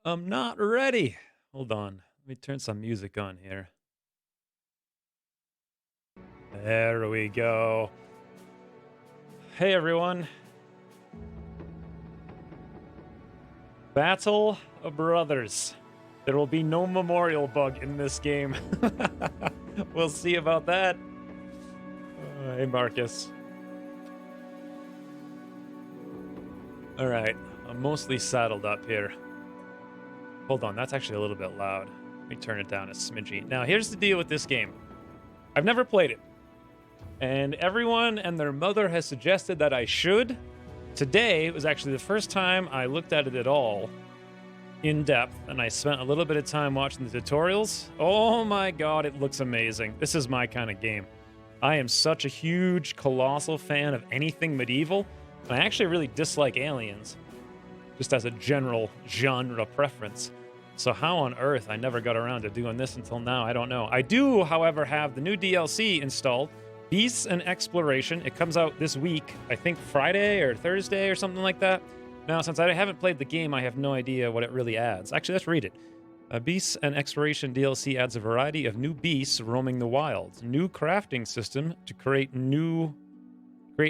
I'm not ready. Hold on. Let me turn some music on here. There we go. Hey, everyone. Battle of Brothers. There will be no memorial bug in this game. We'll see about that. Hey, Marcus. All right. I'm mostly saddled up here. Hold on. That's actually a little bit loud. Let me turn it down a smidgy. Now, here's the deal with this game. I've never played it. And everyone and their mother has suggested that I should. Today was actually the first time I looked at it at all in depth, and I spent a little bit of time watching the tutorials. Oh my god, it looks amazing. This is my kind of game. I am such a huge, colossal fan of anything medieval, and I actually really dislike aliens, just as a general genre preference. So how on earth I never got around to doing this until now, I don't know. I do, however, have the new DLC installed, Beasts and Exploration. It comes out this week, I think Friday or Thursday or something like that. Now, since I haven't played the game, I have no idea what it really adds. Actually, let's read it. Beasts and Exploration DLC adds a variety of new beasts roaming the wilds. New crafting system to create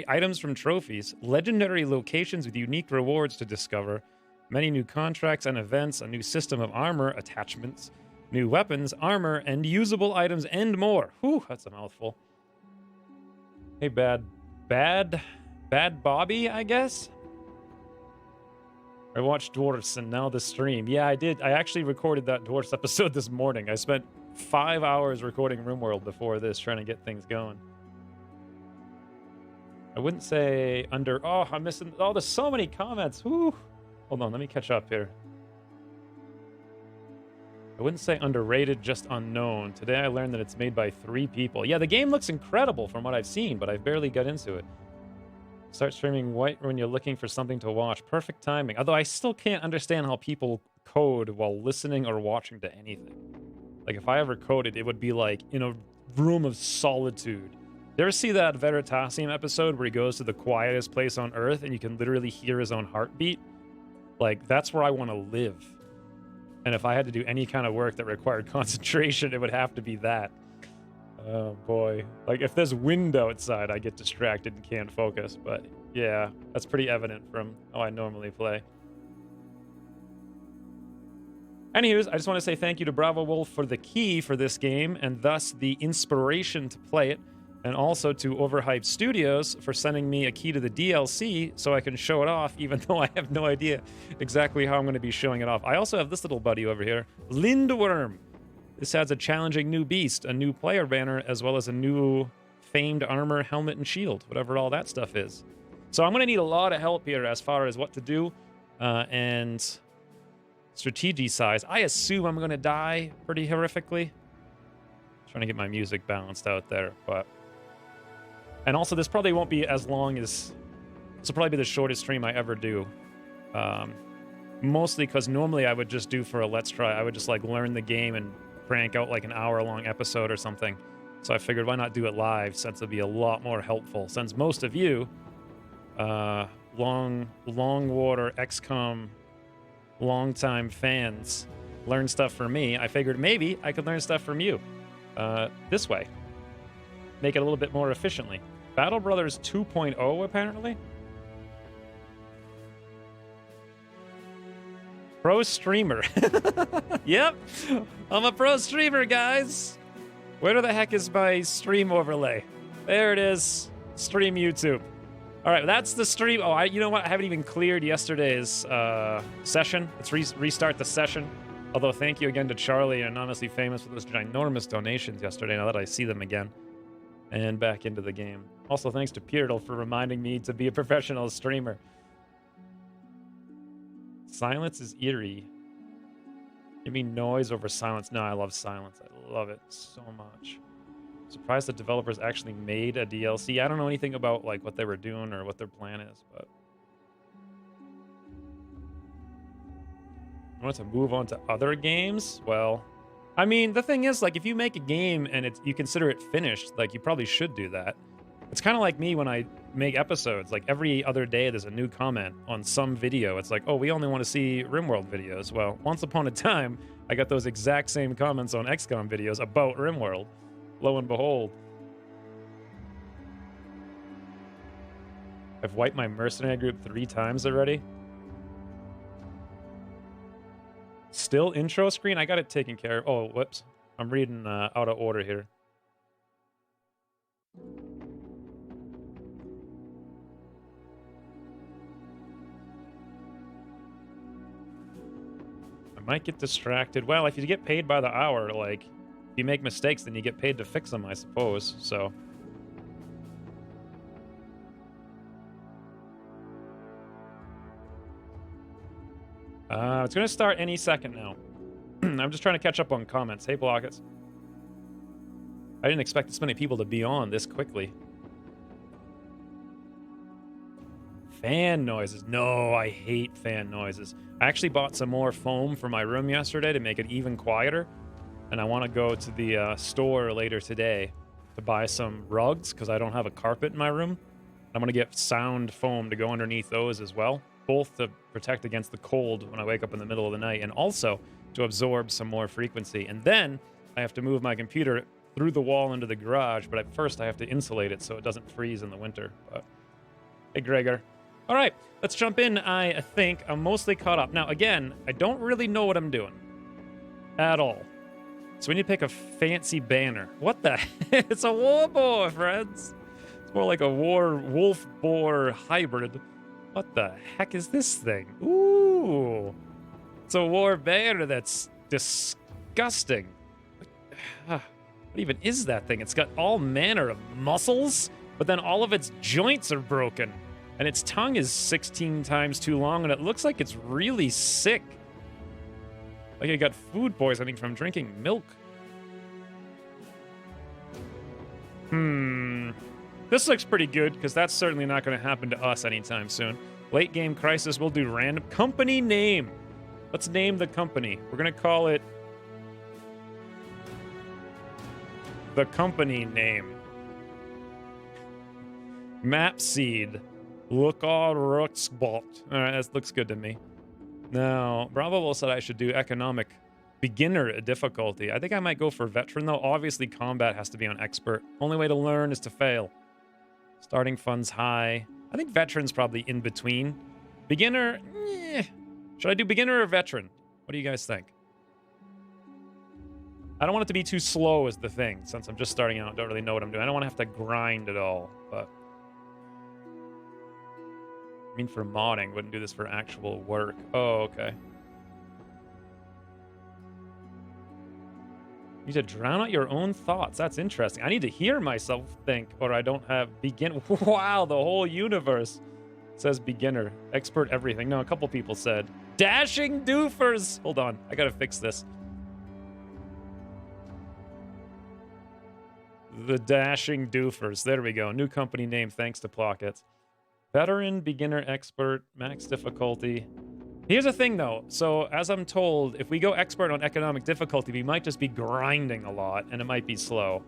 items from trophies. Legendary locations with unique rewards to discover. Many new contracts and events. A new system of armor attachments. New weapons, armor, and usable items, and more. Whew, that's a mouthful. Hey, bad Bobby, I guess? I watched Dwarfs and now the stream. Yeah, I did. I actually recorded that Dwarfs episode this morning. I spent 5 hours recording RimWorld before this, trying to get things going. I wouldn't say under... Oh, I'm missing... Oh, there's so many comments. Woo. Hold on, let me catch up here. I wouldn't say underrated, just unknown. Today I learned that it's made by 3 people. Yeah, the game looks incredible from what I've seen, but I've barely got into it. Start streaming white when you're looking for something to watch. Perfect timing. Although I still can't understand how people code while listening or watching to anything. Like, if I ever coded, it would be like in a room of solitude. You ever see that Veritasium episode where he goes to the quietest place on Earth and you can literally hear his own heartbeat? Like, that's where I want to live. And if I had to do any kind of work that required concentration, it would have to be that. Oh, boy. Like, if there's wind outside, I get distracted and can't focus. But, yeah, that's pretty evident from how I normally play. Anyways, I just want to say thank you to Bravo Wolf for the key for this game, and thus the inspiration to play it. And also to Overhyped Studios for sending me a key to the DLC so I can show it off, even though I have no idea exactly how I'm going to be showing it off. I also have this little buddy over here, Lindworm. This adds a challenging new beast, a new player banner, as well as a new famed armor, helmet, and shield, whatever all that stuff is. So I'm going to need a lot of help here as far as what to do and strategy size. I assume I'm going to die pretty horrifically. Trying to get my music balanced out there, but... And also, this probably won't be as long as... This will probably be the shortest stream I ever do. Mostly because normally I would just do for a Let's Try. I would just, like, learn the game and crank out, like, an hour-long episode or something. So I figured, why not do it live, since it'd be a lot more helpful. Since most of you, Long Water, XCOM, long-time fans, learn stuff from me, I figured maybe I could learn stuff from you. This way. Make it a little bit more efficiently. Battle Brothers 2.0, apparently? Pro streamer. Yep. I'm a pro streamer, guys. Where the heck is my stream overlay? There it is. Stream YouTube. All right, that's the stream. Oh, you know what? I haven't even cleared yesterday's session. Let's restart the session. Although, thank you again to Charlie and Honestly Famous for those ginormous donations yesterday, now that I see them again. And back into the game. Also, thanks to Peertle for reminding me to be a professional streamer. Silence is eerie. Give me noise over silence. No, I love silence. I love it so much. Surprised the developers actually made a DLC. I don't know anything about like what they were doing or what their plan is, but... I want to move on to other games? Well... I mean, the thing is, like, if you make a game and you consider it finished, like, you probably should do that. It's kind of like me when I make episodes. Like every other day, there's a new comment on some video. It's like, oh, we only want to see RimWorld videos. Well, once upon a time, I got those exact same comments on XCOM videos about RimWorld. Lo and behold. I've wiped my mercenary group 3 times already. Still intro screen? I got it taken care of. Oh, whoops. I'm reading out of order here. I might get distracted. Well, if you get paid by the hour, like, if you make mistakes, then you get paid to fix them, I suppose. So... it's going to start any second now. I'm just trying to catch up on comments. Hey, Blockets. I didn't expect this many people to be on this quickly. Fan noises. No, I hate fan noises. I actually bought some more foam for my room yesterday to make it even quieter. And I want to go to the store later today to buy some rugs because I don't have a carpet in my room. I'm going to get sound foam to go underneath those as well. Both to protect against the cold when I wake up in the middle of the night and also to absorb some more frequency. And then I have to move my computer through the wall into the garage, but at first I have to insulate it so it doesn't freeze in the winter. But hey, Gregor. All right, let's jump in. I think I'm mostly caught up. Now, again, I don't really know what I'm doing at all. So we need to pick a fancy banner. What the heck? It's a war boar, friends. It's more like a war wolf boar hybrid. What the heck is this thing? Ooh. It's a war banner that's disgusting. What even is that thing? It's got all manner of muscles, but then all of its joints are broken. And its tongue is 16 times too long, and it looks like it's really sick. Like it got food poisoning from drinking milk. This looks pretty good, because that's certainly not going to happen to us anytime soon. Late game crisis, we'll do random company name. Let's name the company. We're going to call it the company name. Mapseed. Look all Ruxbot. All right, that looks good to me. Now, Bravo said I should do economic beginner difficulty. I think I might go for veteran, though. Obviously, combat has to be on expert. Only way to learn is to fail. Starting funds high. I think veteran's probably in between. Beginner, should I do beginner or veteran? What do you guys think? I don't want it to be too slow is the thing, since I'm just starting out, don't really know what I'm doing. I don't want to have to grind at all, but... I mean, for modding, wouldn't do this for actual work. Oh, okay. You need to drown out your own thoughts. That's interesting. I need to hear myself think, or I don't have begin. Wow, the whole universe says beginner. Expert everything. No, a couple people said. Dashing doofers! Hold on, I gotta fix this. The Dashing Doofers. There we go. New company name thanks to Plockets. Veteran, beginner, expert, max difficulty. Here's the thing, though. So, as I'm told, if we go expert on economic difficulty, we might just be grinding a lot, and it might be slow.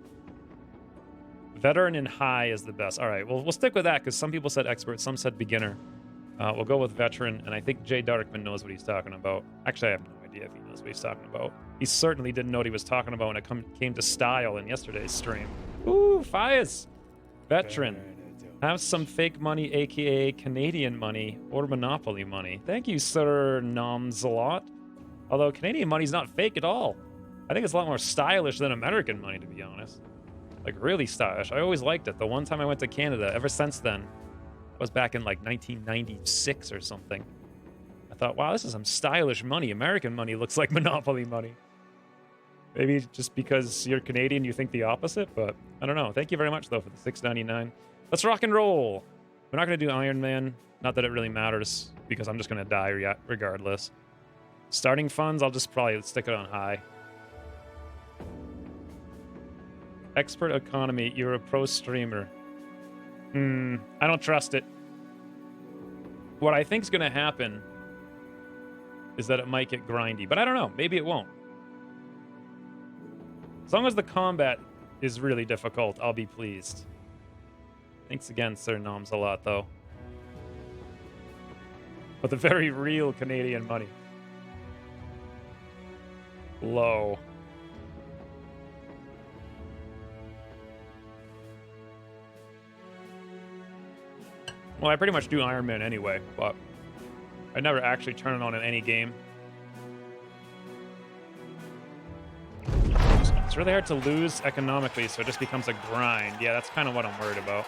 Veteran and high is the best. All right, well, we'll stick with that, because some people said expert, some said beginner. We'll go with veteran, and I think Jay Darkman knows what he's talking about. Actually, I have no idea if he knows what he's talking about. He certainly didn't know what he was talking about when it came to style in yesterday's stream. Ooh, fires! Veteran. Have some fake money, aka Canadian money, or Monopoly money. Thank you, Sir Nomsalot. Although Canadian money's not fake at all. I think it's a lot more stylish than American money, to be honest. Like, really stylish. I always liked it. The one time I went to Canada, ever since then, it was back in, like, 1996 or something. I thought, wow, this is some stylish money. American money looks like Monopoly money. Maybe just because you're Canadian, you think the opposite, but I don't know. Thank you very much, though, for the $6.99. Let's rock and roll. We're not going to do Iron Man. Not that it really matters, because I'm just going to die regardless. Starting funds, I'll just probably stick it on high. Expert economy, you're a pro streamer. I don't trust it. What I think's going to happen is that it might get grindy, but I don't know. Maybe it won't. As long as the combat is really difficult, I'll be pleased. Thanks again, Sir Noms, a lot, though. But the very real Canadian money. Low. Well, I pretty much do Iron Man anyway, but I never actually turn it on in any game. It's really hard to lose economically, so it just becomes a grind. Yeah, that's kind of what I'm worried about.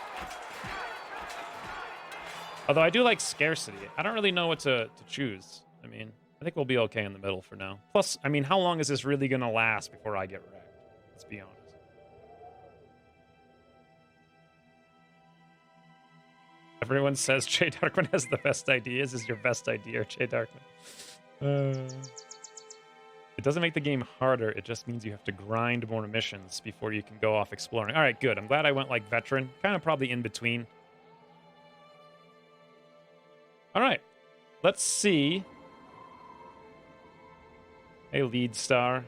Although I do like scarcity. I don't really know what to choose. I mean, I think we'll be okay in the middle for now. Plus, I mean, how long is this really going to last before I get wrecked? Let's be honest. Everyone says Jay Darkman has the best ideas. Is your best idea, Jay Darkman? It doesn't make the game harder. It just means you have to grind more missions before you can go off exploring. All right, good. I'm glad I went like veteran. Kind of probably in between. All right. Let's see. Hey, lead star.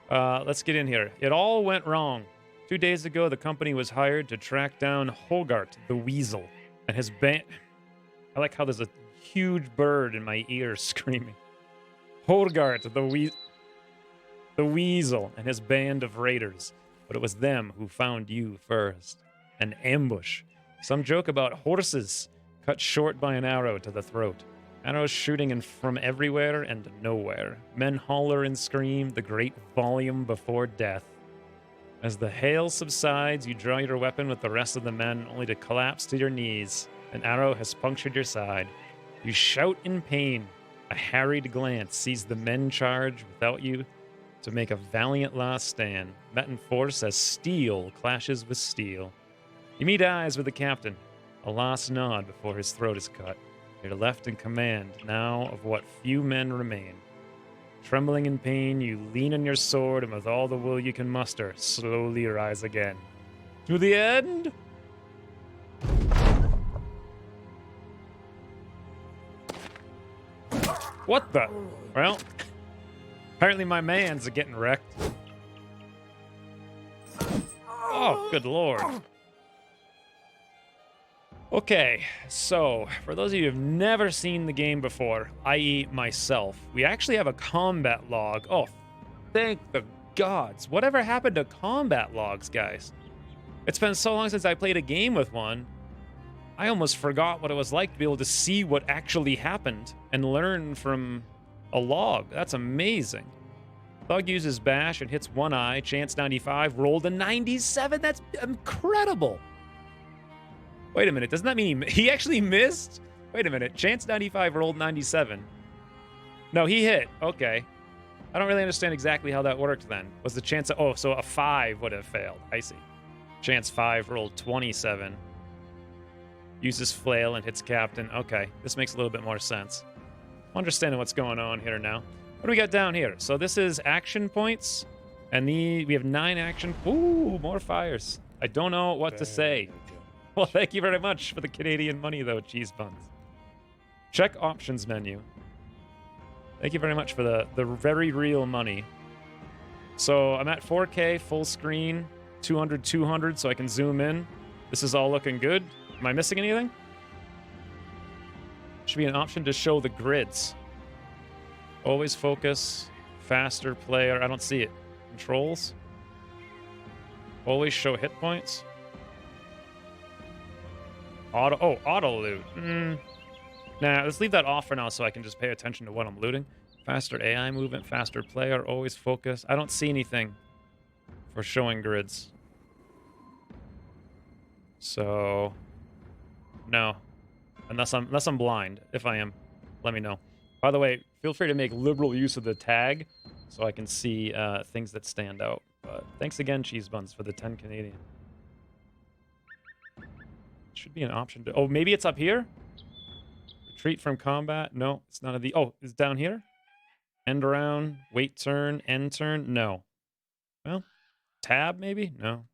Let's get in here. It all went wrong. 2 days ago, the company was hired to track down Hogart the Weasel and his band. I like how there's a huge bird in my ear screaming. Hogart the Weasel and his band of raiders. But it was them who found you first. An ambush. Some joke about horses cut short by an arrow to the throat. Arrows shooting in from everywhere and nowhere. Men holler and scream, the great volume before death. As the hail subsides, you draw your weapon with the rest of the men, only to collapse to your knees. An arrow has punctured your side. You shout in pain. A harried glance sees the men charge without you to make a valiant last stand. Met in force as steel clashes with steel. You meet eyes with the captain. A last nod before his throat is cut. You're left in command now of what few men remain. Trembling in pain, you lean on your sword, and with all the will you can muster, slowly rise again. To the end? What the? Well, apparently my man's getting wrecked. Oh, good lord. Okay, so for those of you who've never seen the game before, i.e. myself, we actually have a combat log. Oh, thank the gods. Whatever happened to combat logs, guys? It's been so long since I played a game with one, I almost forgot what it was like to be able to see what actually happened and learn from a log. That's amazing. Log uses bash and hits one eye. Chance 95, rolled a 97. That's incredible. Wait a minute, doesn't that mean he actually missed? Wait a minute, Chance 95 rolled 97. No, he hit. Okay. I don't really understand exactly how that worked then. Was the chance... Oh, so a 5 would have failed. I see. Chance 5 rolled 27. Uses flail and hits captain. Okay, this makes a little bit more sense. I'm understanding what's going on here now. What do we got down here? So this is action points. And we have 9 action... Ooh, more fires. I don't know what to say. Well, thank you very much for the Canadian money, though, cheese buns. Check options menu. Thank you very much for the very real money. So I'm at 4K, full screen, 200, so I can zoom in. This is all looking good. Am I missing anything? Should be an option to show the grids. Always focus, faster player. I don't see it. Controls. Always show hit points. Auto loot. Nah, let's leave that off for now so I can just pay attention to what I'm looting. Faster AI movement, faster player, always focus. I don't see anything for showing grids. So, no. Unless I'm blind. If I am, let me know. By the way, feel free to make liberal use of the tag so I can see things that stand out. But thanks again, Cheese Buns, for the 10 Canadian. Should be an option to... Oh, maybe it's up here? Retreat from combat? No, it's none of the... Oh, it's down here? End round, wait turn, end turn? No. Well, tab maybe? No.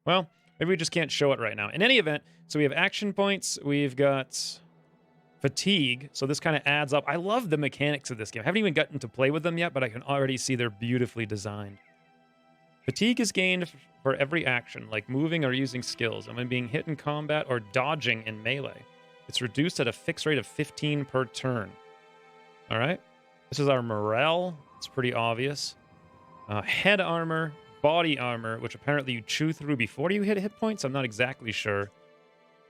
Well, maybe we just can't show it right now. In any event, so we have action points. We've got fatigue. So this kind of adds up. I love the mechanics of this game. I haven't even gotten to play with them yet, but I can already see they're beautifully designed. Fatigue is gained for every action, like moving or using skills, and when being hit in combat or dodging in melee. It's reduced at a fixed rate of 15 per turn. All right. This is our morale. It's pretty obvious. Head armor, body armor, which apparently you chew through before you hit points. I'm not exactly sure.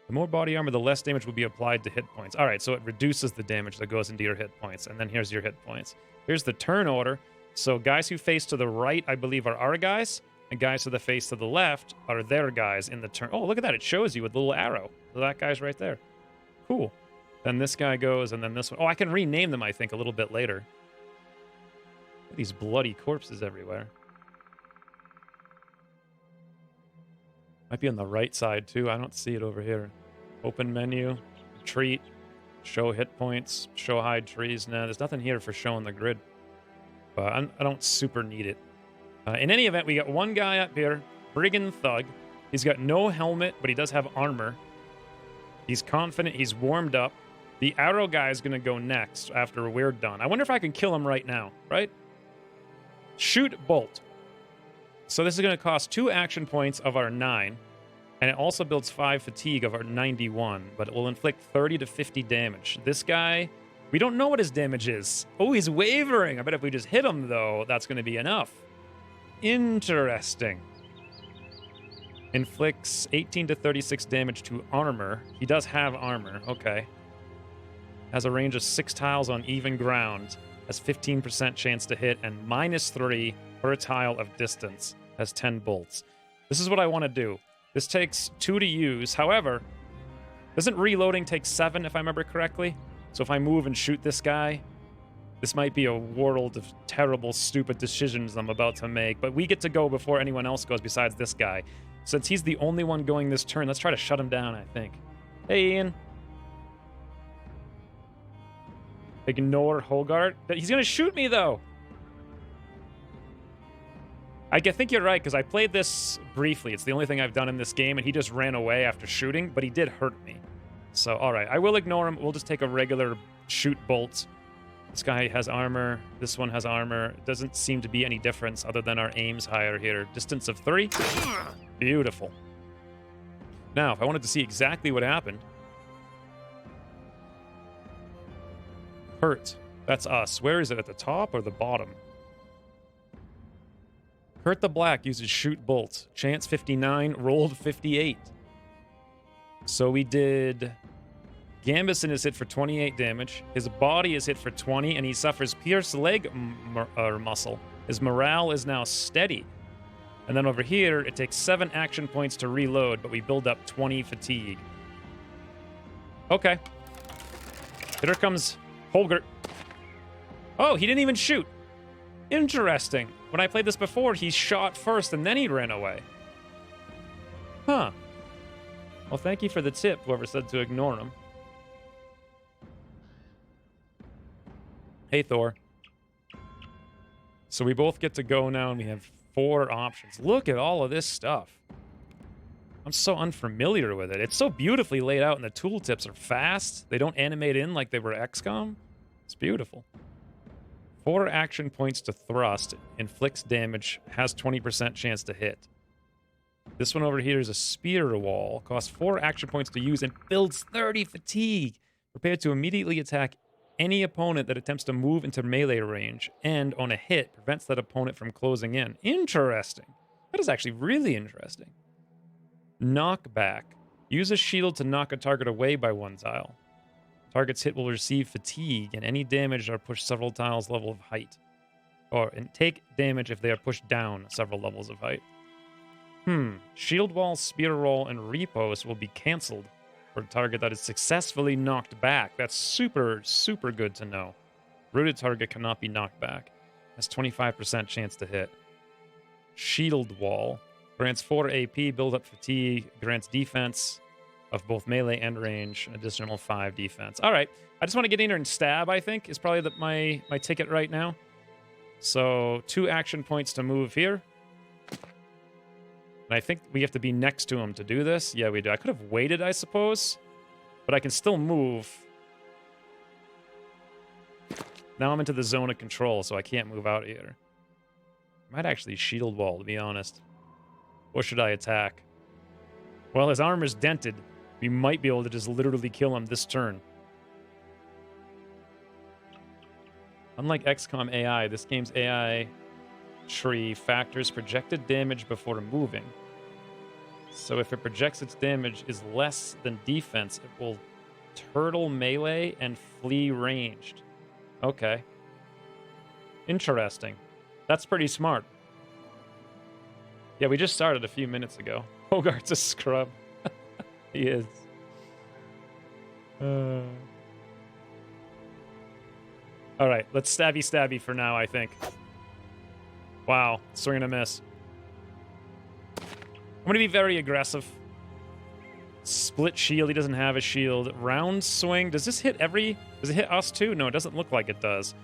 The more body armor, the less damage will be applied to hit points. All right, so it reduces the damage that goes into your hit points. And then here's your hit points. Here's the turn order. So guys who face to the right, I believe, are our guys. And guys who face to the left are their guys in the turn. Oh, look at that. It shows you with a little arrow. So that guy's right there. Cool. Then this guy goes, and then this one. Oh, I can rename them, I think, a little bit later. These bloody corpses everywhere. Might be on the right side, too. I don't see it over here. Open menu, retreat, show hit points, show hide trees. Nah, there's nothing here for showing the grid. But I don't super need it. In any event, we got one guy up here, Brigand Thug. He's got no helmet, but he does have armor. He's confident. He's warmed up. The arrow guy is going to go next after we're done. I wonder if I can kill him right now, right? Shoot bolt. So this is going to cost 2 action points of our 9. And it also builds 5 fatigue of our 91. But it will inflict 30 to 50 damage. This guy, we don't know what his damage is. Oh, he's wavering. I bet if we just hit him, though, that's going to be enough. Interesting. Inflicts 18 to 36 damage to armor. He does have armor. Okay. Has a range of 6 tiles on even ground. Has 15% chance to hit. And -3 per tile of distance. Has 10 bolts. This is what I want to do. This takes 2 to use. However, doesn't reloading take 7 if I remember correctly? So if I move and shoot this guy, this might be a world of terrible, stupid decisions I'm about to make. But we get to go before anyone else goes besides this guy. Since he's the only one going this turn, let's try to shut him down, I think. Hey, Ian. Ignore Hogart. He's going to shoot me, though. I think you're right, because I played this briefly. It's the only thing I've done in this game, and he just ran away after shooting, but he did hurt me. So, all right. I will ignore him. We'll just take a regular shoot bolt. This guy has armor. This one has armor. Doesn't seem to be any difference other than our aim's higher here. Distance of 3. Beautiful. Now, if I wanted to see exactly what happened. Hurt. That's us. Where is it? At the top or the bottom? Hurt the Black uses shoot bolt. Chance 59, rolled 58. So we did... Gambison is hit for 28 damage. His body is hit for 20, and he suffers pierced leg muscle. His morale is now steady. And then over here, it takes 7 action points to reload, but we build up 20 fatigue. Okay. Here comes Holgert. Oh, he didn't even shoot. Interesting. When I played this before, he shot first, and then he ran away. Huh. Well, thank you for the tip, whoever said to ignore him. Hey, Thor. So we both get to go now, and we have 4 options. Look at all of this stuff. I'm so unfamiliar with it. It's so beautifully laid out, and the tooltips are fast. They don't animate in like they were XCOM. It's beautiful. 4 action points to thrust. Inflicts damage. Has 20% chance to hit. This one over here is a spear wall. Costs 4 action points to use and builds 30 fatigue. Prepared to immediately attack any opponent that attempts to move into melee range, and on a hit, prevents that opponent from closing in. Interesting. That is actually really interesting. Knockback. Use a shield to knock a target away by 1 tile. Target's hit will receive fatigue, and any damage are pushed several tiles level of height. And take damage if they are pushed down several levels of height. Shield wall, spear roll, and repost will be cancelled for a target that is successfully knocked back. That's super, super good to know. Rooted target cannot be knocked back. Has 25% chance to hit. Shield wall. Grants 4 AP, build up fatigue, grants defense of both melee and range, additional 5 defense. All right. I just want to get in here and stab, I think, is probably my ticket right now. So 2 action points to move here. And I think we have to be next to him to do this. Yeah, we do. I could have waited, I suppose. But I can still move. Now I'm into the zone of control, so I can't move out here. Might actually shield wall, to be honest. Or should I attack? Well, his armor's dented. We might be able to just literally kill him this turn. Unlike XCOM AI, this game's AI tree factors projected damage before moving. So if it projects its damage is less than defense, it will turtle melee and flee ranged. Okay. Interesting. That's pretty smart. Yeah, we just started a few minutes ago. Hogarth's a scrub. He is. All right, let's stabby for now, I think. Wow, swing and a miss. I'm going to be very aggressive. Split shield, he doesn't have a shield. Round swing, does this hit does it hit us too? No, it doesn't look like it does.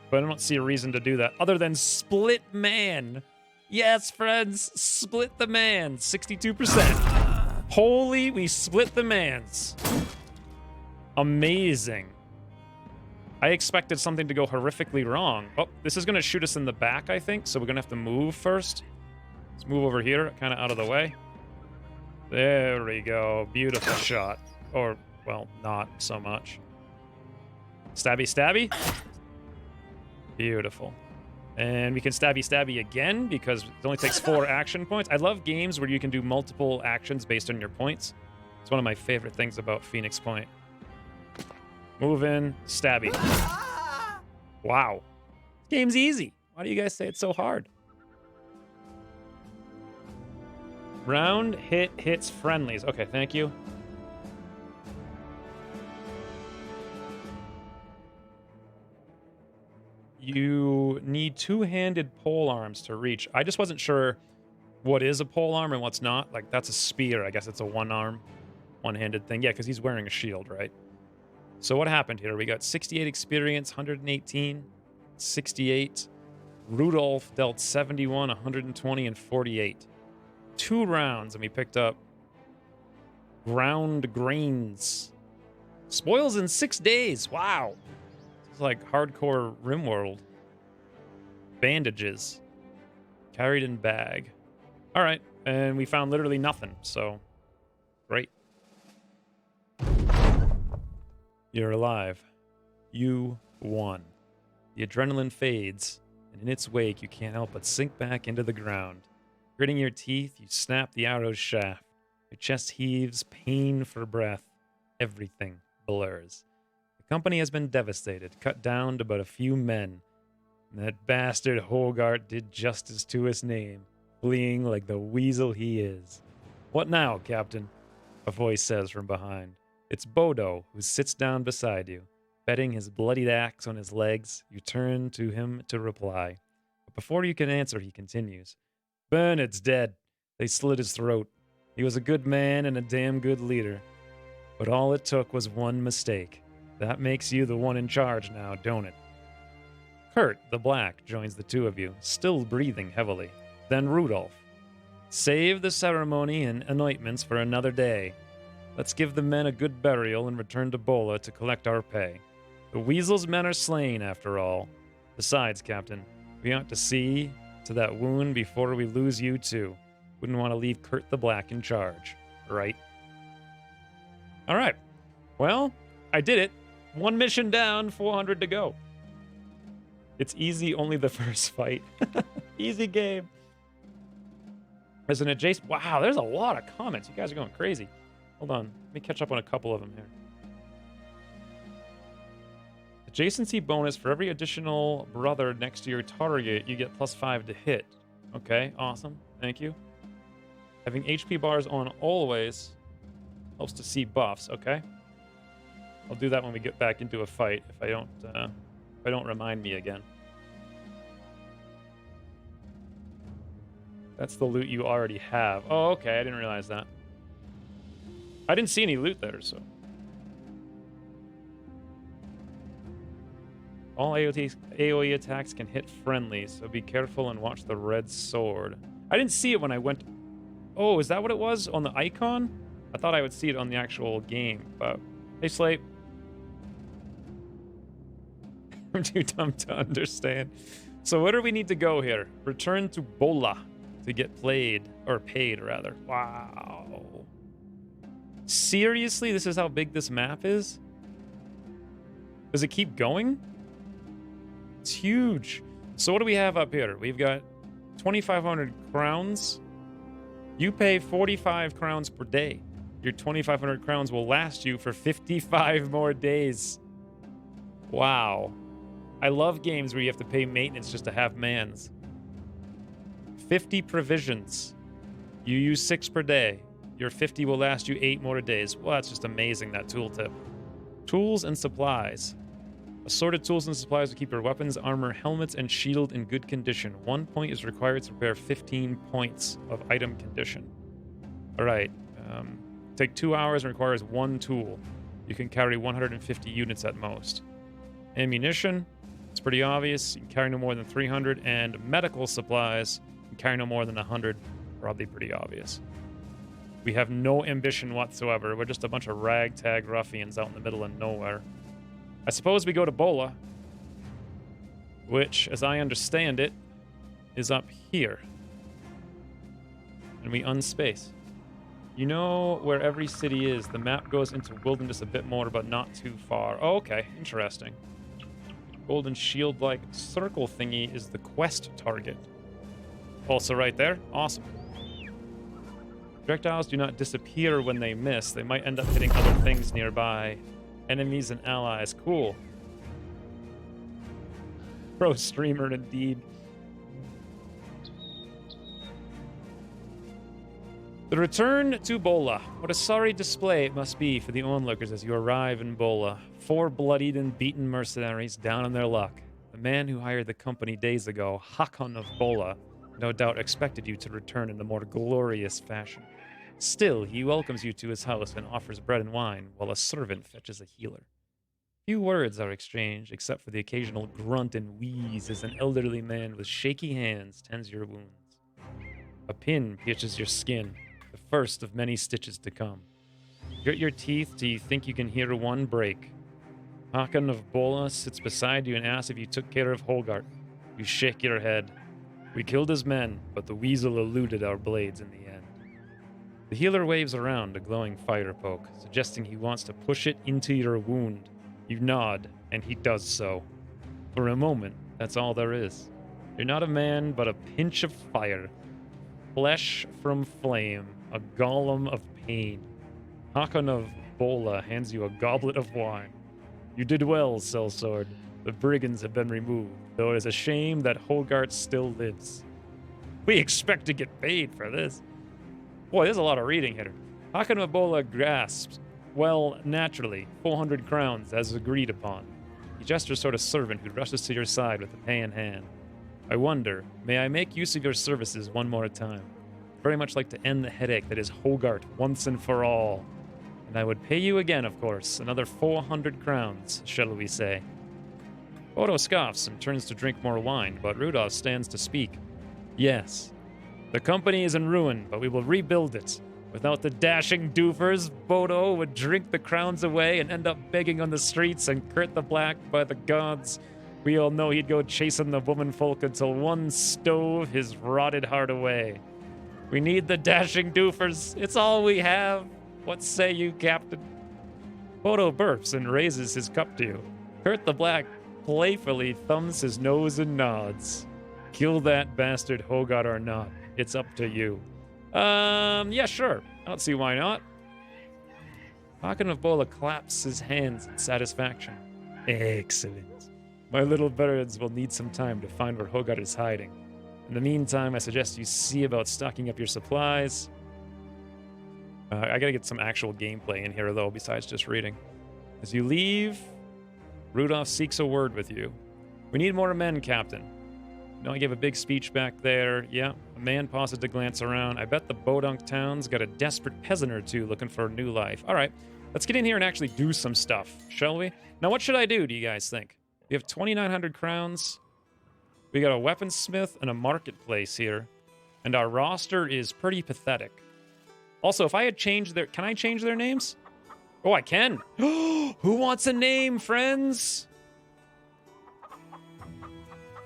But I don't see a reason to do that other than split man. Yes, friends, split the man, 62%. Holy, we split the mans. Amazing. I expected something to go horrifically wrong. Oh, this is going to shoot us in the back, I think, so we're going to have to move first. Let's move over here, kind of out of the way. There we go. Beautiful shot. Or, well, not so much. Stabby. Beautiful. And we can stabby again because it only takes 4 action points. I love games where you can do multiple actions based on your points. It's one of my favorite things about Phoenix Point. Move in, stabby. Wow. This game's easy. Why do you guys say it's so hard? Round hits friendlies. Okay, thank you. You need 2-handed pole arms to reach. I just wasn't sure what is a pole arm and what's not. Like, that's a spear. I guess it's a one-arm, one-handed thing. Yeah, because he's wearing a shield, right? So what happened here? We got 68 experience, 118, 68. Rudolph dealt 71, 120, and 48. 2 rounds, and we picked up ground grains. Spoils in 6 days. Wow. It's like hardcore RimWorld. Bandages. Carried in bag. All right, and we found literally nothing, so great. You're alive. You won. The adrenaline fades, and in its wake, you can't help but sink back into the ground. Gritting your teeth, you snap the arrow's shaft. Your chest heaves, pain for breath. Everything blurs. The company has been devastated, cut down to but a few men. And that bastard Hogarth did justice to his name, fleeing like the weasel he is. What now, Captain? A voice says from behind. It's Bodo, who sits down beside you. Betting his bloodied axe on his legs, you turn to him to reply. But before you can answer, he continues. Bernard's dead. They slit his throat. He was a good man and a damn good leader. But all it took was one mistake. That makes you the one in charge now, don't it? Kurt, the Black, joins the two of you, still breathing heavily. Then Rudolph. Save the ceremony and anointments for another day. Let's give the men a good burial and return to Bola to collect our pay. The Weasel's men are slain, after all. Besides, Captain, we ought to see to that wound before we lose you, too. Wouldn't want to leave Kurt the Black in charge, right? All right. Well, I did it. 1 mission down, 400 to go. It's easy, only the first fight. Easy game. There's an adjacent... Wow, there's a lot of comments. You guys are going crazy. Hold on. Let me catch up on a couple of them here. Adjacency bonus for every additional brother next to your target, you get +5 to hit. Okay, awesome. Thank you. Having HP bars on always helps to see buffs. Okay. I'll do that when we get back into a fight if I don't remind me again. That's the loot you already have. Oh, okay. I didn't realize that. I didn't see any loot there, so. All AoE attacks can hit friendlies, so be careful and watch the red sword. I didn't see it when I went... Oh, is that what it was on the icon? I thought I would see it on the actual game, but... Hey, Slate. I'm too dumb to understand. So where do we need to go here? Return to Bola to get paid, rather. Wow. Seriously? This is how big this map is? Does it keep going? It's huge. So what do we have up here? We've got 2,500 crowns. You pay 45 crowns per day. Your 2,500 crowns will last you for 55 more days. Wow. I love games where you have to pay maintenance just to have mans. 50 provisions. You use 6 per day. Your 50 will last you 8 more days. Well, that's just amazing, that tooltip. Tools and supplies. Assorted tools and supplies will keep your weapons, armor, helmets, and shield in good condition. 1 point is required to repair 15 points of item condition. Alright. Take 2 hours and requires 1 tool. You can carry 150 units at most. Ammunition. It's pretty obvious. You can carry no more than 300. And medical supplies. You can carry no more than 100. Probably pretty obvious. We have no ambition whatsoever. We're just a bunch of ragtag ruffians out in the middle of nowhere. I suppose we go to Bola, which, as I understand it, is up here. And we unspace. You know where every city is. The map goes into wilderness a bit more, but not too far. Oh, okay. Interesting. Golden shield-like circle thingy is the quest target. Also right there. Awesome. Projectiles do not disappear when they miss. They might end up hitting other things nearby. Enemies and allies. Cool. Pro streamer indeed. The return to Bola. What a sorry display it must be for the onlookers as you arrive in Bola. 4 bloodied and beaten mercenaries down on their luck. The man who hired the company days ago, Hakon of Bola, no doubt expected you to return in a more glorious fashion. Still, he welcomes you to his house and offers bread and wine, while a servant fetches a healer. Few words are exchanged, except for the occasional grunt and wheeze as an elderly man with shaky hands tends your wounds. A pin pierces your skin, the first of many stitches to come. Grit your teeth till you think you can hear one break. Hakon of Bola sits beside you and asks if you took care of Holgart. You shake your head. We killed his men, but the weasel eluded our blades in the end. The healer waves around a glowing fire poke, suggesting he wants to push it into your wound. You nod, and he does so. For a moment, that's all there is. You're not a man, but a pinch of fire. Flesh from flame, a golem of pain. Hakon of Bola hands you a goblet of wine. You did well, sellsword. The brigands have been removed, though it is a shame that Holgart still lives. We expect to get paid for this. Boy, there's a lot of reading here. Hakon of Bola grasps. Well, naturally, 400 crowns as agreed upon. He gestures toward a servant who rushes to your side with a pay in hand. I wonder, may I make use of your services one more time? Very much like to end the headache that is Holgart once and for all. And I would pay you again, of course, another 400 crowns, shall we say. Odo scoffs and turns to drink more wine, but Rudolph stands to speak. Yes. The company is in ruin, but we will rebuild it. Without the dashing doofers, Bodo would drink the crowns away and end up begging on the streets and Kurt the Black by the gods. We all know he'd go chasing the womanfolk until one stove his rotted heart away. We need the dashing doofers. It's all we have. What say you, Captain? Bodo burps and raises his cup to you. Kurt the Black playfully thumbs his nose and nods. Kill that bastard Hogarth or not. It's up to you. Yeah, sure. I don't see why not. Hakon of Bola claps his hands in satisfaction. Excellent. My little birds will need some time to find where Hogarth is hiding. In the meantime, I suggest you see about stocking up your supplies. I gotta get some actual gameplay in here, though, besides just reading. As you leave, Rudolph seeks a word with you. We need more men, Captain. No, I gave a big speech back there. Yeah, a man pauses to glance around. I bet the Bodunk town's got a desperate peasant or two looking for a new life. All right, let's get in here and actually do some stuff, shall we? Now, what should I do you guys think? We have 2,900 crowns. We got a weaponsmith and a marketplace here. And our roster is pretty pathetic. Also, if I had changed their... Can I change their names? Oh, I can. Who wants a name, friends?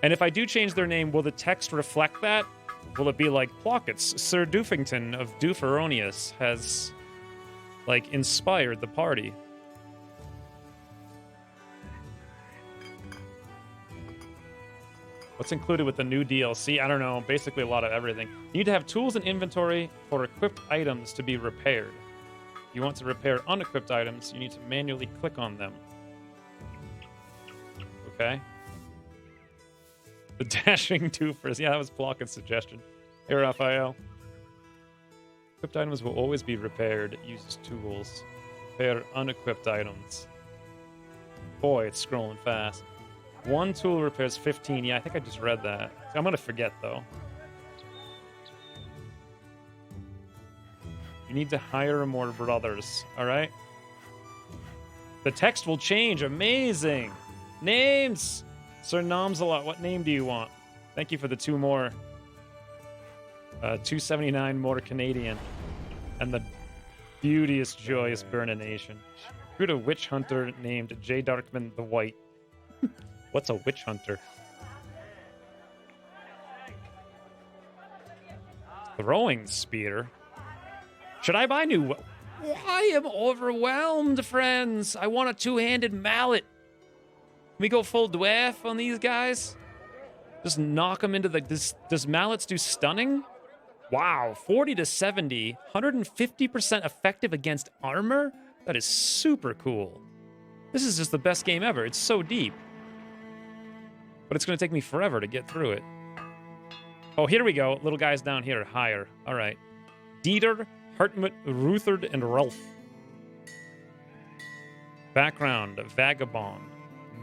And if I do change their name, will the text reflect that? Will it be like, Plockets, Sir Doofington of Dooferonius has, like, inspired the party? What's included with the new DLC? I don't know. Basically a lot of everything. You need to have tools and inventory for equipped items to be repaired. If you want to repair unequipped items, you need to manually click on them. Okay. The dashing doofers. Yeah, that was Plockett's suggestion. Hey, Raphael. Equipped items will always be repaired. It uses tools. Repair unequipped items. Boy, it's scrolling fast. One tool repairs 15. Yeah, I think I just read that. I'm going to forget, though. You need to hire more brothers, all right? The text will change. Amazing. Names! Sir Nomsalot, what name do you want? Thank you for the 2 more. 279 more Canadian. And the beauteous, joyous Burnination. Recruit a witch hunter named J. Darkman the White. What's a witch hunter? Throwing spear? Should I buy new... I am overwhelmed, friends. I want a 2-handed mallet. Can we go full dwarf on these guys? Just knock them into the... Does mallets do stunning? Wow, 40 to 70. 150% effective against armor? That is super cool. This is just the best game ever. It's so deep. But it's going to take me forever to get through it. Oh, here we go. Little guys down here. Higher. All right. Dieter, Hartmut, Ruthard, and Rolf. Background. Vagabond.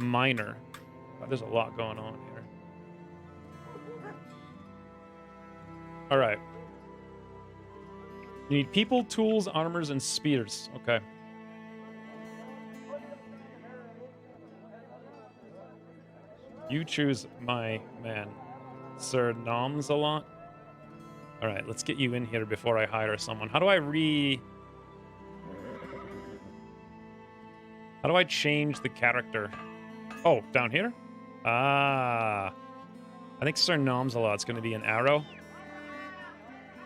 Miner. Oh, there's a lot going on here. All right. You need people, tools, armors, and spears. Okay. You choose my man, Sir Nomsalot. All right, let's get you in here before I hire someone. How do I change the character? Oh, down here? Ah. I think Sir Nomsalot's going to be an arrow.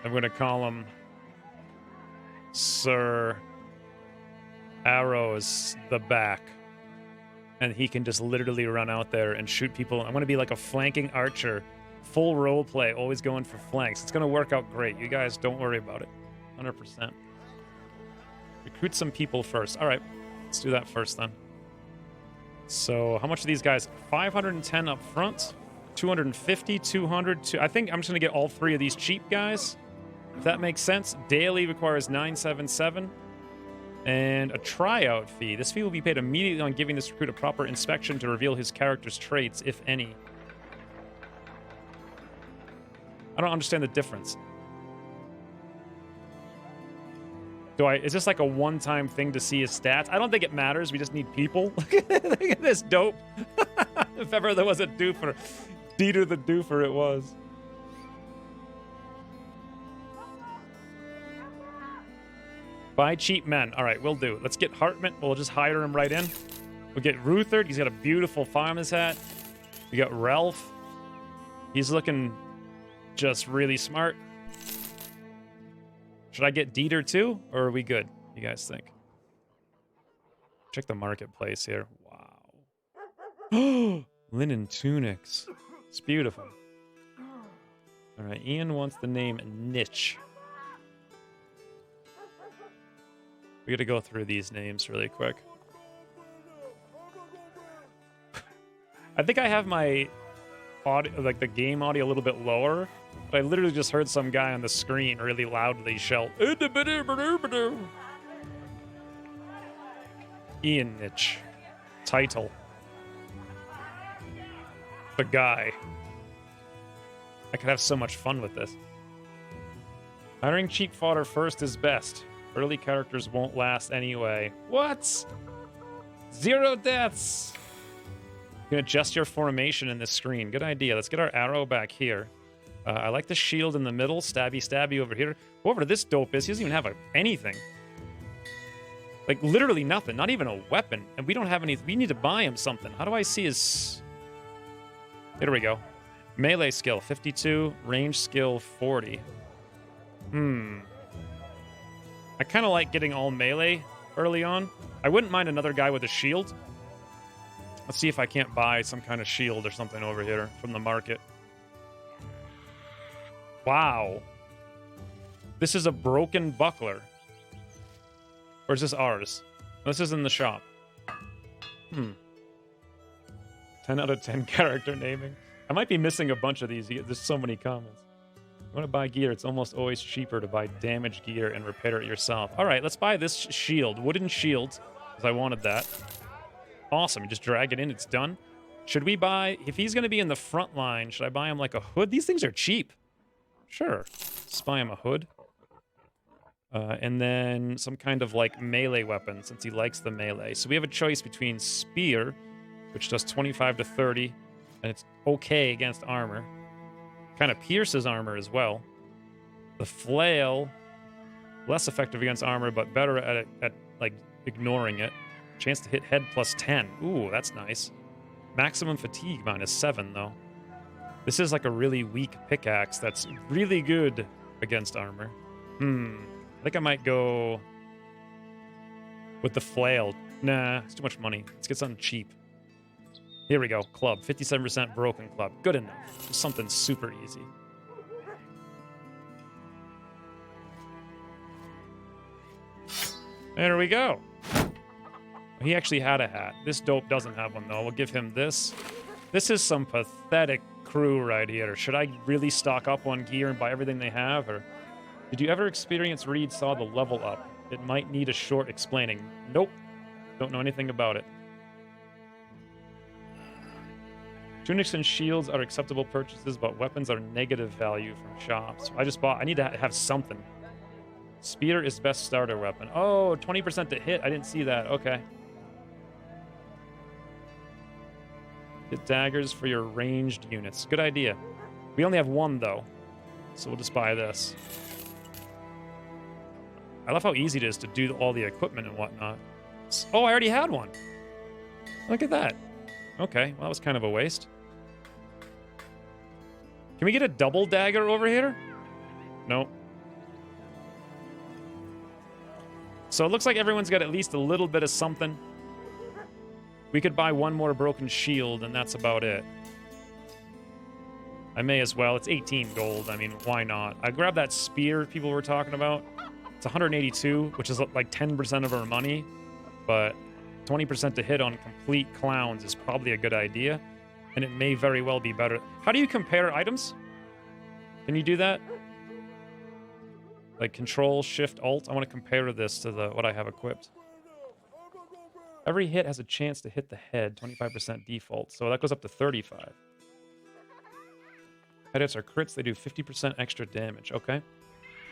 I'm going to call him Sir Arrows the Back. And he can just literally run out there and shoot people. I'm going to be like a flanking archer. Full role play, always going for flanks. It's going to work out great. You guys don't worry about it. 100%. Recruit some people first. All right, let's do that first then. So how much are these guys? 510 up front. 250, 200. I think I'm just going to get all 3 of these cheap guys. If that makes sense. Daily requires 977. And a tryout fee. This fee will be paid immediately on giving this recruit a proper inspection to reveal his character's traits, if any. I don't understand the difference. Is this like a one-time thing to see his stats? I don't think it matters. We just need people. Look at this dope. If ever there was a doofer. Dieter the doofer it was. Buy cheap men. All right, we'll do. Let's get Hartmut. We'll just hire him right in. We'll get Ruthard. He's got a beautiful farmer's hat. We got Ralph. He's looking just really smart. Should I get Dieter too? Or are we good? You guys think? Check the marketplace here. Wow. Linen tunics. It's beautiful. All right, Ian wants the name Niche. We got to go through these names really quick. I think I have my audio, like the game audio, a little bit lower. But I literally just heard some guy on the screen really loudly shout, Ian Niche. Title. The guy. I could have so much fun with this. Hiring cheap fodder first is best. Early characters won't last anyway. What? 0 deaths. You can adjust your formation in this screen. Good idea. Let's get our arrow back here. I like the shield in the middle. Stabby, stabby over here. Whoever this dope is, he doesn't even have anything. Like, literally nothing. Not even a weapon. And we don't have any... We need to buy him something. How do I see his Here we go. Melee skill, 52. Range skill, 40. I kind of like getting all melee early on. I wouldn't mind another guy with a shield. Let's see if I can't buy some kind of shield or something over here from the market. Wow. This is a broken buckler. Or is this ours? This is in the shop. 10 out of 10 character naming. I might be missing a bunch of these. There's so many comments. You want to buy gear, it's almost always cheaper to buy damaged gear and repair it yourself. All right, let's buy this shield. Wooden shield, because I wanted that. Awesome, you just drag it in, it's done. Should we buy, if he's going to be in the front line, should I buy him like a hood? These things are cheap. Sure, let's buy him a hood. And then some kind of like melee weapon, since he likes the melee. So we have a choice between spear, which does 25 to 30, and it's okay against armor. Kind of pierces armor as well. The flail, less effective against armor, but better at like ignoring it. Chance to hit head plus 10. Ooh, that's nice. Maximum fatigue -7 though. This is like a really weak pickaxe that's really good against armor. I think I might go with the flail. Nah, it's too much money. Let's get something cheap. Here we go. Club. 57% broken club. Good enough. Just something super easy. There we go. He actually had a hat. This dope doesn't have one, though. We'll give him this. This is some pathetic crew right here. Should I really stock up on gear and buy everything they have? Or did you ever experience Reed saw the level up? It might need a short explaining. Nope. Don't know anything about it. Tunics and shields are acceptable purchases, but weapons are negative value from shops. I need to have something. Spear is best starter weapon. Oh, 20% to hit. I didn't see that. Okay. Get daggers for your ranged units. Good idea. We only have one, though. So we'll just buy this. I love how easy it is to do all the equipment and whatnot. Oh, I already had one. Look at that. Okay, well, that was kind of a waste. Can we get a double dagger over here? Nope. So it looks like everyone's got at least a little bit of something. We could buy one more broken shield, and that's about it. I may as well. It's 18 gold. I mean, why not? I grabbed that spear people were talking about. It's 182, which is like 10% of our money. But 20% to hit on complete clowns is probably a good idea. And it may very well be better. How do you compare items? Can you do that? Like Control, Shift, Alt. I want to compare this to what I have equipped. Every hit has a chance to hit the head, 25% default. So that goes up to 35. Head hits are crits. They do 50% extra damage. Okay.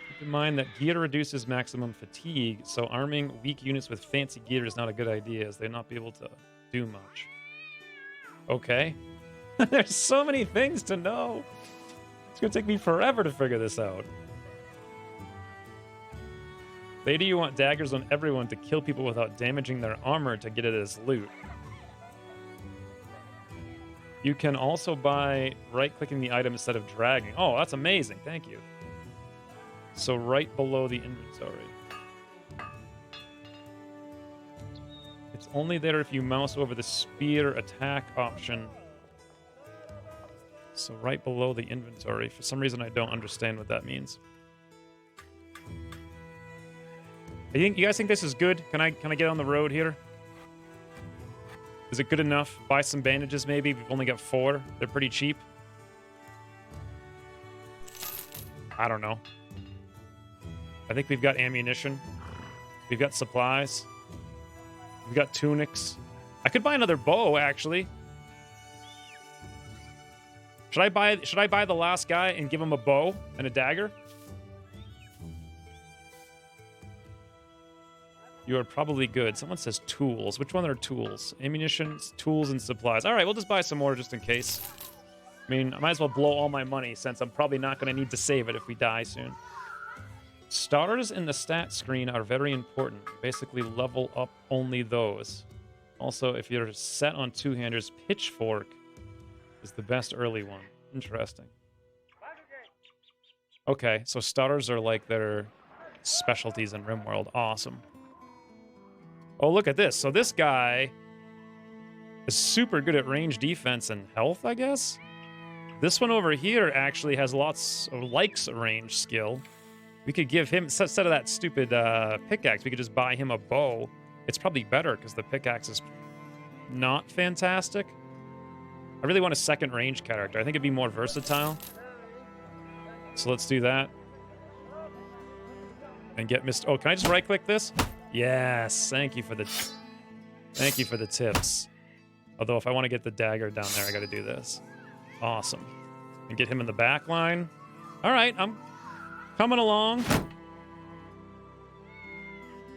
Keep in mind that gear reduces maximum fatigue, so arming weak units with fancy gear is not a good idea, as they'll not be able to do much. Okay. There's so many things to know. It's going to take me forever to figure this out. Lady, you want daggers on everyone to kill people without damaging their armor to get it as loot. You can also buy right-clicking the item instead of dragging. Oh, that's amazing. Thank you. So right below the inventory. It's only there if you mouse over the spear attack option. So right below the inventory. For some reason, I don't understand what that means. You guys think this is good? Can I get on the road here? Is it good enough? Buy some bandages maybe. We've only got 4. They're pretty cheap. I don't know. I think we've got ammunition. We've got supplies. We've got tunics. I could buy another bow, actually. Should I buy the last guy and give him a bow and a dagger? You are probably good. Someone says tools. Which one are tools? Ammunition, tools, and supplies. All right, we'll just buy some more just in case. I mean, I might as well blow all my money since I'm probably not going to need to save it if we die soon. Stars in the stat screen are very important. Basically, level up only those. Also, if you're set on two-handers, pitchfork is the best early one. Interesting. Okay, so stutters are like their specialties in RimWorld. Awesome. Oh, look at this. So this guy is super good at range defense and health, I guess? This one over here actually has lots of likes a range skill. We could give him, instead of that stupid pickaxe, we could just buy him a bow. It's probably better because the pickaxe is not fantastic. I really want a second range character. I think it'd be more versatile. So let's do that. And get Mr. Oh, can I just right-click this? Yes, thank you for the tips. Although if I want to get the dagger down there, I got to do this. Awesome. And get him in the back line. All right, I'm coming along.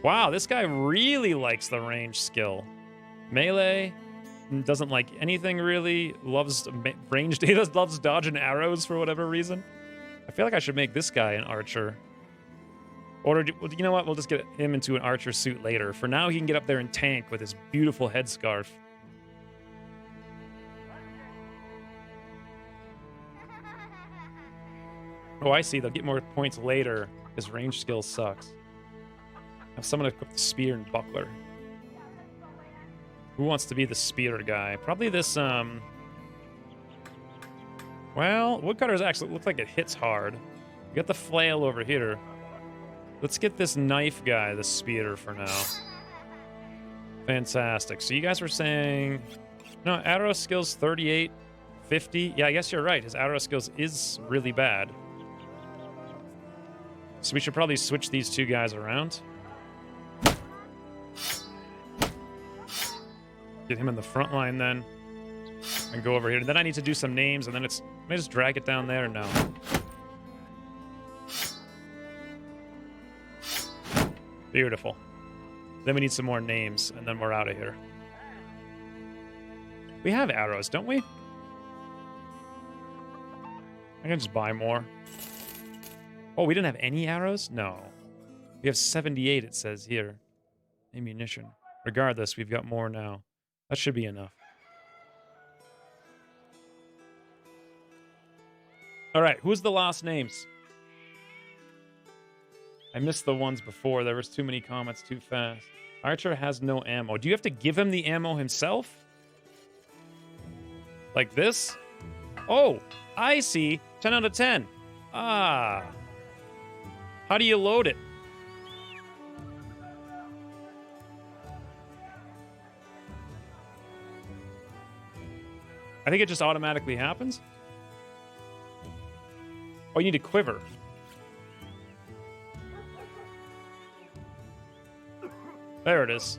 Wow, this guy really likes the range skill. Melee, doesn't like anything really. Loves ranged. He loves dodging arrows for whatever reason. I feel like I should make this guy an archer. Or, you know what? We'll just get him into an archer suit later. For now, he can get up there and tank with his beautiful headscarf. Oh, I see. They'll get more points later. His range skill sucks. Have someone equip the spear and buckler. Who wants to be the spear guy? Probably this, well, woodcutters actually look like it hits hard. We got the flail over here. Let's get this knife guy, the spear, for now. Fantastic. So you guys were saying... No, arrow skills 38, 50. Yeah, I guess you're right. His arrow skills is really bad. So we should probably switch these two guys around. Get him in the front line then. And go over here. And then I need to do some names, and then it's... Can I just drag it down there? No. Beautiful. Then we need some more names, and then we're out of here. We have arrows, don't we? I can just buy more. Oh, we didn't have any arrows? No. We have 78, it says here. Ammunition. Regardless, we've got more now. That should be enough. All right, who's the last names? I missed the ones before. There was too many comments too fast. Archer has no ammo. Do you have to give him the ammo himself? Like this? Oh, I see. 10 out of 10. Ah. How do you load it? I think it just automatically happens. Oh, you need a quiver. There it is.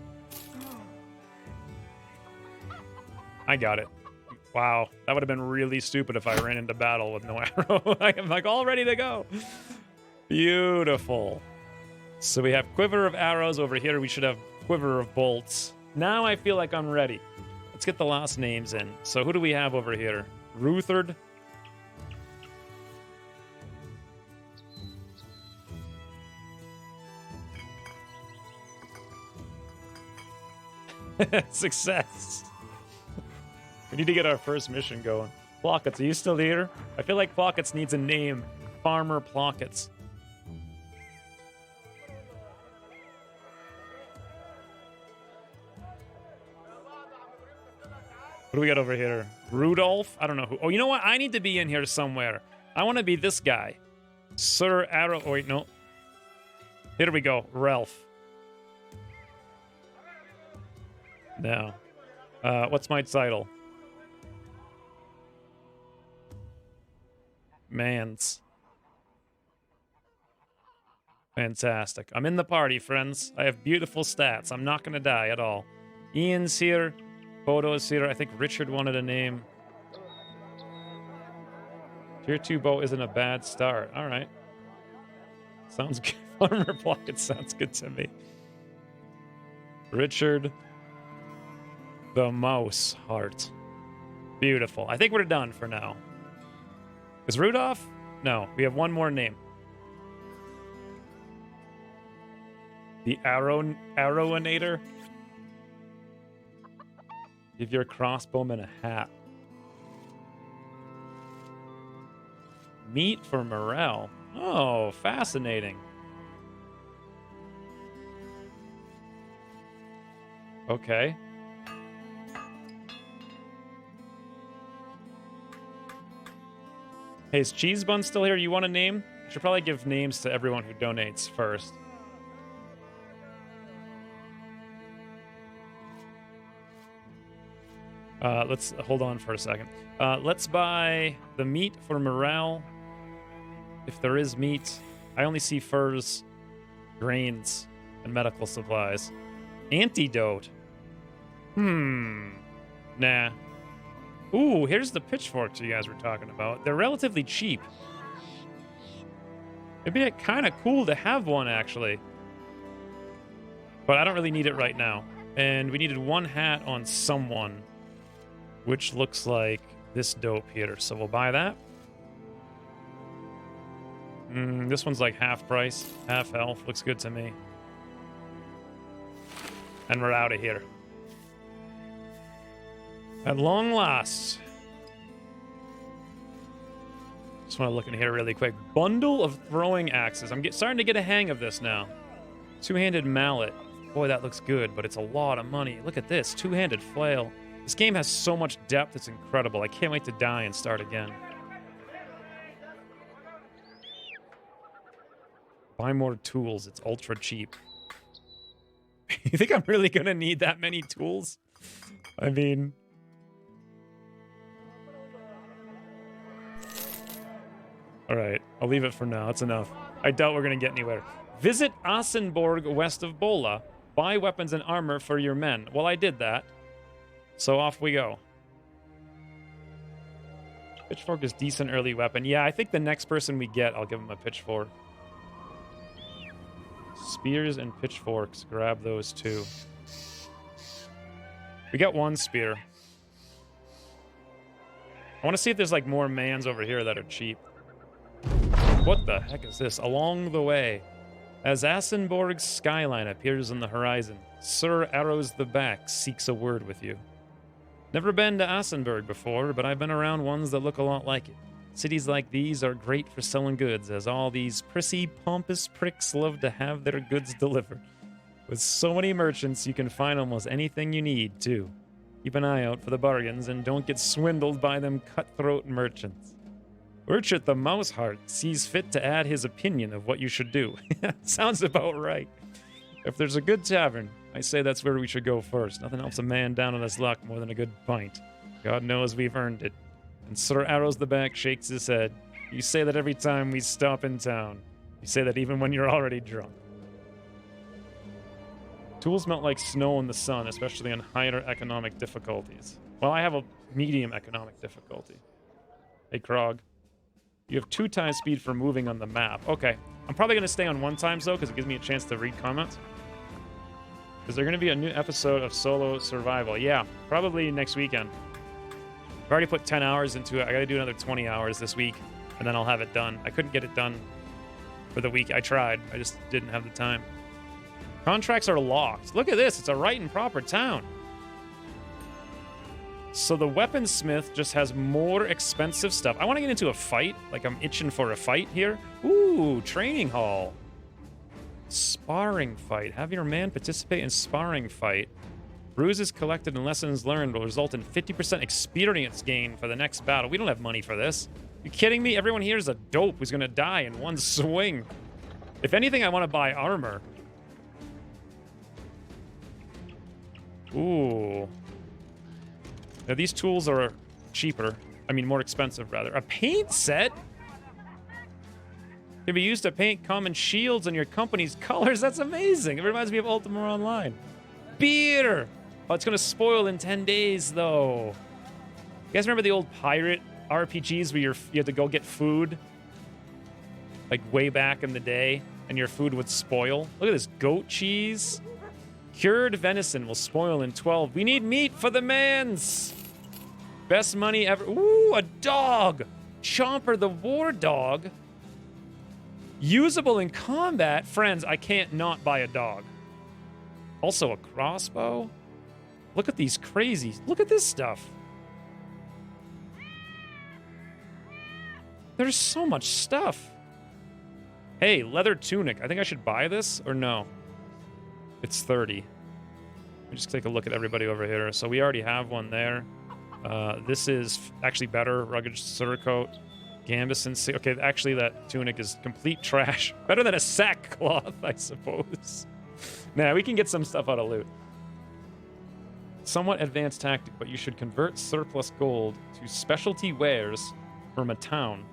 I got it. Wow, that would have been really stupid if I ran into battle with no arrow. I am like all ready to go. Beautiful. So we have quiver of arrows over here. We should have quiver of bolts. Now I feel like I'm ready. Let's get the last names in. So who do we have over here? Ruthard. Success. We need to get our first mission going. Plockets, are you still here? I feel like Plockets needs a name. Farmer Plockets. What do we got over here? Rudolph? I don't know who. Oh, you know what? I need to be in here somewhere. I want to be this guy. Sir Arrow. Oh, wait, no. Here we go. Ralph. Now, what's my title? Mans. Fantastic. I'm in the party, friends. I have beautiful stats. I'm not going to die at all. Ian's here. Bodo's here. I think Richard wanted a name. Tier 2 bow isn't a bad start. All right. Sounds good. Farmer Pocket sounds good to me. Richard. The Mouse Heart. Beautiful. I think we're done for now. Is Rudolph? No, we have one more name. The Arrowinator. Give your crossbowman a hat. Meat for morale. Oh, fascinating. Okay. Hey, is Cheese Bun still here? You want a name? I should probably give names to everyone who donates first. Let's hold on for a second. Let's buy the meat for morale. If there is meat, I only see furs, grains, and medical supplies. Antidote. Nah. Ooh, here's the pitchforks you guys were talking about. They're relatively cheap. It'd be kind of cool to have one, actually. But I don't really need it right now. And we needed one hat on someone, which looks like this dope here. So we'll buy that. This one's like half price, half health. Looks good to me. And we're out of here. At long last. Just want to look in here really quick. Bundle of throwing axes. I'm starting to get a hang of this now. Two-handed mallet. Boy, that looks good, but it's a lot of money. Look at this. Two-handed flail. This game has so much depth, it's incredible. I can't wait to die and start again. Buy more tools. It's ultra cheap. You think I'm really going to need that many tools? I mean... Alright, I'll leave it for now. That's enough. I doubt we're going to get anywhere. Visit Assenborg west of Bola. Buy weapons and armor for your men. Well, I did that. So off we go. Pitchfork is decent early weapon. Yeah, I think the next person we get, I'll give him a pitchfork. Spears and pitchforks. Grab those too. We got one spear. I want to see if there's like more mans over here that are cheap. What the heck is this? Along the way. As Assenborg's skyline appears on the horizon, Sir Arrows the Back seeks a word with you. Never been to Assenberg before, but I've been around ones that look a lot like it. Cities like these are great for selling goods, as all these prissy, pompous pricks love to have their goods delivered. With so many merchants, you can find almost anything you need, too. Keep an eye out for the bargains, and don't get swindled by them cutthroat merchants. Urchet the Mouseheart sees fit to add his opinion of what you should do. Sounds about right. If there's a good tavern, I say that's where we should go first. Nothing helps a man down on his luck more than a good pint. God knows we've earned it. And Sir Arrows the Back shakes his head. You say that every time we stop in town. You say that even when you're already drunk. Tools melt like snow in the sun, especially on higher economic difficulties. Well, I have a medium economic difficulty. Hey, Krog. You have 2 times speed for moving on the map. Okay. I'm probably going to stay on 1 times, though, because it gives me a chance to read comments. Is there going to be a new episode of Solo Survival? Yeah, probably next weekend. I've already put 10 hours into it. I got to do another 20 hours this week, and then I'll have it done. I couldn't get it done for the week. I tried. I just didn't have the time. Contracts are locked. Look at this. It's a right and proper town. So the weaponsmith just has more expensive stuff. I want to get into a fight. Like, I'm itching for a fight here. Ooh, training hall. Sparring fight. Have your man participate in sparring fight. Bruises collected and lessons learned will result in 50% experience gain for the next battle. We don't have money for this. You kidding me? Everyone here is a dope who's going to die in one swing. If anything, I want to buy armor. Ooh. Now, these tools are cheaper. I mean, more expensive, rather. A paint set? Can be used to paint common shields on your company's colors. That's amazing. It reminds me of Ultima Online. Beer! Oh, it's going to spoil in 10 days, though. You guys remember the old pirate RPGs where you had to go get food? Like, way back in the day, and your food would spoil? Look at this. Goat cheese. Cured venison will spoil in 12. We need meat for the mans. Best money ever. Ooh, a dog. Chomper the war dog. Usable in combat. Friends, I can't not buy a dog. Also a crossbow. Look at these crazies. Look at this stuff. There's so much stuff. Hey, leather tunic. I think I should buy this or no? It's 30. Let me just take a look at everybody over here. So we already have one there. This is actually better. Rugged surcoat. Gambison. Okay, actually that tunic is complete trash. Better than a sackcloth, I suppose. Nah, we can get some stuff out of loot. Somewhat advanced tactic, but you should convert surplus gold to specialty wares from a town.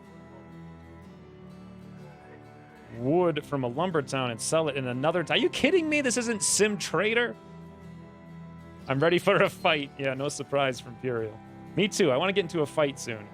Wood from a lumber town and sell it in another town. Are you kidding me? This isn't Sim Trader? I'm ready for a fight. Yeah, no surprise from Imperial. Me too. I want to get into a fight soon.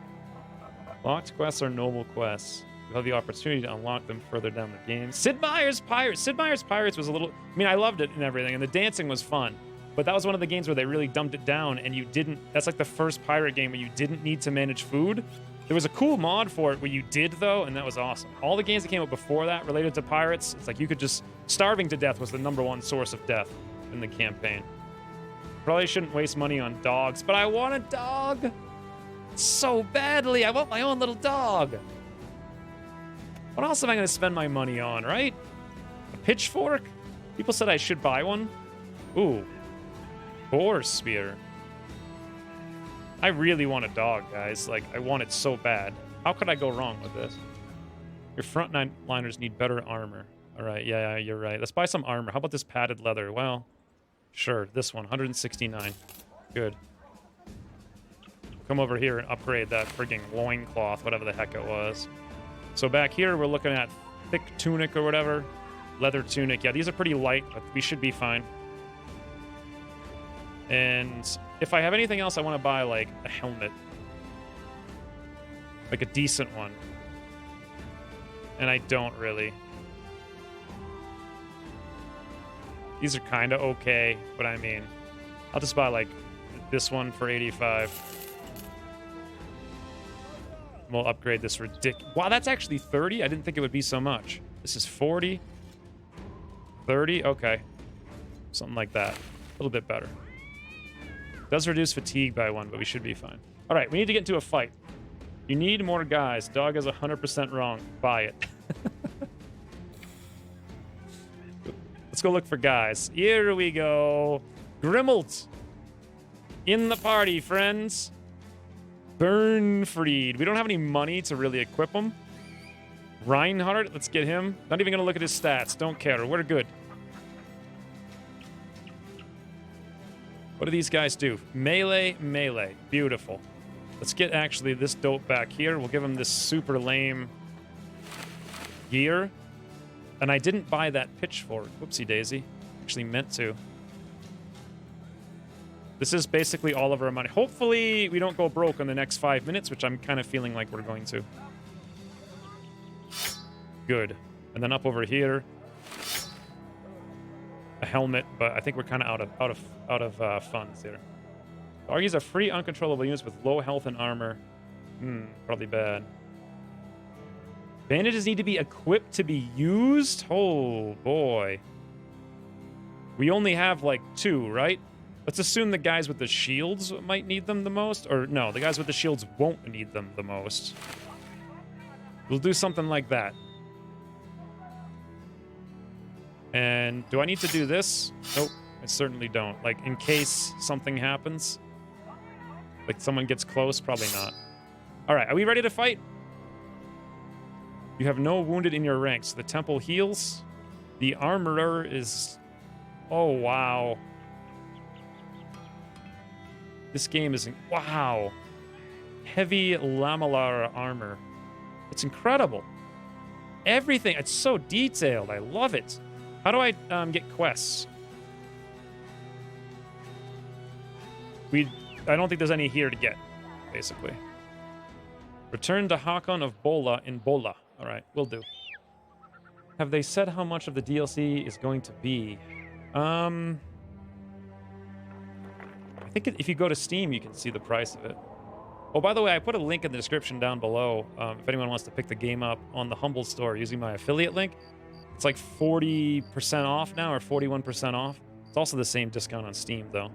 Locked quests are noble quests. You'll have the opportunity to unlock them further down the game. Sid Meier's Pirates. Sid Meier's Pirates was a little... I mean, I loved it and everything, and the dancing was fun. But that was one of the games where they really dumbed it down, and you didn't... That's like the first pirate game where you didn't need to manage food. There was a cool mod for it where you did, though, and that was awesome. All the games that came out before that related to pirates, it's like you could just... Starving to death was the #1 source of death in the campaign. Probably shouldn't waste money on dogs, but I want a dog so badly. I want my own little dog. What else am I going to spend my money on, right? A pitchfork? People said I should buy one. Ooh. Boar spear. I really want a dog, guys. Like, I want it so bad. How could I go wrong with this? Your frontliners need better armor. All right, yeah, you're right. Let's buy some armor. How about this padded leather? Well, sure, this one, 169. Good. Come over here and upgrade that frigging loincloth, whatever the heck it was. So back here, we're looking at thick tunic or whatever. Leather tunic. Yeah, these are pretty light, but we should be fine. And if I have anything else, I want to buy, like, a helmet. Like a decent one. And I don't really. These are kind of okay, but I mean, I'll just buy, like, this one for 85. We'll upgrade this ridiculous... Wow, that's actually 30? I didn't think it would be so much. This is 40. 30? Okay. Something like that. A little bit better. Does reduce fatigue by 1, but we should be fine. All right, we need to get into a fight. You need more guys. Dog is 100% wrong. Buy it. Let's go look for guys. Here we go. Grimmelt. In the party, friends. Burnfried. We don't have any money to really equip him. Reinhardt, let's get him. Not even going to look at his stats. Don't care. We're good. What do these guys do? Melee, melee. Beautiful. Let's get actually this dope back here. We'll give him this super lame gear. And I didn't buy that pitchfork. Whoopsie daisy. Actually meant to. This is basically all of our money. Hopefully we don't go broke in the next 5 minutes, which I'm kind of feeling like we're going to. Good. And then up over here, a helmet, but I think we're kind of out of funds here. Doggies are free, uncontrollable units with low health and armor. Probably bad. Bandages need to be equipped to be used? Oh, boy. We only have, like, 2, right? Let's assume the guys with the shields might need them the most. Or, no, the guys with the shields won't need them the most. We'll do something like that. And do I need to do this? Nope, I certainly don't. Like, in case something happens. Like, someone gets close? Probably not. All right, are we ready to fight? You have no wounded in your ranks. The temple heals. The armorer is... Oh, wow. This game is... Wow. Heavy lamellar armor. It's incredible. Everything. It's so detailed. I love it. How do I get quests? I don't think there's any here to get, basically. Return to Hakon of Bola in Bola. All right, will do. Have they said how much of the DLC is going to be? I think if you go to Steam, you can see the price of it. Oh, by the way, I put a link in the description down below if anyone wants to pick the game up on the Humble store using my affiliate link. It's like 40% off now, or 41% off. It's also the same discount on Steam, though.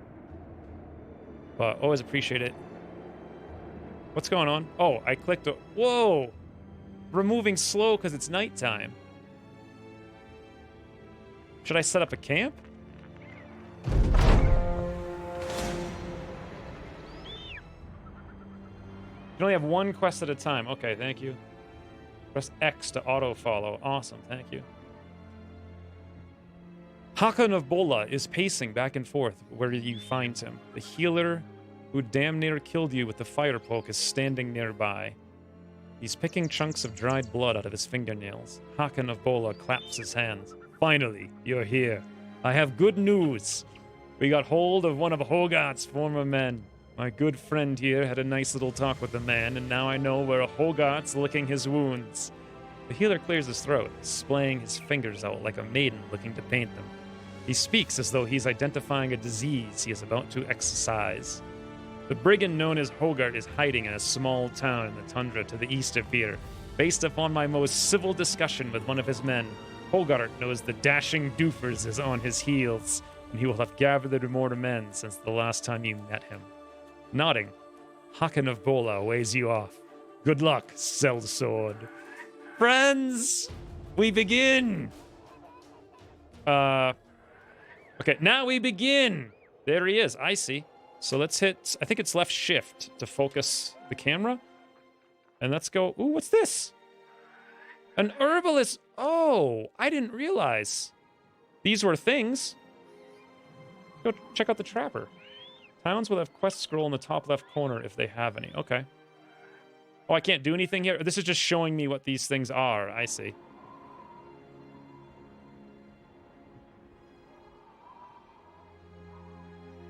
But always appreciate it. What's going on? Oh, I clicked... Whoa! removing slow because it's nighttime. Should I set up a camp? You only have one quest at a time. Okay, thank you. Press X to auto-follow. Awesome, thank you. Hakan of Bola is pacing back and forth where you find him. The healer who damn near killed you with the fire poke is standing nearby. He's picking chunks of dried blood out of his fingernails. Hakan of Bola claps his hands. Finally, you're here. I have good news. We got hold of one of Hogarth's former men. My good friend here had a nice little talk with the man, and now I know where Hogarth's licking his wounds. The healer clears his throat, splaying his fingers out like a maiden looking to paint them. He speaks as though he's identifying a disease he is about to exorcise. The brigand known as Hogarth is hiding in a small town in the tundra to the east of here. Based upon my most civil discussion with one of his men, Hogarth knows the dashing doofers is on his heels, and he will have gathered more men since the last time you met him. Nodding, Hakan of Bola weighs you off. Good luck, sellsword. Friends, we begin. Okay, now we begin. There he is. I see. So let's hit, I think it's left shift to focus the camera. And let's go, ooh, what's this? An herbalist. Oh, I didn't realize these were things. Go check out the trapper. Towns will have quest scroll in the top left corner if they have any. Okay. Oh, I can't do anything here? This is just showing me what these things are. I see.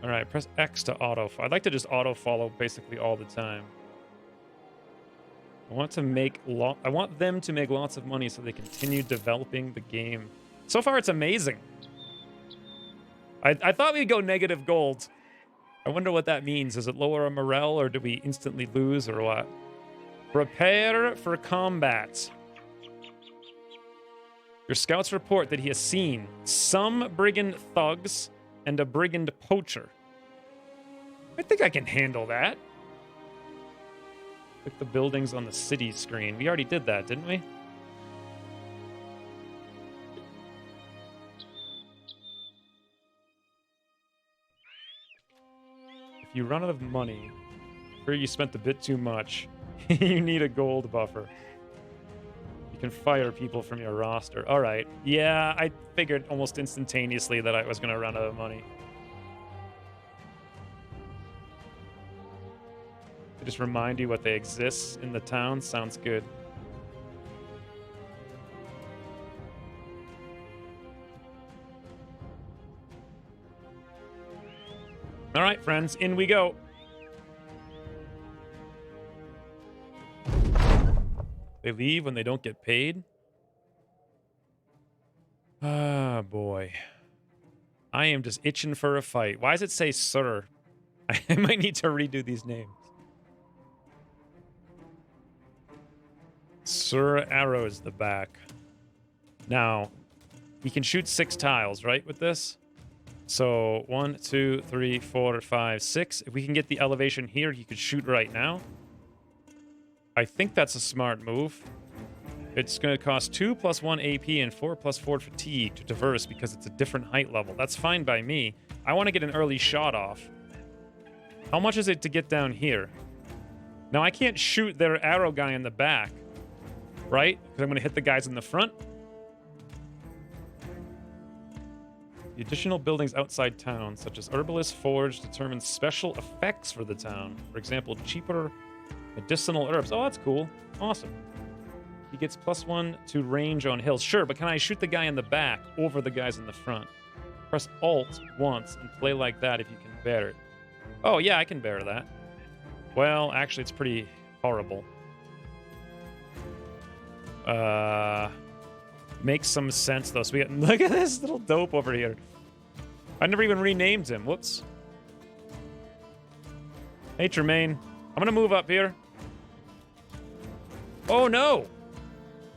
All right, press X to auto. I'd like to just auto follow basically all the time. I want to make I want them to make lots of money so they continue developing the game. So far, it's amazing. I thought we'd go negative gold. I wonder what that means. Does it lower our morale, or do we instantly lose, or what? Prepare for combat. Your scouts report that he has seen some brigand thugs and a brigand poacher. I think I can handle that. Click the buildings on the city screen. We already did that, didn't we? If you run out of money, or you spent a bit too much, you need a gold buffer. You can fire people from your roster. All right. Yeah, I figured almost instantaneously that I was going to run out of money. To just remind you what they exist in the town sounds good. All right, friends, in we go. They leave when they don't get paid? Ah, boy. I am just itching for a fight. Why does it say sir? I might need to redo these names. Sir Arrow's the back. Now, we can shoot 6 tiles, right, with this? So, 1, 2, 3, 4, 5, 6. If we can get the elevation here, he could shoot right now. I think that's a smart move. It's going to cost 2 + 1 AP and 4 + 4 fatigue to traverse because it's a different height level. That's fine by me. I want to get an early shot off. How much is it to get down here? Now, I can't shoot their arrow guy in the back, right? Because I'm going to hit the guys in the front. The additional buildings outside town, such as Herbalist Forge, determine special effects for the town. For example, cheaper medicinal herbs. Oh, that's cool. Awesome. He gets +1 to range on hills. Sure, but can I shoot the guy in the back over the guys in the front? Press Alt once and play like that if you can bear it. Oh, yeah, I can bear that. Well, actually, it's pretty horrible. Makes some sense, though. So we got, look at this little dope over here. I never even renamed him. Whoops. Hey, Tremaine. I'm going to move up here. Oh, no.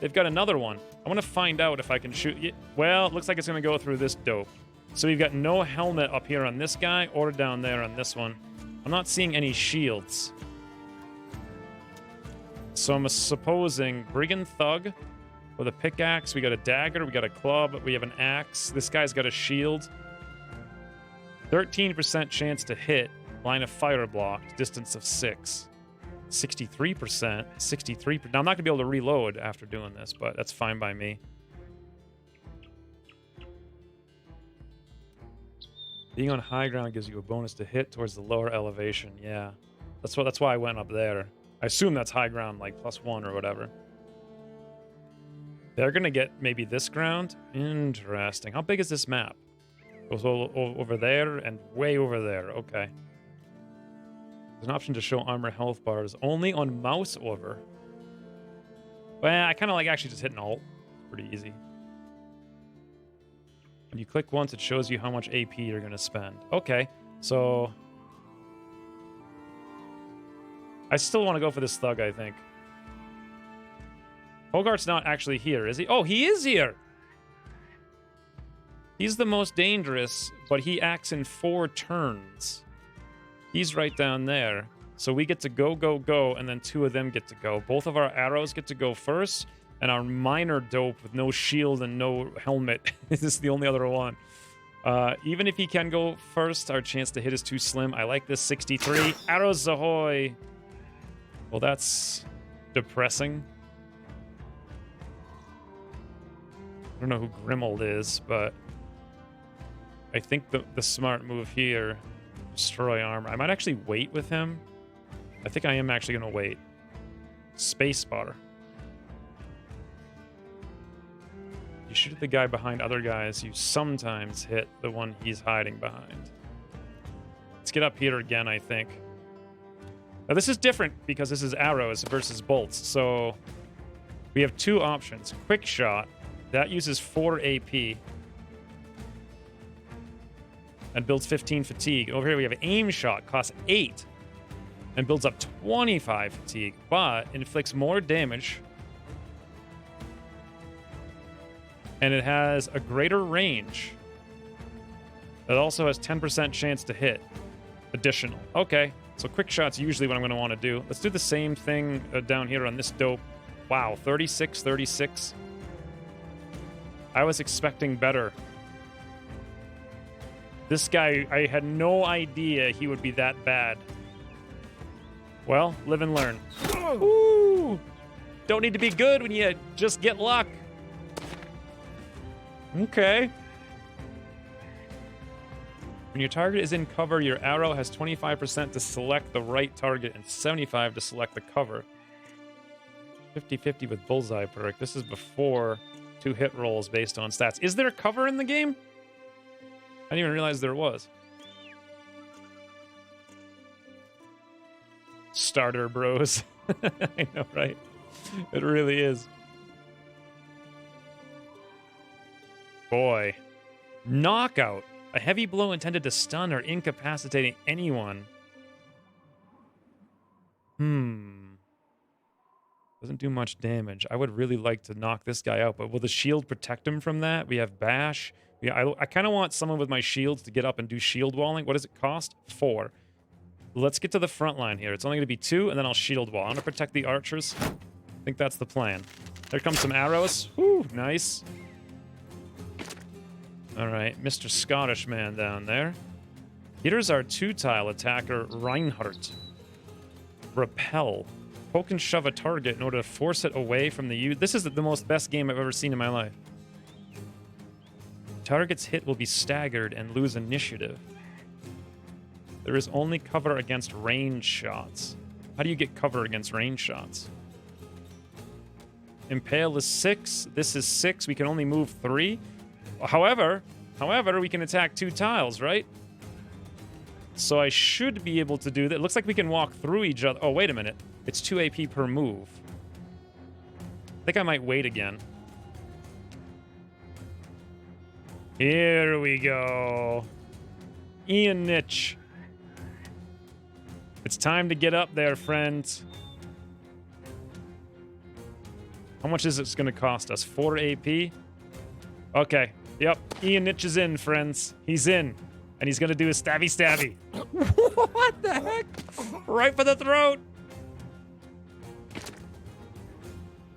They've got another one. I want to find out if I can shoot. Well, it looks like it's going to go through this dope. So we've got no helmet up here on this guy or down there on this one. I'm not seeing any shields. So I'm supposing Brigand Thug with a pickaxe. We got a dagger. We got a club. We have an axe. This guy's got a shield. 13% chance to hit. Line of fire blocked. Distance of 6. 63%. 63%. Now, I'm not going to be able to reload after doing this, but that's fine by me. Being on high ground gives you a bonus to hit towards the lower elevation. Yeah. That's why I went up there. I assume that's high ground, like +1 or whatever. They're going to get maybe this ground. Interesting. How big is this map? It goes over there and way over there. Okay. There's an option to show armor health bars only on mouse over. Well, I kind of like actually just hitting Alt. It's pretty easy. When you click once, it shows you how much AP you're going to spend. Okay, so... I still want to go for this thug, I think. Hogarth's not actually here, is he? Oh, he is here! He's the most dangerous, but he acts in 4 turns. He's right down there. So we get to go, go, go, and then 2 of them get to go. Both of our arrows get to go first, and our minor dope with no shield and no helmet is the only other one. Even if he can go first, our chance to hit is too slim. I like this 63. Arrows ahoy! Well, that's depressing. I don't know who Grimold is, but I think the smart move here, destroy armor. I might actually wait with him. I think I am actually going to wait. Spacebar. You shoot at the guy behind other guys, you sometimes hit the one he's hiding behind. Let's get up here again, I think. Now, this is different because this is arrows versus bolts. So we have 2 options. Quick shot. That uses 4 AP. And builds 15 fatigue. Over here we have aim shot. Costs 8. And builds up 25 fatigue. But inflicts more damage. And it has a greater range. It also has 10% chance to hit. Additional. Okay. So quick shot's usually what I'm going to want to do. Let's do the same thing down here on this dope. Wow, 36, 36. I was expecting better. This guy, I had no idea he would be that bad. Well, live and learn. Ooh! Don't need to be good when you just get luck. Okay. When your target is in cover, your arrow has 25% to select the right target and 75% to select the cover. 50-50 with bullseye perk. This is before 2 hit rolls based on stats. Is there cover in the game? I didn't even realize there was. Starter bros. I know, right? It really is. Boy. Knockout. A heavy blow intended to stun or incapacitate anyone. Doesn't do much damage. I would really like to knock this guy out, but will the shield protect him from that? We have bash. I kind of want someone with my shields to get up and do shield walling. What does it cost? 4. Let's get to the front line here. It's only going to be 2, and then I'll shield wall. I'm going to protect the archers. I think that's the plan. There comes some arrows. Whew, nice. All right, Mr. Scottish man down there. Here's our 2-tile attacker, Reinhardt. Repel. Poke and shove a target in order to force it away from the This is the most best game I've ever seen in my life. Target's hit will be staggered and lose initiative. There is only cover against range shots. How do you get cover against range shots? Impale is 6. This is 6. We can only move 3. However, we can attack 2 tiles, right? So I should be able to do that. It looks like we can walk through each other. Oh, wait a minute. It's 2 AP per move. I think I might wait again. Here we go. Ian Nitch. It's time to get up there, friends. How much is it going to cost us? 4 AP? Okay. Yep. Ian Nitch is in, friends. He's in. And he's going to do a stabby stabby. What the heck? Right for the throat.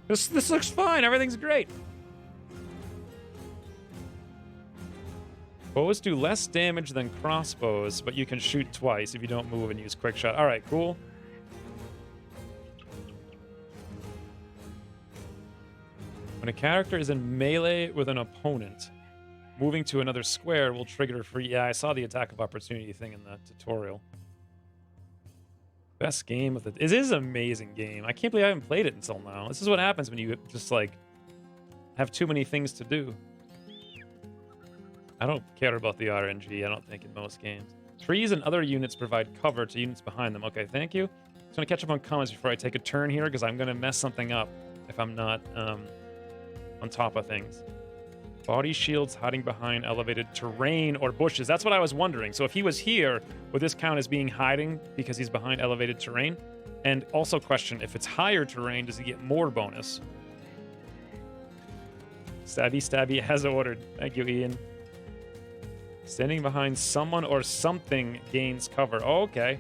This looks fine. Everything's great. Bows do less damage than crossbows, but you can shoot twice if you don't move and use quick shot. All right, cool. When a character is in melee with an opponent, moving to another square will trigger free. Yeah, I saw the attack of opportunity thing in the tutorial. Best game of the... It is an amazing game. I can't believe I haven't played it until now. This is what happens when you just, like, have too many things to do. I don't care about the RNG, I don't think, in most games. Trees and other units provide cover to units behind them. Okay, thank you. Just going to catch up on comments before I take a turn here, because I'm going to mess something up if I'm not on top of things. Body shields hiding behind elevated terrain or bushes. That's what I was wondering. So if he was here, would this count as being hiding because he's behind elevated terrain? And also question, if it's higher terrain, does he get more bonus? Stabby has ordered. Thank you, Ian. Standing behind someone or something gains cover. Oh, okay.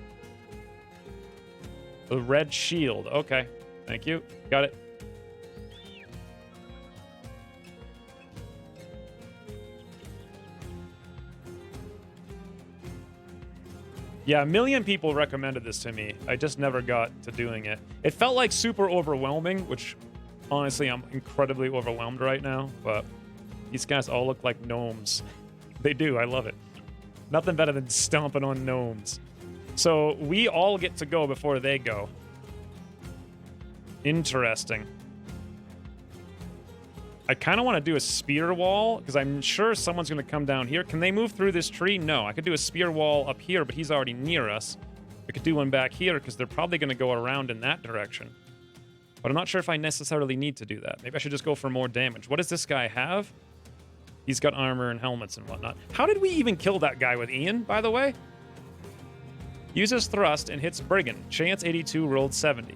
The red shield. Okay. Thank you. Got it. Yeah, a million people recommended this to me. I just never got to doing it. It felt like super overwhelming, which honestly, I'm incredibly overwhelmed right now, but these guys all look like gnomes. They do, I love it. Nothing better than stomping on gnomes. So we all get to go before they go. Interesting. I kind of want to do a spear wall, because I'm sure someone's going to come down here. Can they move through this tree? No. I could do a spear wall up here, but he's already near us. I could do one back here, because they're probably going to go around in that direction. But I'm not sure if I necessarily need to do that. Maybe I should just go for more damage. What does this guy have? He's got armor and helmets and whatnot. How did we even kill that guy with Ian, by the way? Uses thrust and hits brigand. Chance 82, rolled 70.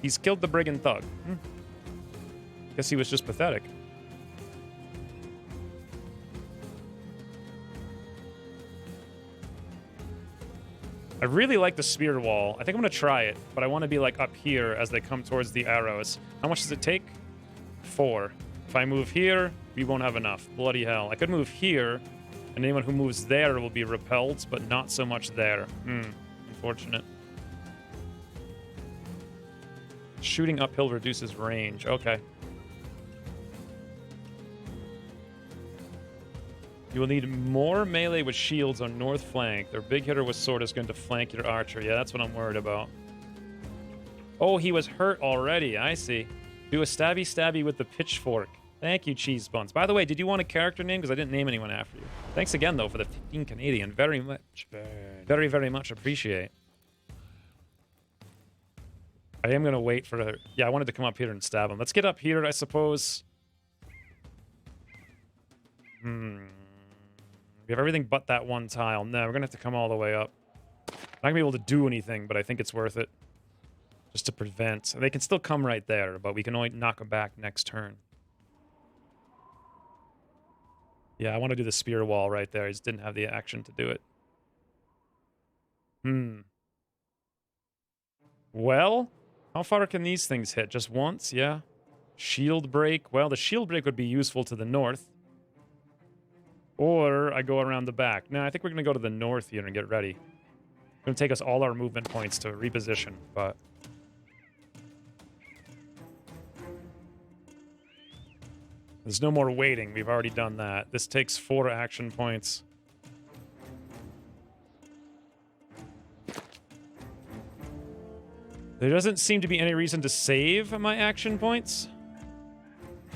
He's killed the brigand thug. Guess he was just pathetic. I really like the spear wall. I think I'm going to try it, but I want to be like up here as they come towards the arrows. How much does it take? 4. If I move here, we won't have enough. Bloody hell. I could move here, and anyone who moves there will be repelled, but not so much there. Unfortunate. Shooting uphill reduces range. Okay. You will need more melee with shields on north flank. Their big hitter with sword is going to flank your archer. Yeah, that's what I'm worried about. Oh, he was hurt already. I see. Do a stabby with the pitchfork. Thank you, Cheese Buns. By the way, did you want a character name? Because I didn't name anyone after you. Thanks again, though, for the 15 Canadian. Very much. Very, very much appreciate. I am going to wait for her. Yeah, I wanted to come up here and stab him. Let's get up here, I suppose. We have everything but that one tile. No, we're going to have to come all the way up. I'm not going to be able to do anything, but I think it's worth it. Just to prevent. They can still come right there, but we can only knock them back next turn. Yeah, I want to do the spear wall right there. I just didn't have the action to do it. Well, how far can these things hit? Just once? Yeah. Shield break. Well, the shield break would be useful to the north. Or I go around the back. No, I think we're going to go to the north here and get ready. It's going to take us all our movement points to reposition, but... There's no more waiting. We've already done that. This takes 4 action points. There doesn't seem to be any reason to save my action points.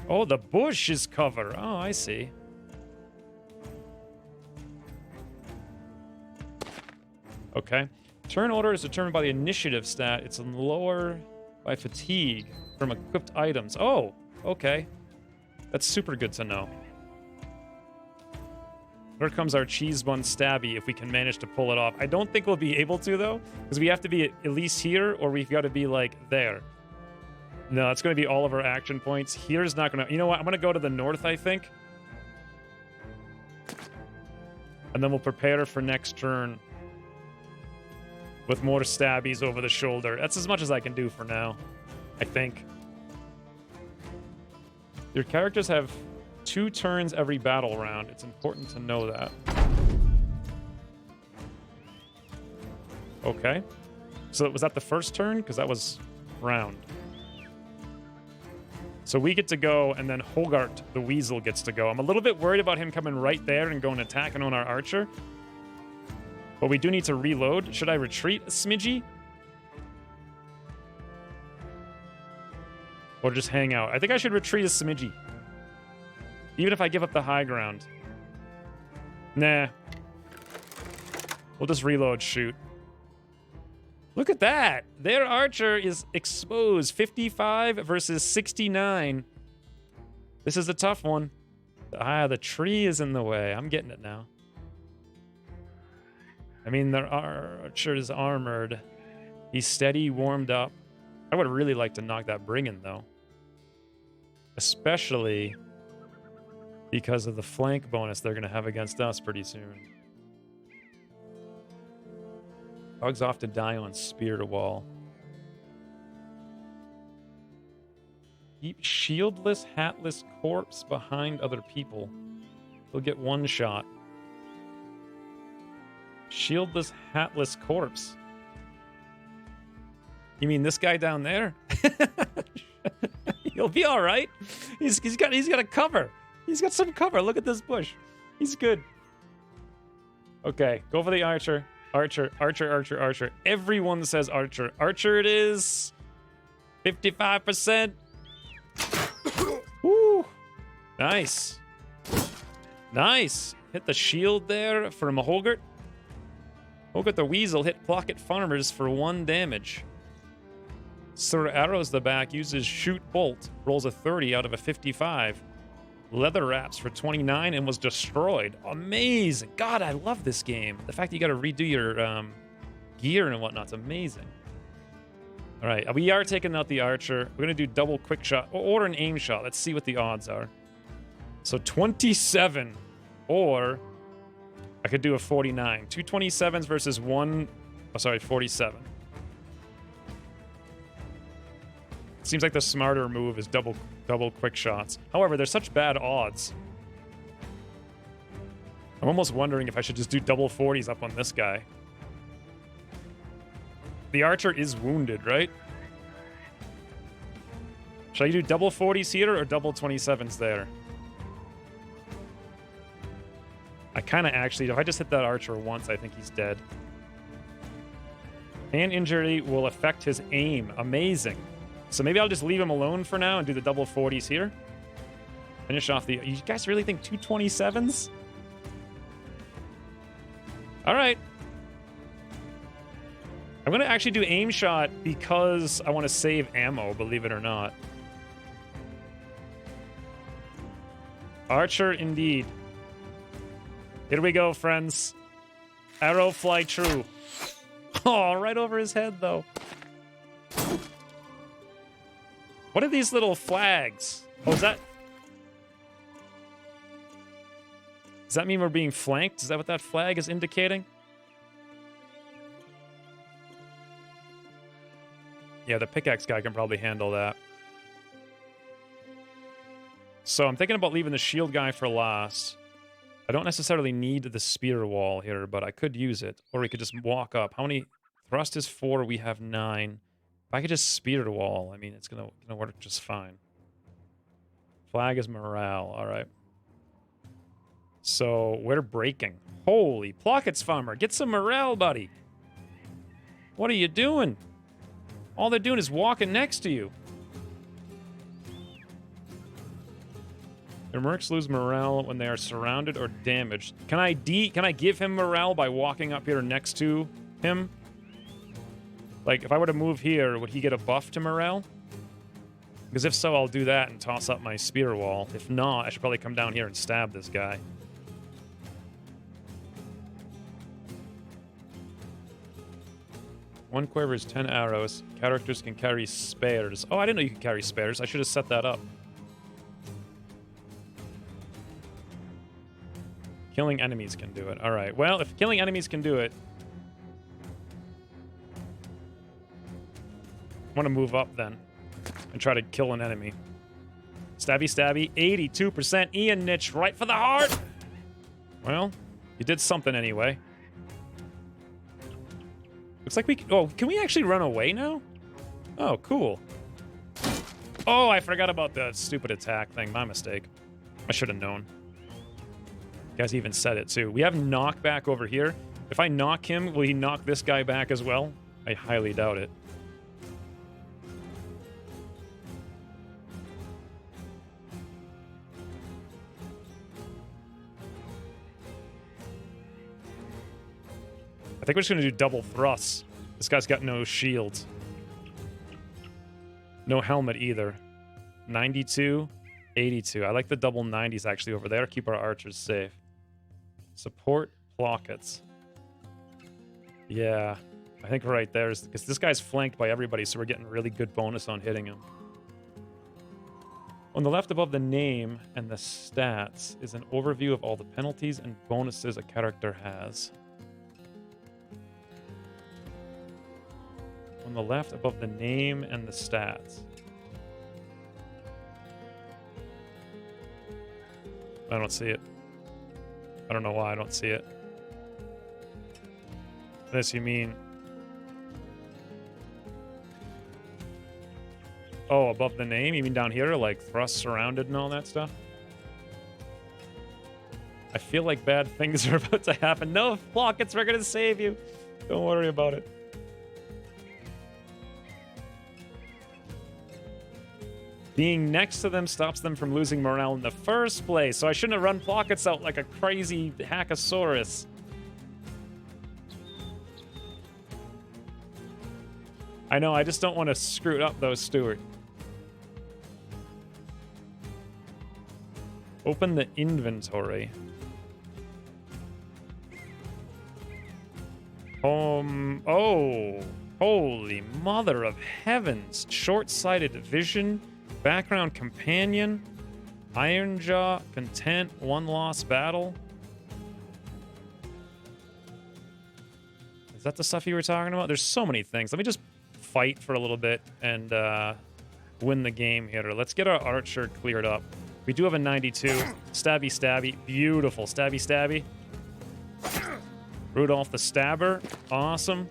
Oh, the bush is cover. Oh, I see. Okay. Turn order is determined by the initiative stat. It's lower by fatigue from equipped items. Oh, okay. That's super good to know. Here comes our cheese bun stabby if we can manage to pull it off. I don't think we'll be able to, though, because we have to be at least here, or we've got to be, like, there. No, it's going to be all of our action points. Here's not going to... You know what? I'm going to go to the north, I think. And then we'll prepare for next turn with more stabbies over the shoulder. That's as much as I can do for now, I think. Your characters have 2 turns every battle round. It's important to know that. Okay. So was that the first turn? Because that was round. So we get to go, and then Hogarth, the weasel, gets to go. I'm a little bit worried about him coming right there and going attacking on our archer. But we do need to reload. Should I retreat a smidgy? Or just hang out? I think I should retreat a smidgy. Even if I give up the high ground. Nah. We'll just reload, shoot. Look at that. Their archer is exposed. 55 versus 69. This is a tough one. Ah, the tree is in the way. I'm getting it now. I mean, their archer is armored. He's steady, warmed up. I would really like to knock that brigand, though. Especially because of the flank bonus they're going to have against us pretty soon. Dogs often die on spear to wall. Keep shieldless, hatless corpse behind other people. They'll get 1 shot. Shieldless, hatless corpse. You mean this guy down there? He'll be all right. He's got a cover. He's got some cover. Look at this bush. He's good. Okay, go for the archer. Archer, archer, archer, archer. Everyone says archer. Archer it is. 55%. Woo. Nice. Nice. Hit the shield there from Hogarth. Hogarth the weasel hit Pocket Farmers for 1 damage. Sir Arrows the back uses shoot bolt. Rolls a 30 out of a 55. Leather wraps for 29 and was destroyed. Amazing. God, I love this game. The fact that you got to redo your gear and whatnot's amazing. All right, we are taking out the archer. We're going to do double quick shot or an aim shot. Let's see what the odds are. So 27 or I could do a 49. 2 27s versus 47. Seems like the smarter move is double quick shots. However, they're such bad odds. I'm almost wondering if I should just do double 40s up on this guy. The archer is wounded, right? Should I do double 40s here or double 27s there? I kind of actually, if I just hit that archer once, I think he's dead. Hand injury will affect his aim. Amazing. So maybe I'll just leave him alone for now and do the double 40s here. Finish off the... You guys really think 2 27s? All right. I'm going to actually do aim shot because I want to save ammo, believe it or not. Archer, indeed. Here we go, friends. Arrow fly true. Oh, right over his head, though. What are these little flags? Oh, is that... Does that mean we're being flanked? Is that what that flag is indicating? Yeah, the pickaxe guy can probably handle that. So I'm thinking about leaving the shield guy for last. I don't necessarily need the spear wall here, but I could use it. Or we could just walk up. How many... Thrust is 4, we have 9. If I could just spear the wall, I mean, it's gonna work just fine. Flag is morale, all right. So we're breaking. Holy Plockets Farmer, get some morale, buddy. What are you doing? All they're doing is walking next to you. Their mercs lose morale when they are surrounded or damaged. Can I give him morale by walking up here next to him? Like, if I were to move here, would he get a buff to morale? Because if so, I'll do that and toss up my spear wall. If not, I should probably come down here and stab this guy. One quiver is 10 arrows. Characters can carry spares. Oh, I didn't know you could carry spares. I should have set that up. Killing enemies can do it. All right. Well, if killing enemies can do it, I want to move up then and try to kill an enemy. Stabby, stabby. 82%. Ian Niche right for the heart. Well, you did something anyway. Looks like we... Oh, can we actually run away now? Oh, cool. Oh, I forgot about the stupid attack thing. My mistake. I should have known. You guys even said it, too. We have knockback over here. If I knock him, will he knock this guy back as well? I highly doubt it. I think we're just going to do double thrusts. This guy's got no shield. No helmet either. 92, 82. I like the double 90s actually over there. Keep our archers safe. Support Plockets. Yeah, I think right there is because this guy's flanked by everybody, so we're getting really good bonus on hitting him. On the left above the name and the stats is an overview of all the penalties and bonuses a character has. On the left above the name and the stats. I don't see it. I don't know why I don't see it. Unless you mean... Oh, above the name? You mean down here? Like thrust surrounded and all that stuff? I feel like bad things are about to happen. No, Plockets, we're gonna save you. Don't worry about it. Being next to them stops them from losing morale in the first place, so I shouldn't have run Plockets out like a crazy hackosaurus. I know, I just don't want to screw it up, though, Stuart. Open the inventory. Oh, holy mother of heavens. Short-sighted vision. Background companion, Ironjaw, content, one lost battle. Is that the stuff you were talking about? There's so many things. Let me just fight for a little bit and win the game here. Let's get our archer cleared up. We do have a 92. Stabby, stabby. Beautiful. Stabby, stabby. Rudolph the Stabber. Awesome.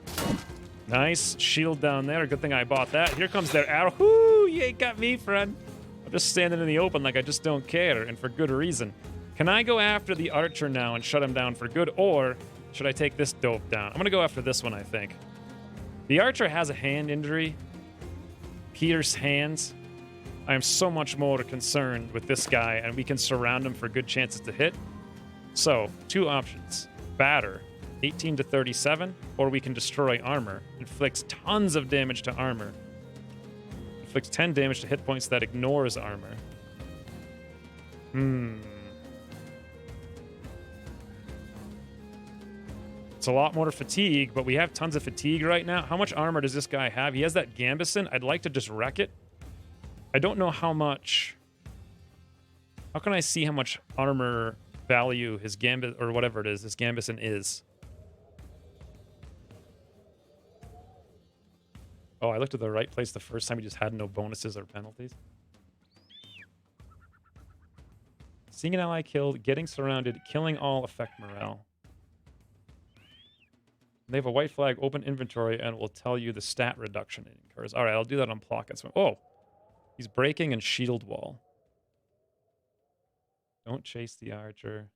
Nice. Shield down there. Good thing I bought that. Here comes their arrow. Whoo! You ain't got me, friend. I'm just standing in the open like I just don't care, and for good reason. Can I go after the archer now and shut him down for good, or should I take this dope down? I'm going to go after this one, I think. The archer has a hand injury. Pierce hands. I am so much more concerned with this guy, and we can surround him for good chances to hit. So, two options. Batter. 18 to 37, or we can destroy armor. Inflicts tons of damage to armor. Inflicts 10 damage to hit points that ignores armor. It's a lot more fatigue, but we have tons of fatigue right now. How much armor does this guy have? He has that Gambison. I'd like to just wreck it. I don't know how much... How can I see how much armor value his Gambit, or whatever it is, this Gambison is? Oh, I looked at the right place the first time. We just had no bonuses or penalties. Seeing an ally killed, getting surrounded, killing all affect morale. They have a white flag, open inventory, and will tell you the stat reduction it incurs. All right, I'll do that on Plockets. Oh, he's breaking and shield wall. Don't chase the archer.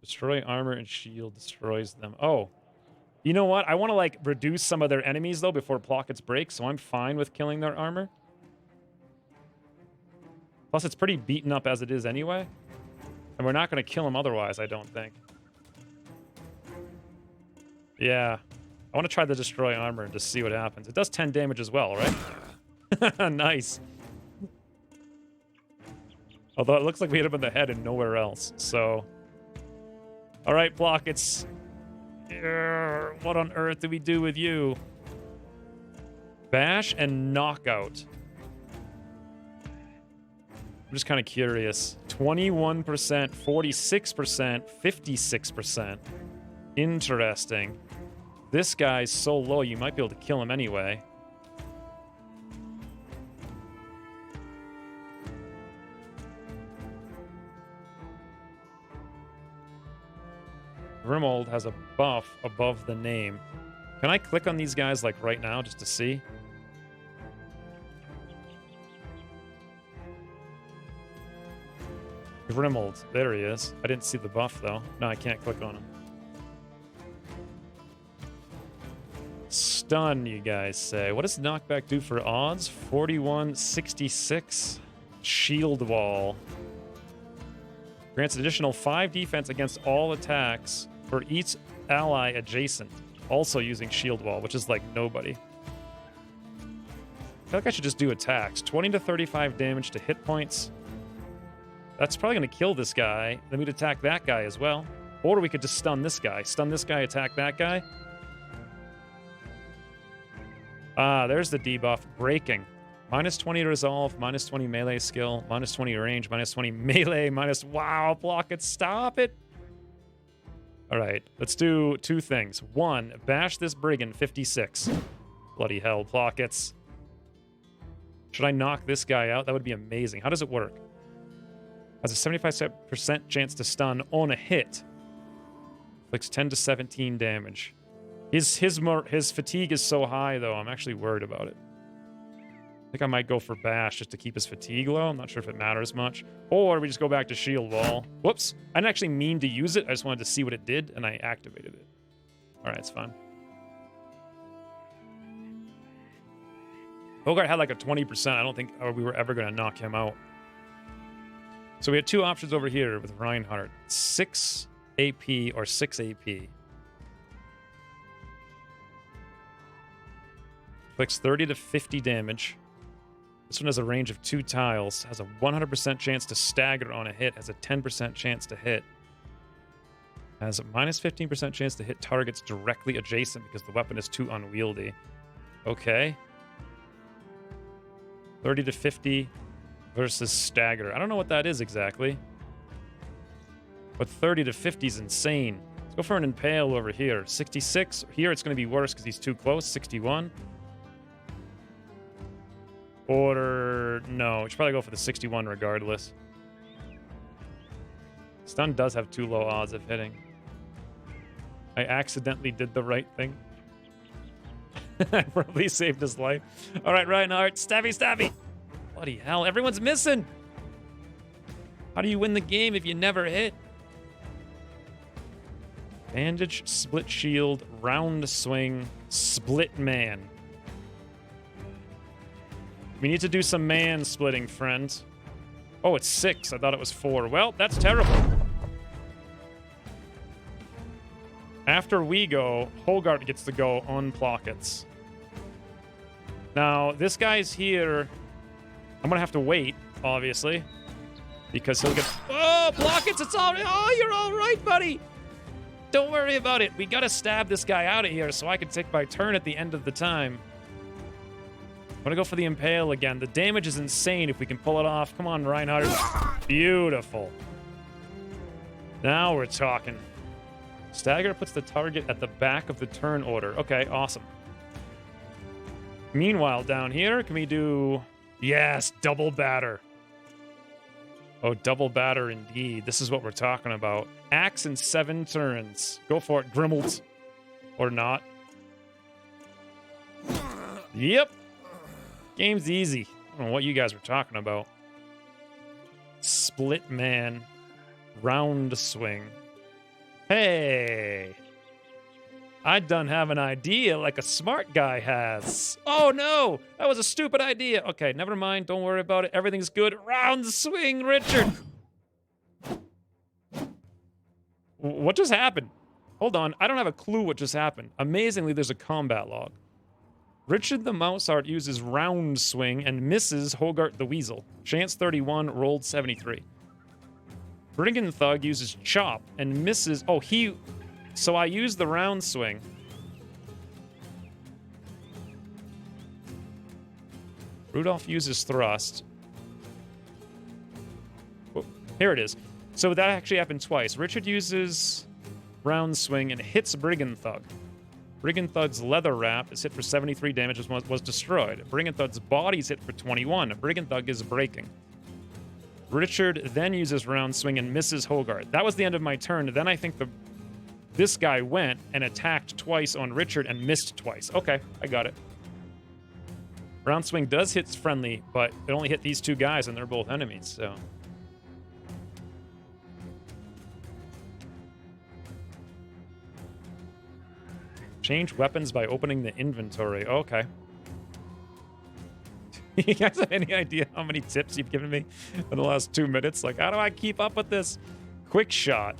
Destroy armor and shield destroys them. Oh. You know what? I want to, like, reduce some of their enemies, though, before Plockets break, so I'm fine with killing their armor. Plus, it's pretty beaten up as it is anyway. And we're not going to kill him otherwise, I don't think. Yeah. I want to try the destroy armor and just see what happens. It does 10 damage as well, right? Nice. Although it looks like we hit him in the head and nowhere else, so... Alright, Plockets. What on earth do we do with you? Bash and knockout. I'm just kind of curious. 21%, 46%, 56%. Interesting. This guy's so low, you might be able to kill him anyway. Grimold has a buff above the name. Can I click on these guys like right now just to see? Grimold. There he is. I didn't see the buff though. No, I can't click on him. Stun, you guys say. What does knockback do for odds? 41-66. Shield wall. Grants additional 5 defense against all attacks for each ally adjacent. Also using shield wall, which is like nobody. I feel like I should just do attacks. 20 to 35 damage to hit points. That's probably going to kill this guy. Then we'd attack that guy as well. Or we could just stun this guy. Stun this guy, attack that guy. Ah, there's the debuff. Breaking. Minus 20 resolve, minus 20 melee skill, minus 20 range, minus 20 melee, minus... Wow, block it. Stop it. All right, let's do 2 things. 1, bash this brigand, 56. Bloody hell, blockets. Should I knock this guy out? That would be amazing. How does it work? Has a 75% chance to stun on a hit. Inflicts 10 to 17 damage. His fatigue is so high, though, I'm actually worried about it. I think I might go for bash just to keep his fatigue low. I'm not sure if it matters much. Or we just go back to shield wall. Whoops. I didn't actually mean to use it. I just wanted to see what it did, and I activated it. All right, it's fine. Bogart had like a 20%. I don't think we were ever going to knock him out. So we had 2 options over here with Reinhardt. 6 AP or 6 AP. Inflicts 30 to 50 damage. This one has a range of 2 tiles. Has a 100% chance to stagger on a hit. Has a 10% chance to hit. Has a minus 15% chance to hit targets directly adjacent because the weapon is too unwieldy. Okay. 30 to 50 versus stagger. I don't know what that is exactly. But 30 to 50 is insane. Let's go for an impale over here. 66. Here it's going to be worse because he's too close. 61. Or no, we should probably go for the 61 regardless. Stun does have 2 low odds of hitting. I accidentally did the right thing. I probably saved his life. All right, Reinhardt, stabby, stabby. Bloody hell, everyone's missing. How do you win the game if you never hit? Bandage, split shield, round swing, split man. We need to do some man splitting, friends. Oh, it's 6. I thought it was 4. Well, that's terrible. After we go, Holgart gets to go on Plockets. Now, this guy's here. I'm going to have to wait, obviously. Because he'll get... Oh, Plockets, it's all... Oh, you're all right, buddy. Don't worry about it. We got to stab this guy out of here so I can take my turn at the end of the time. I'm gonna go for the impale again. The damage is insane if we can pull it off. Come on, Reinhardt. Beautiful. Now we're talking. Stagger puts the target at the back of the turn order. Okay, awesome. Meanwhile, down here, can we do... Yes, double batter. Oh, double batter indeed. This is what we're talking about. Axe in 7 turns. Go for it, Grimold. Or not. Yep. Game's easy. I don't know what you guys were talking about. Split man. Round swing. Hey. I done have an idea like a smart guy has. Oh no! That was a stupid idea. Okay, never mind. Don't worry about it. Everything's good. Round swing, Richard. What just happened? Hold on. I don't have a clue what just happened. Amazingly, there's a combat log. Richard the Mouseheart uses round swing and misses Hogart the Weasel. Chance 31, rolled 73. Brigand Thug uses chop and misses... Oh, he... So I use the round swing. Rudolph uses thrust. Oh, here it is. So that actually happened twice. Richard uses round swing and hits Brigand Thug. Brigand Thug's leather wrap is hit for 73 damage, was destroyed. Brigand Thug's body is hit for 21. Brigand Thug is breaking. Richard then uses round swing and misses Hogart. That was the end of my turn. Then I think the This guy went and attacked twice on Richard and missed twice. Okay, I got it. Round swing does hit friendly, but it only hit these two guys and they're both enemies, so. Change weapons by opening the inventory. Okay. You guys have any idea how many tips you've given me in the last 2 minutes? Like, how do I keep up with this? Quick shot.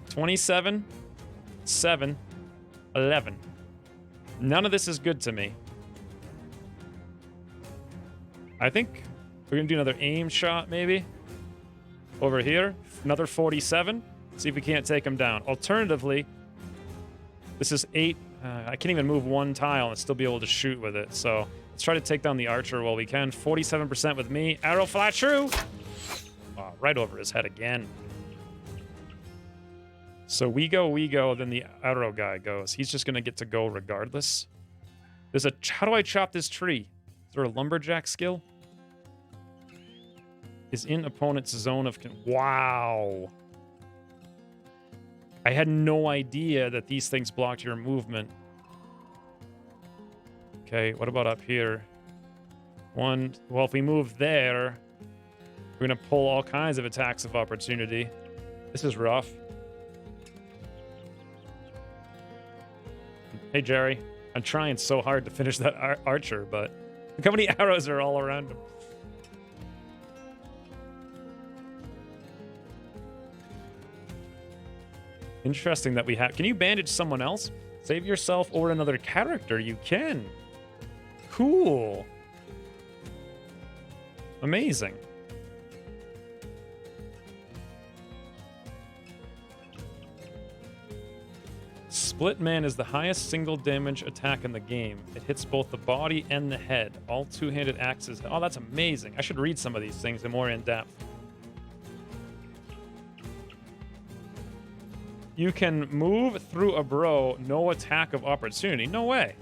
27, 7, 11. None of this is good to me. I think we're going to do another aim shot, maybe. Over here. Another 47. See if we can't take him down. Alternatively, this is 8. I can't even move one tile and still be able to shoot with it. So let's try to take down the archer while we can. 47% with me. Arrow fly true. Oh, right over his head again. So we go, then the arrow guy goes. He's just going to get to go regardless. There's a... How do I chop this tree? Is there a lumberjack skill? Is in opponent's zone of... Wow. I had no idea that these things blocked your movement. Okay, what about up here? One... Well, if we move there, we're going to pull all kinds of attacks of opportunity. This is rough. Hey, Jerry. I'm trying so hard to finish that archer, but look how many arrows are all around him. Interesting that we have... Can you bandage someone else? Save yourself or another character. You can. Cool. Amazing. Split Man is the highest single damage attack in the game. It hits both the body and the head. All two-handed axes. Oh, that's amazing. I should read some of these things in more in-depth. You can move through a bro, no attack of opportunity. No way.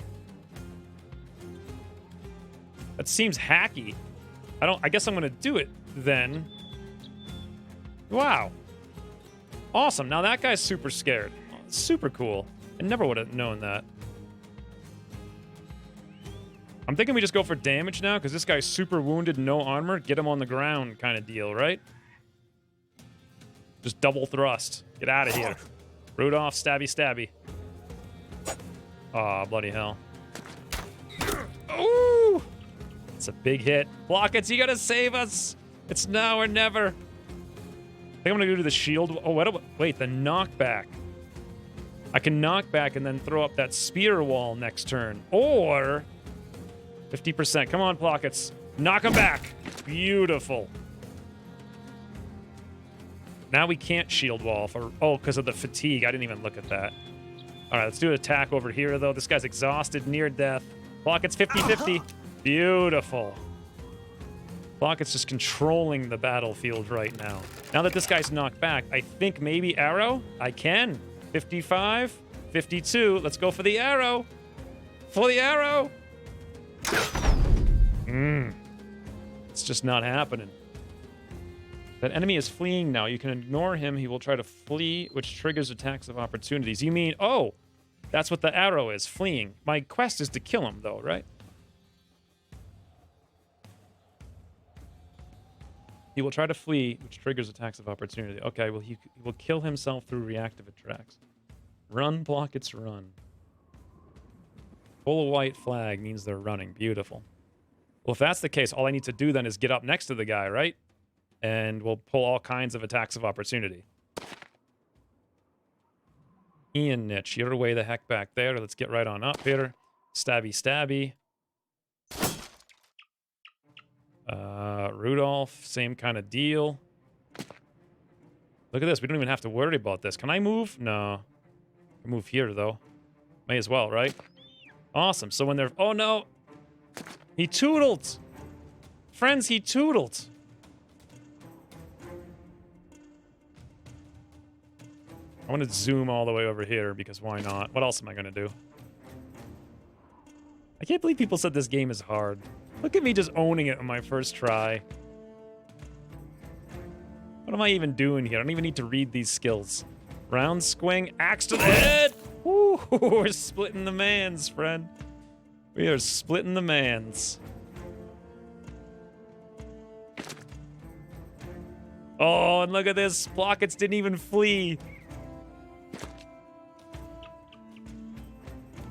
That seems hacky. I guess I'm gonna do it then. Wow. Awesome. Now that guy's super scared. Super cool. I never would have known that. I'm thinking we just go for damage now, because this guy's super wounded, no armor. Get him on the ground kind of deal, right? Just double thrust. Get out of here. Rudolph, stabby, stabby. Aw, bloody hell. Ooh! It's a big hit. Blockets, you gotta save us! It's now or never. I think I'm gonna go to the shield. Oh, wait, the knockback. I can knock back and then throw up that spear wall next turn. Or 50%. Come on, Blockets. Knock him back. Beautiful. Now we can't shield wall for... Oh, because of the fatigue. I didn't even look at that. All right, let's do an attack over here, though. This guy's exhausted, near death. Blockets 50-50. Beautiful. Blockets just controlling the battlefield right now. Now that this guy's knocked back, I think maybe arrow? I can. 55, 52. Let's go for the arrow. For the arrow. It's just not happening. That enemy is fleeing now. You can ignore him. He will try to flee, which triggers attacks of opportunities. You mean, oh, that's what the arrow is, fleeing. My quest is to kill him, though, right? He will try to flee, which triggers attacks of opportunity. Okay, well, he will kill himself through reactive attacks. Run, Blockets, run. Full white flag means they're running. Beautiful. Well, if that's the case, all I need to do then is get up next to the guy, right? And we'll pull all kinds of attacks of opportunity. Ian Niche, you're way the heck back there. Let's get right on up here. Stabby, stabby. Rudolph, same kind of deal. Look at this. We don't even have to worry about this. Can I move? No. I can move here, though. May as well, right? Awesome. So when they're... Oh, no. He tootled. Friends, he tootled. I want to zoom all the way over here, because why not? What else am I going to do? I can't believe people said this game is hard. Look at me just owning it on my first try. What am I even doing here? I don't even need to read these skills. Round swing, axe to the head. Woo, we're splitting the mans, friend. We are splitting the mans. Oh, and look at this. Blockets didn't even flee.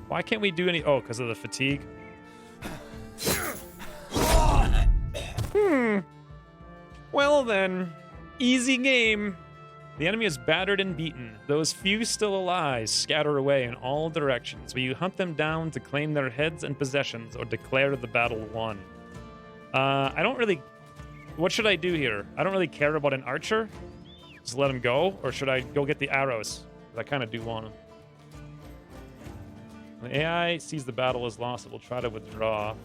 Why can't we do any... Oh, because of the fatigue? Well then, easy game. The enemy is battered and beaten. Those few still alive scatter away in all directions. Will you hunt them down to claim their heads and possessions or declare the battle won? I don't really... What should I do here? I don't really care about an archer. Just let him go? Or should I go get the arrows? I kind of do want them. When the AI sees the battle is lost, it will try to withdraw.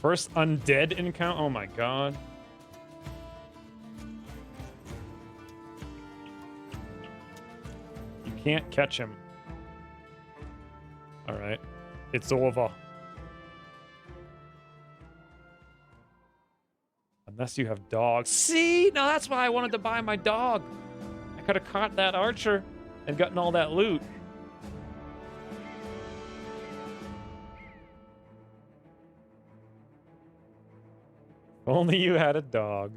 First undead encounter? Oh my god. You can't catch him. Alright. It's over. Unless you have dogs. See? No, that's why I wanted to buy my dog. I could have caught that archer and gotten all that loot. Only you had a dog.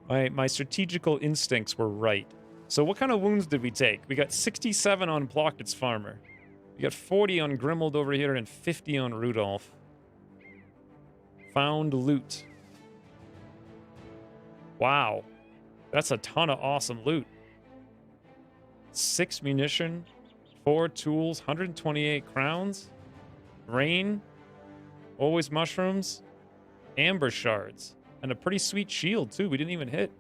My strategical instincts were right. So what kind of wounds did we take? We got 67 on Plockett's Farmer. We got 40 on Grimald over here and 50 on Rudolph. Found loot. Wow. That's a ton of awesome loot. 6 munition, 4 tools, 128 crowns, rain, always mushrooms, amber shards, and a pretty sweet shield too. We didn't even hit.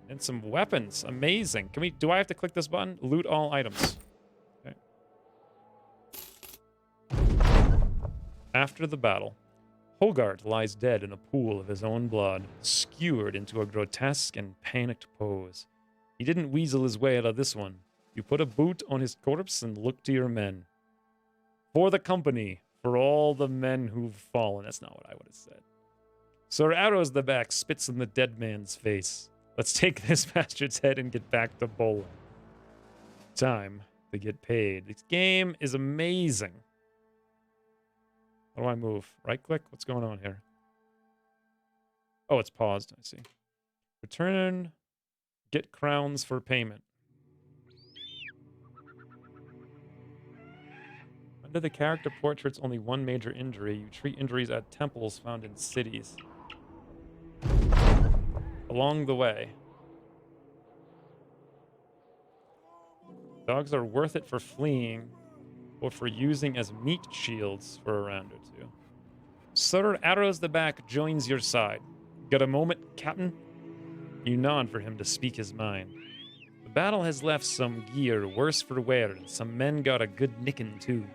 And some weapons. Amazing. Can we... Do I have to click this button? Loot all items. Okay. After the battle, Hogart lies dead in a pool of his own blood, skewered into a grotesque and panicked pose. He didn't weasel his way out of this one. You put a boot on his corpse and look to your men. For the company, for all the men who've fallen. That's not what I would have said. Sir Arrows the Back spits in the dead man's face. Let's take this bastard's head and get back to bowling. Time to get paid. This game is amazing. How do I move? Right click? What's going on here? Oh, it's paused. I see. Return. Get crowns for payment. Under the character portraits only one major injury. You treat injuries at temples found in cities. Along the way. Dogs are worth it for fleeing or for using as meat shields for a round or two. Sir Arrows the Back joins your side. Got a moment, Captain? You nod for him to speak his mind. The battle has left some gear worse for wear, and some men got a good nicking too.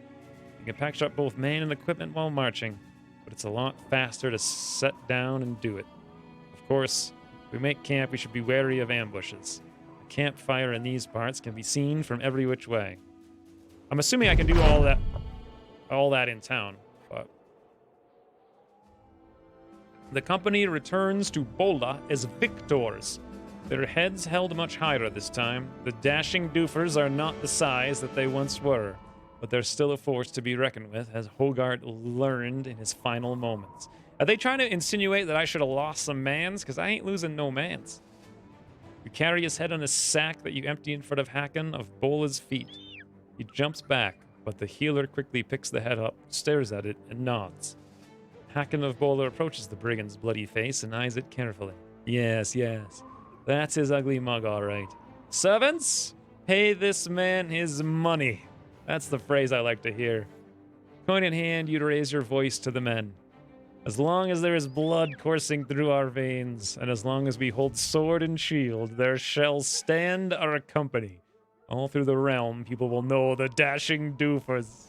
You can patch up both man and equipment while marching, but it's a lot faster to set down and do it. Of course, if we make camp, we should be wary of ambushes. A campfire in these parts can be seen from every which way. I'm assuming I can do all that in town, but... The company returns to Bola as victors. Their heads held much higher this time. The dashing doofers are not the size that they once were, but they're still a force to be reckoned with, as Hogart learned in his final moments. Are they trying to insinuate that I should have lost some mans? Because I ain't losing no mans. You carry his head on a sack that you empty in front of Hakon of Bola's feet. He jumps back, but the healer quickly picks the head up, stares at it, and nods. Hakon of Bola approaches the brigand's bloody face and eyes it carefully. Yes, yes. That's his ugly mug, all right. Servants, pay this man his money. That's the phrase I like to hear. Coin in hand, you raise your voice to the men. As long as there is blood coursing through our veins, and as long as we hold sword and shield, there shall stand our company. All through the realm, people will know the dashing doofers.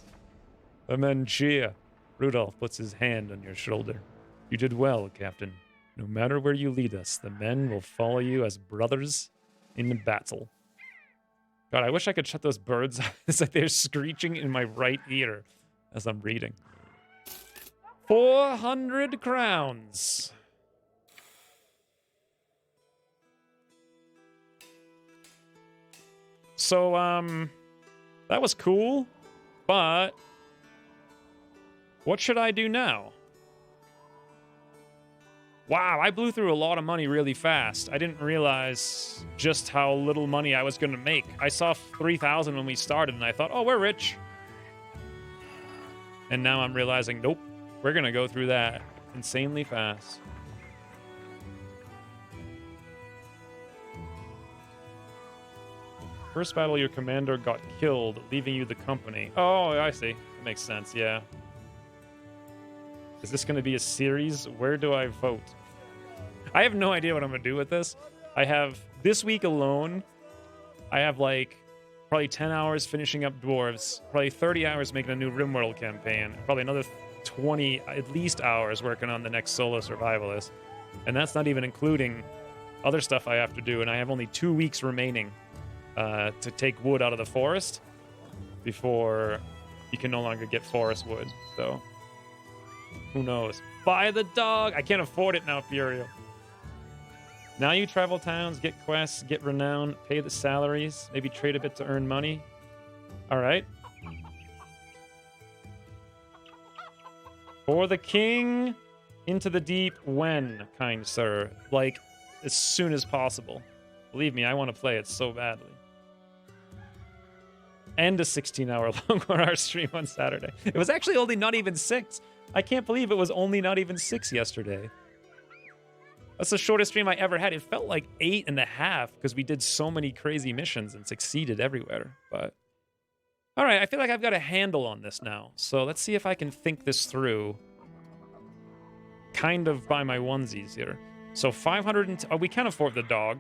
The men cheer. Rudolph puts his hand on your shoulder. You did well, Captain. No matter where you lead us, the men will follow you as brothers in the battle. God, I wish I could shut those birds. It's like they're screeching in my right ear as I'm reading. 400 crowns. so, that was cool, but what should I do now? Wow, I blew through a lot of money really fast. I didn't realize just how little money I was going to make. I saw 3,000 when we started, and I thought, oh, we're rich. And now I'm realizing, nope, we're going to go through that insanely fast. First battle, your commander got killed, leaving you the company. Oh, I see. That makes sense, yeah. Is this going to be a series? Where do I vote? I have no idea what I'm going to do with this. I have, this week alone, I have like probably 10 hours finishing up Dwarves, probably 30 hours making a new RimWorld campaign, probably another 20 at least hours working on the next solo survivalist. And that's not even including other stuff I have to do, and I have only 2 weeks remaining to take wood out of the forest before you can no longer get forest wood, so... Who knows? Buy the dog! I can't afford it now, Furio. Now you travel towns, get quests, get renown, pay the salaries, maybe trade a bit to earn money. Alright. For the king, into the deep, when, kind sir? Like, as soon as possible. Believe me, I want to play it so badly. And a 16-hour long 1-hour stream on Saturday. It was actually only not even 6. I can't believe it was only not even 6 yesterday. That's the shortest stream I ever had. It felt like 8.5 because we did so many crazy missions and succeeded everywhere. But all right, I feel like I've got a handle on this now. So let's see if I can think this through kind of by my onesies here. So 500 and... Oh, we can't afford the dog.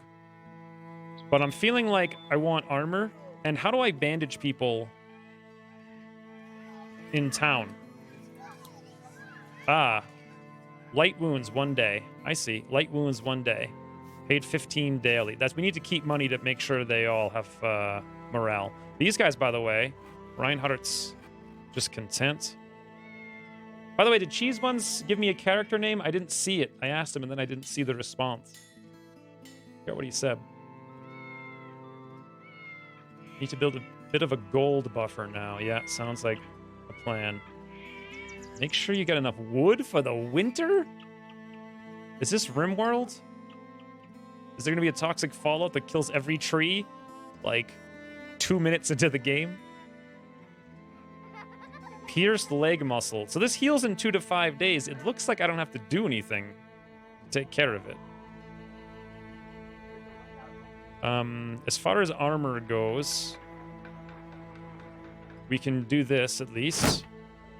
But I'm feeling like I want armor. And how do I bandage people in town? Ah, light wounds 1 day. I see. Light wounds 1 day. Paid 15 daily. We need to keep money to make sure they all have morale. These guys, by the way, Reinhardt's just content. By the way, did Xwynns give me a character name? I didn't see it. I asked him and then I didn't see the response. I forget what he said. Need to build a bit of a gold buffer now. Yeah, sounds like a plan. Make sure you get enough wood for the winter? Is this RimWorld? Is there going to be a toxic fallout that kills every tree? Like, 2 minutes into the game? Pierced leg muscle. So this heals in 2 to 5 days. It looks like I don't have to do anything to take care of it. As far as armor goes, we can do this at least.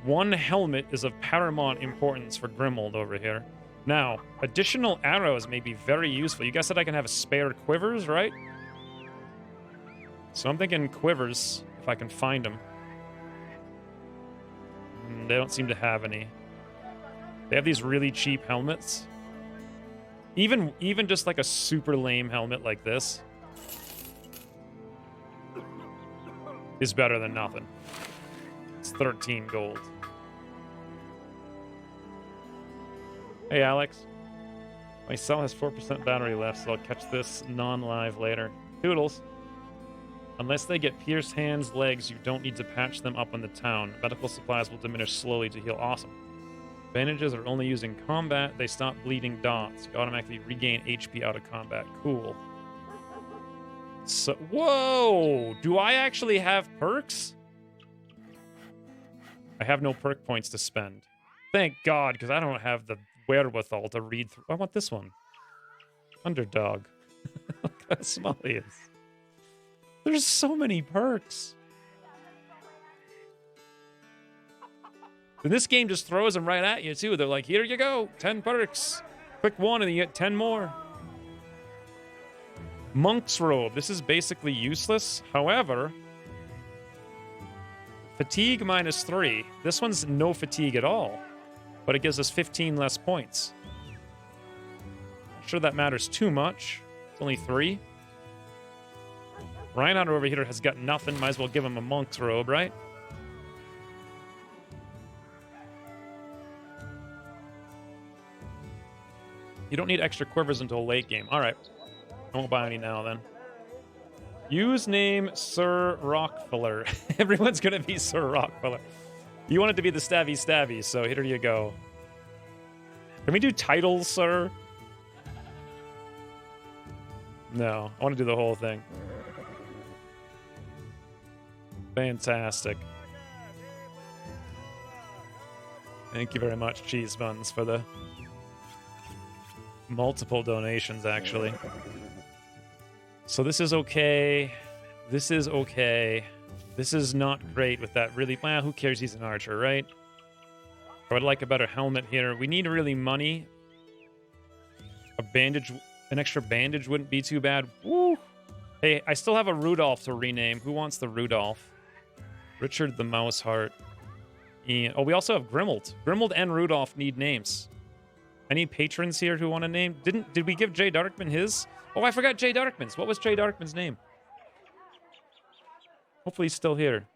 1 helmet is of paramount importance for Grimold over here. Now, additional arrows may be very useful. You guys said I can have spare quivers, right? So I'm thinking quivers, if I can find them. They don't seem to have any. They have these really cheap helmets. Even just like a super lame helmet like this is better than nothing. It's 13 gold. Hey, Alex. My cell has 4% battery left, so I'll catch this non-live later. Toodles. Unless they get pierced hands, legs, you don't need to patch them up in the town. Medical supplies will diminish slowly to heal. Awesome. Bandages are only used in combat. They stop bleeding dots. You automatically regain HP out of combat. Cool. So, whoa! Do I actually have perks? I have no perk points to spend. Thank God, because I don't have the wherewithal to read through. I want this one. Underdog. Look how small he is. There's so many perks. And this game just throws them right at you, too. They're like, here you go, 10 perks. Click 1 and you get 10 more. Monk's Robe. This is basically useless. However, fatigue -3. This one's no fatigue at all. But it gives us 15 less points. Not sure that matters too much. It's only 3. Reinhardt over here has got nothing. Might as well give him a monk's robe, right? You don't need extra quivers until late game. All right. I won't buy any now, then. Use name Sir Rockfiller. Everyone's gonna be Sir Rockfiller. You want it to be the Stabby Stabby, so here you go. Can we do titles, sir? No, I want to do the whole thing. Fantastic. Thank you very much, Cheese Buns, for the multiple donations, actually. So this is okay. This is okay. This is not great with that really... Well, who cares? He's an archer, right? I would like a better helmet here. We need really money. A bandage... An extra bandage wouldn't be too bad. Woo! Hey, I still have a Rudolph to rename. Who wants the Rudolph? Richard the Mouseheart. Ian. Oh, we also have Grimald. Grimald and Rudolph need names. Any patrons here who want to name? Did we give Jay Darkman his? Oh, I forgot Jay Darkman's. What was Jay Darkman's name? Hopefully he's still here.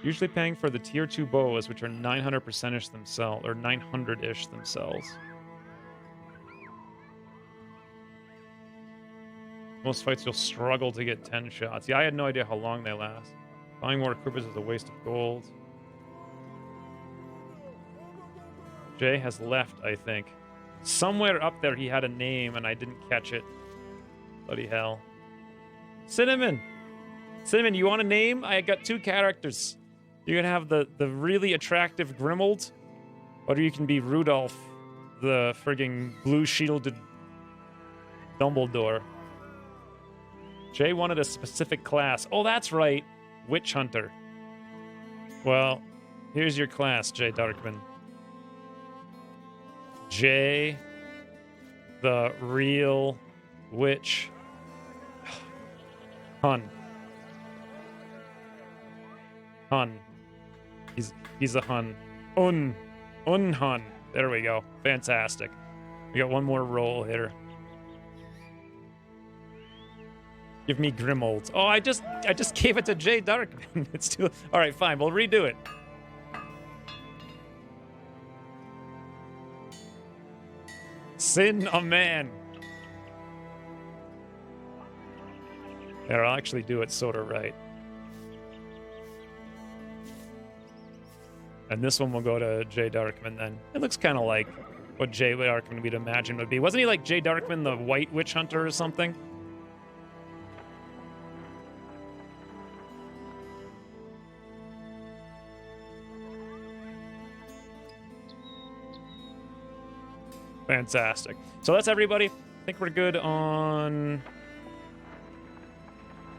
Usually paying for the tier 2 boas, which are 900%-ish themselves, or 900-ish themselves. Most fights you'll struggle to get 10 shots. Yeah, I had no idea how long they last. Buying more equipment is a waste of gold. Jay has left, I think. Somewhere up there he had a name and I didn't catch it. Bloody hell. Cinnamon! Cinnamon, you want a name? I got 2 characters. You can have the really attractive Grimald, or you can be Rudolph, the frigging blue-shielded Dumbledore. Jay wanted a specific class. Oh, that's right. Witch Hunter. Well, here's your class, Jay Darkman. Jay, the real witch. Hun. Hun. He's a Hun. Hun. There we go. Fantastic. We got one more roll here. Give me Grimold. Oh, I just gave it to Jay Darkman. It's too... All right, fine. We'll redo it. Sin a man. There, I'll actually do it sort of right. And this one will go to Jay Darkman then. It looks kind of like what Jay Darkman we'd imagine would be. Wasn't he like Jay Darkman, the White Witch Hunter or something? Fantastic. So that's everybody. I think we're good on...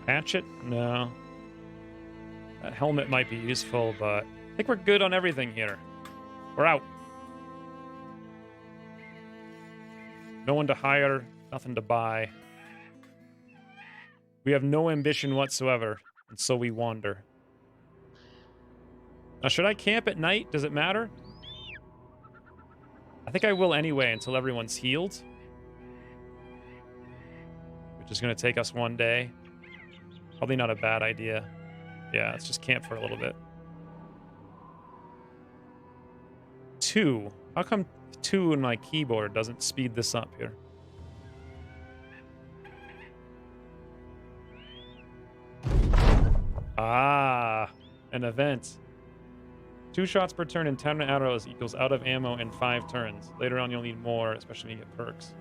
Hatchet? No. That helmet might be useful, but... I think we're good on everything here. We're out. No one to hire, nothing to buy. We have no ambition whatsoever, and so we wander. Now, should I camp at night? Does it matter? I think I will anyway until everyone's healed. Which is going to take us one day. Probably not a bad idea. Yeah, let's just camp for a little bit. 2. How come 2 in my keyboard doesn't speed this up here? Ah, an event. 2 shots per turn and 10 arrows equals out of ammo in 5 turns. Later on, you'll need more, especially when you get perks.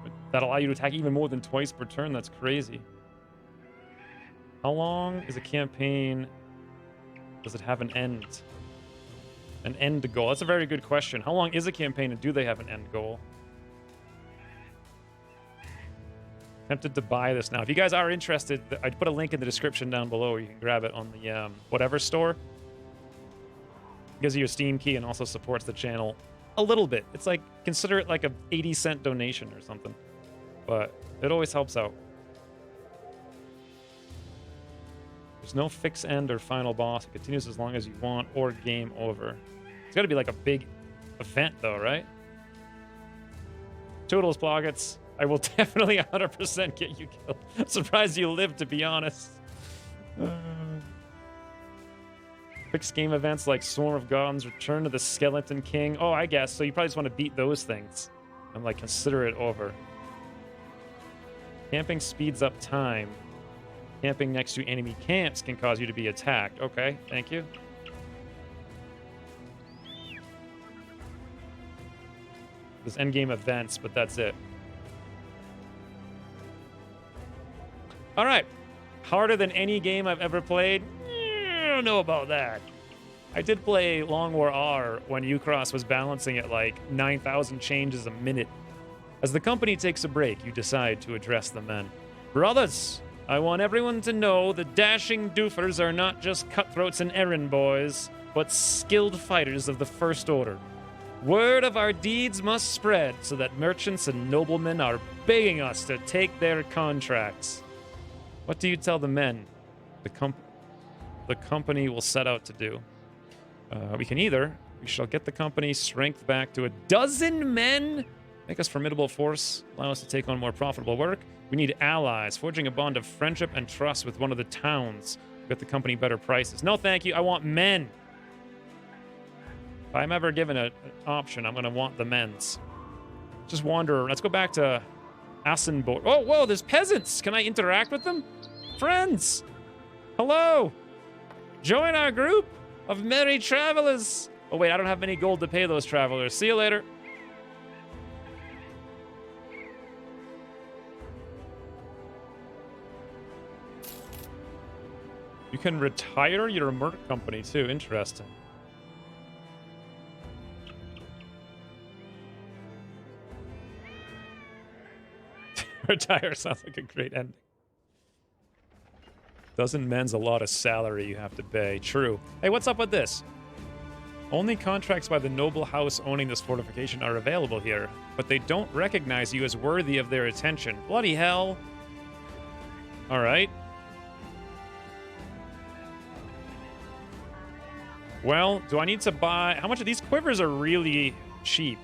But that'll allow you to attack even more than twice per turn. That's crazy. How long is a campaign? Does it have an end? An end goal? That's a very good question. How long is a campaign and do they have an end goal? Tempted to buy this now. If you guys are interested, I'd put a link in the description down below where you can grab it on the whatever store. Gives you your Steam key and also supports the channel a little bit. It's like, consider it like a 80-cent donation or something. But it always helps out. There's no fixed end or final boss. It continues as long as you want or game over. It's got to be like a big event though, right? Toodles Pockets. I will definitely 100% get you killed. I'm surprised you lived, to be honest. Fixed game events like Swarm of Gods, Return of the Skeleton King. Oh, I guess. So you probably just want to beat those things. And, like, consider it over. Camping speeds up time. Camping next to enemy camps can cause you to be attacked. Okay, thank you. There's endgame events, but that's it. All right. Harder than any game I've ever played? I don't know about that. I did play Long War R when Ucross was balancing at like 9,000 changes a minute. As the company takes a break, you decide to address the men. Brothers, I want everyone to know the dashing doofers are not just cutthroats and errand boys, but skilled fighters of the First Order. Word of our deeds must spread so that merchants and noblemen are begging us to take their contracts. What do you tell the men the company will set out to do? We shall get the company's strength back to 12 men, make us formidable force, allow us to take on more profitable work. We need allies, forging a bond of friendship and trust with one of the towns. Get the company better prices. No, thank you. I want men. If I'm ever given an option, I'm going to want the men's. Just wander. Let's go back to Assenborg. Oh, whoa, there's peasants. Can I interact with them? Friends. Hello. Join our group of merry travelers. Oh, wait, I don't have any gold to pay those travelers. See you later. You can retire your merc company, too. Interesting. Retire sounds like a great ending. 12 men's a lot of salary you have to pay. True. Hey, what's up with this? Only contracts by the noble house owning this fortification are available here, but they don't recognize you as worthy of their attention. Bloody hell. All right. Well, do I need to buy... How much of these quivers are really cheap?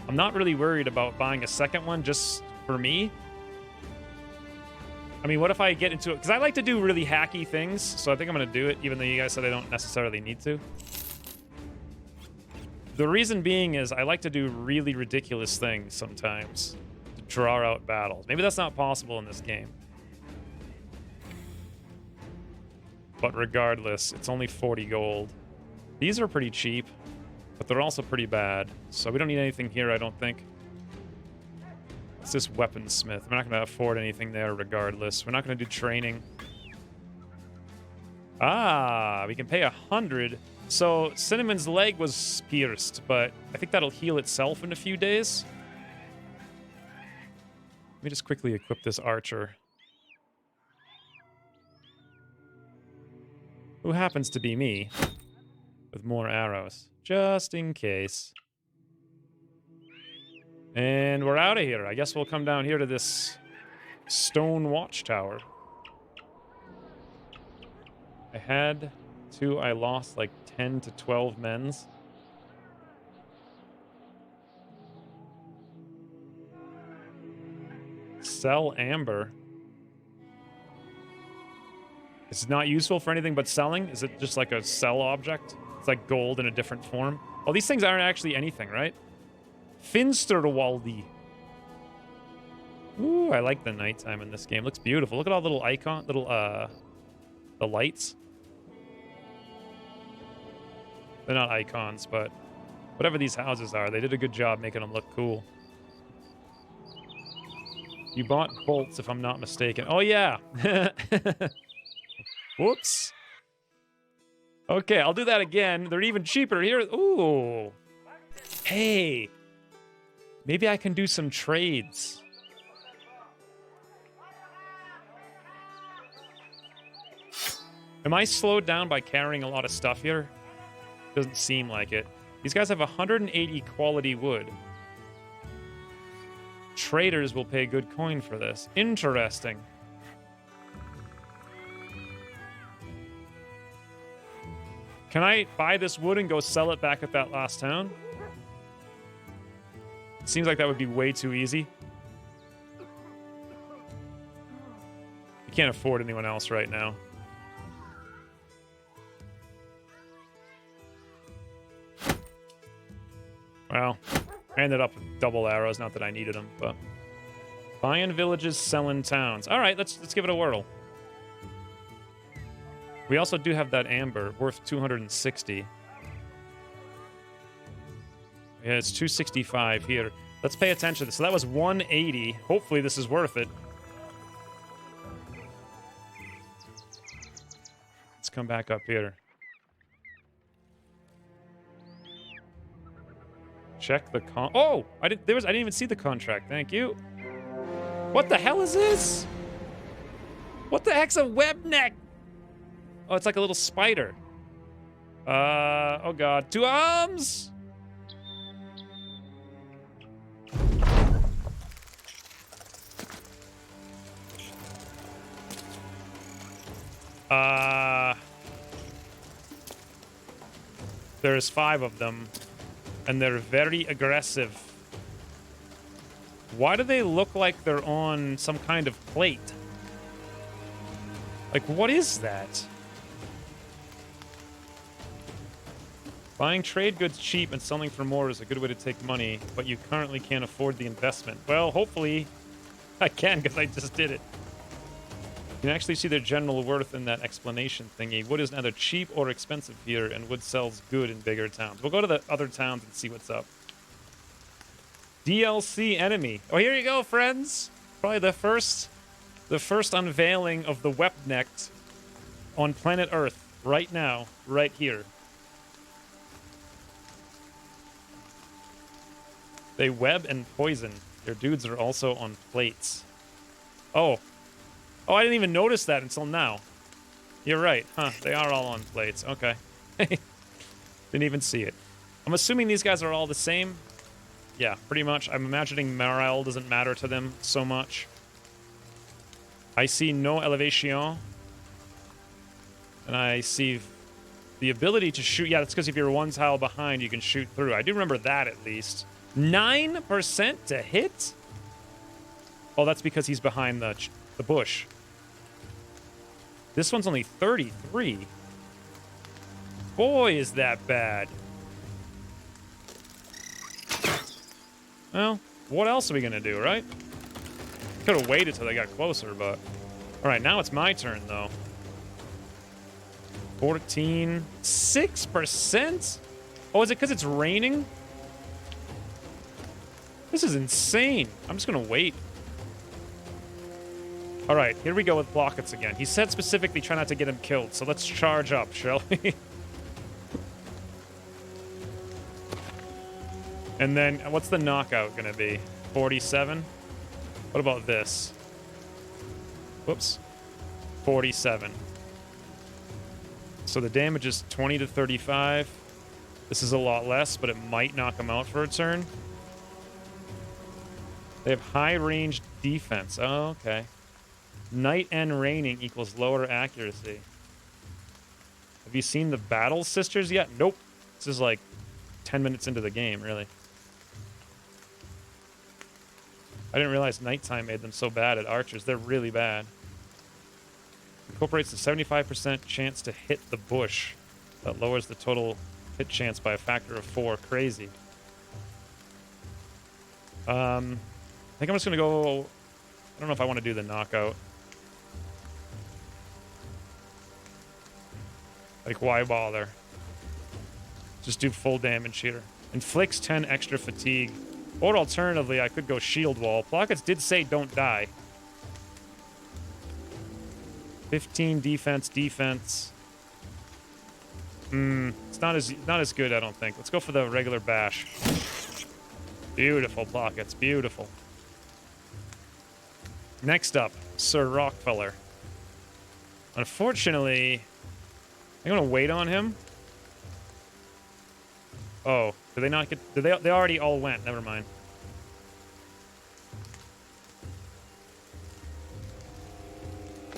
I'm not really worried about buying a second one just for me. I mean, what if I get into it? Because I like to do really hacky things, so I think I'm going to do it, even though you guys said I don't necessarily need to. The reason being is I like to do really ridiculous things sometimes to draw out battles. Maybe that's not possible in this game. But regardless, it's only 40 gold. These are pretty cheap, but they're also pretty bad. So we don't need anything here, I don't think. What's this weaponsmith? We're not going to afford anything there regardless. We're not going to do training. Ah, we can pay 100. So Cinnamon's leg was pierced, but I think that'll heal itself in a few days. Let me just quickly equip this archer. Who happens to be me, with more arrows, just in case. And we're out of here. I guess we'll come down here to this stone watchtower. I had 2, I lost like 10 to 12 men's. Sell amber. It's not useful for anything but selling? Is it just like a sell object? It's like gold in a different form. Well, these things aren't actually anything, right? Finsterwaldi. Ooh, I like the nighttime in this game. Looks beautiful. Look at all the the lights. They're not icons, but whatever these houses are, they did a good job making them look cool. You bought bolts, if I'm not mistaken. Oh, yeah. Whoops. Okay, I'll do that again. They're even cheaper here. Ooh. Hey. Maybe I can do some trades. Am I slowed down by carrying a lot of stuff here? Doesn't seem like it. These guys have 180 quality wood. Traders will pay good coin for this. Interesting. Can I buy this wood and go sell it back at that last town? It seems like that would be way too easy. You can't afford anyone else right now. ended up with double arrows. Not that I needed them, but buying villages, selling towns. All right, let's give it a whirl. We also do have that amber worth 260. Yeah, it's 265 here. Let's pay attention to this. So that was 180. Hopefully this is worth it. Let's come back up here. Check the oh! I didn't even see the contract. Thank you. What the hell is this? What the heck's a web neck? Oh, it's like a little spider. Oh god. 2 arms! There's 5 of them, and they're very aggressive. Why do they look like they're on some kind of plate? Like, what is that? Buying trade goods cheap and selling for more is a good way to take money, but you currently can't afford the investment. Well, hopefully I can, because I just did it. You can actually see their general worth in that explanation thingy. Wood is neither cheap or expensive here, and wood sells good in bigger towns. We'll go to the other towns and see what's up. DLC enemy. Oh, here you go, friends. Probably the first unveiling of the Webnecht on planet Earth right now, right here. They web and poison. Their dudes are also on plates. Oh. Oh, I didn't even notice that until now. You're right. Huh, they are all on plates. Okay. Didn't even see it. I'm assuming these guys are all the same. Yeah, pretty much. I'm imagining morale doesn't matter to them so much. I see no elevation. And I see the ability to shoot. Yeah, that's because if you're 1 tile behind, you can shoot through. I do remember that at least. 9% to hit? Oh, that's because he's behind the bush. This one's only 33. Boy, is that bad. Well, what else are we gonna do, right? Could have waited till they got closer, but... Alright, now it's my turn, though. 14... 6%? Oh, is it because it's raining? This is insane. I'm just gonna wait. Alright, here we go with blockets again. He said specifically try not to get him killed, so let's charge up, shall we? And then, what's the knockout gonna be? 47? What about this? Whoops. 47. So the damage is 20 to 35. This is a lot less, but it might knock him out for a turn. They have high range defense. Oh, okay. Night and raining equals lower accuracy. Have you seen the Battle Sisters yet? Nope. This is like 10 minutes into the game, really. I didn't realize nighttime made them so bad at archers. They're really bad. Incorporates a 75% chance to hit the bush. That lowers the total hit chance by a factor of 4. Crazy. I think I'm just going to go... I don't know if I want to do the knockout. Like, why bother? Just do full damage here. Inflicts 10 extra fatigue. Or alternatively, I could go shield wall. Plockets did say don't die. 15 defense. It's not as good, I don't think. Let's go for the regular bash. Beautiful, Plockets. Beautiful. Next up, Sir Rockefeller. Unfortunately, I'm gonna wait on him. Oh, did they not get... They already all went. Never mind.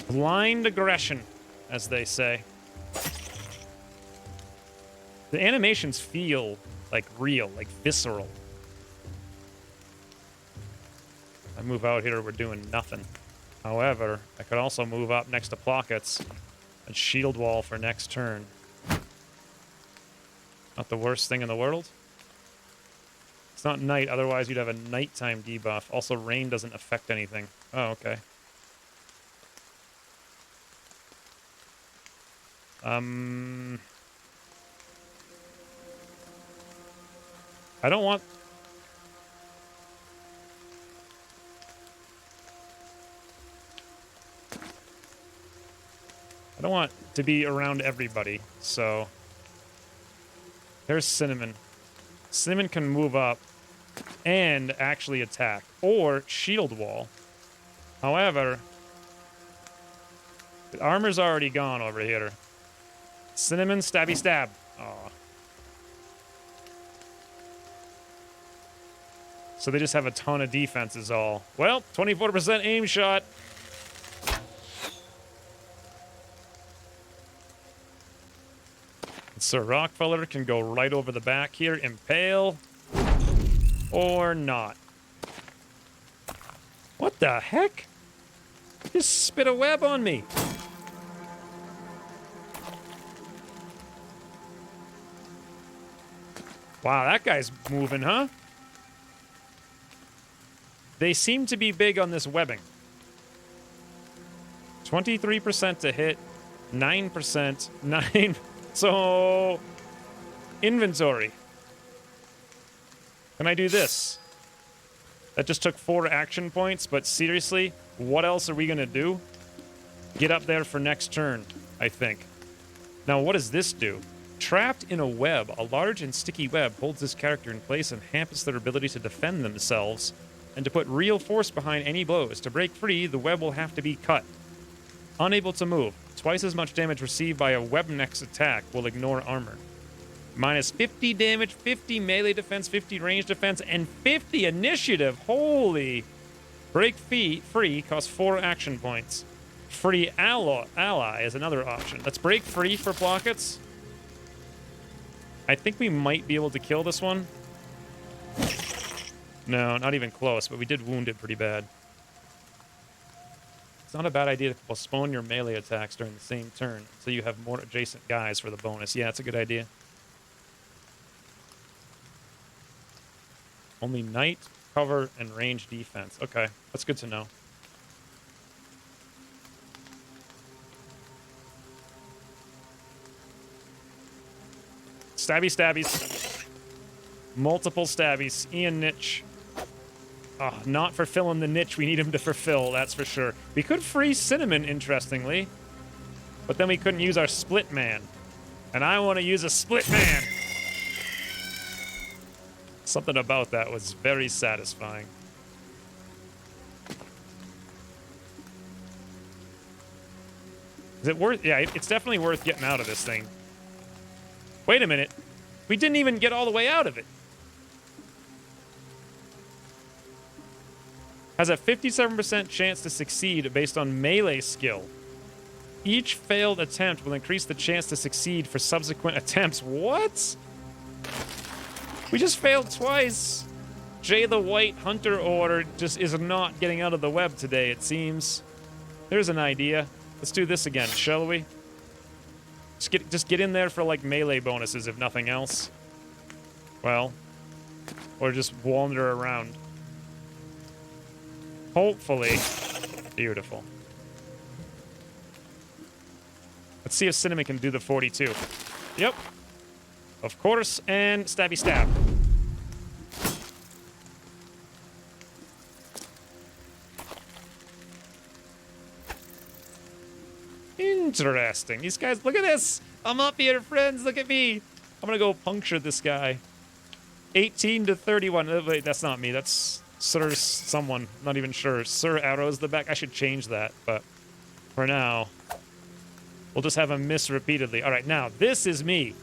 Blind aggression, as they say. The animations feel like real, like visceral. I move out here, we're doing nothing. However, I could also move up next to Plockets and shield wall for next turn. Not the worst thing in the world. It's not night, otherwise you'd have a nighttime debuff. Also, rain doesn't affect anything. Oh, okay. I don't want... I don't want to be around everybody, so... There's Cinnamon. Cinnamon can move up and actually attack, or shield wall. However, the armor's already gone over here. Cinnamon, stabby stab. Aw. So they just have a ton of defense is all. Well, 24% aim shot. Sir Rockefeller can go right over the back here, impale, or not. What the heck? Just spit a web on me. Wow, that guy's moving, huh? They seem to be big on this webbing. 23% to hit, 9%, 9... So, inventory. Can I do this? That just took 4 action points, but seriously, what else are we going to do? Get up there for next turn, I think. Now, what does this do? Trapped in a web, a large and sticky web holds this character in place and hampers their ability to defend themselves and to put real force behind any blows. To break free, the web will have to be cut. Unable to move. Twice as much damage received by a web next attack will ignore armor. Minus 50 damage, 50 melee defense, 50 range defense, and 50 initiative. Holy. Break free costs 4 action points. Free ally is another option. Let's break free for Plockets. I think we might be able to kill this one. No, not even close, but we did wound it pretty bad. It's not a bad idea to postpone your melee attacks during the same turn so you have more adjacent guys for the bonus. Yeah, it's a good idea. Only night, cover, and range defense. Okay, that's good to know. Stabby stabbies. Multiple stabbies. Ian niche. Oh, not fulfilling the niche we need him to fulfill, that's for sure. We could free Cinnamon, interestingly. But then we couldn't use our split man. And I want to use a split man. Something about that was very satisfying. Is it worth... Yeah, it's definitely worth getting out of this thing. Wait a minute. We didn't even get all the way out of it. Has a 57% chance to succeed based on melee skill. Each failed attempt will increase the chance to succeed for subsequent attempts. What? We just failed twice. Jay the White Hunter Order just is not getting out of the web today, it seems. There's an idea. Let's do this again, shall we? Just get in there for, like, melee bonuses, if nothing else. Well, or just wander around. Hopefully. Beautiful. Let's see if Cinnamon can do the 42. Yep. Of course, and stabby stab. Interesting. These guys, look at this. I'm up here, friends. Look at me. I'm gonna go puncture this guy. 18 to 31. Wait, that's not me. That's Sir someone. Not even sure. Sir Arrow's the back. I should change that, but for now, we'll just have him miss repeatedly. All right, now, this is me.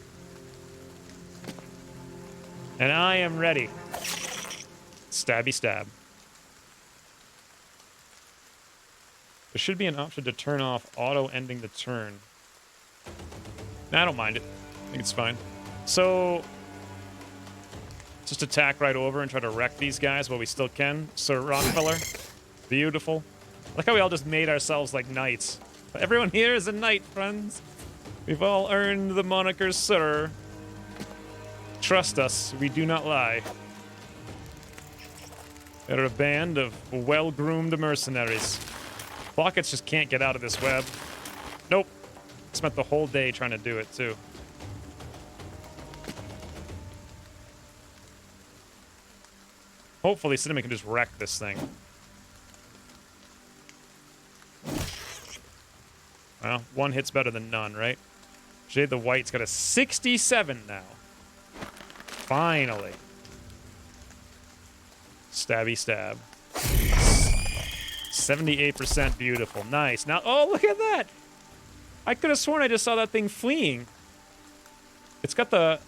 And I am ready. Stabby stab. There should be an option to turn off auto ending the turn. Nah, I don't mind it. I think it's fine. So, just attack right over and try to wreck these guys while we still can. Sir Rockefeller. Beautiful. I like how we all just made ourselves like knights. Everyone here is a knight, friends. We've all earned the moniker Sir. Trust us, we do not lie. They're a band of well-groomed mercenaries. Blockets just can't get out of this web. Nope. Spent the whole day trying to do it, too. Hopefully, Cinema can just wreck this thing. Well, one hit's better than none, right? Jade the White's got a 67 now. Finally. Stabby stab. 78% beautiful. Nice. Now, oh, look at that! I could have sworn I just saw that thing fleeing. It's got the...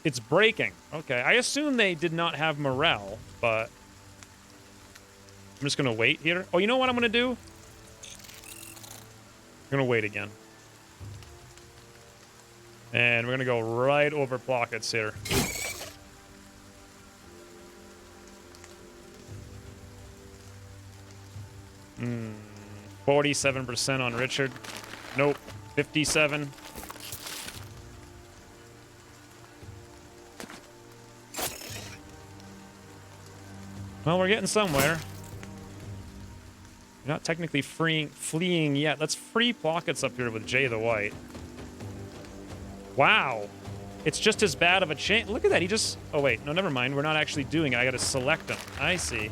It's breaking. Okay, I assume they did not have morale, but... I'm just gonna wait here. Oh, you know what I'm gonna do? I'm gonna wait again. And we're gonna go right over Plockets here. 47% on Richard. Nope. 57. Well, we're getting somewhere. You're not technically fleeing yet. Let's free Plockets up here with Jay the White. Wow. It's just as bad of a chance. Look at that. He just... Oh, wait. No, never mind. We're not actually doing it. I got to select him. I see.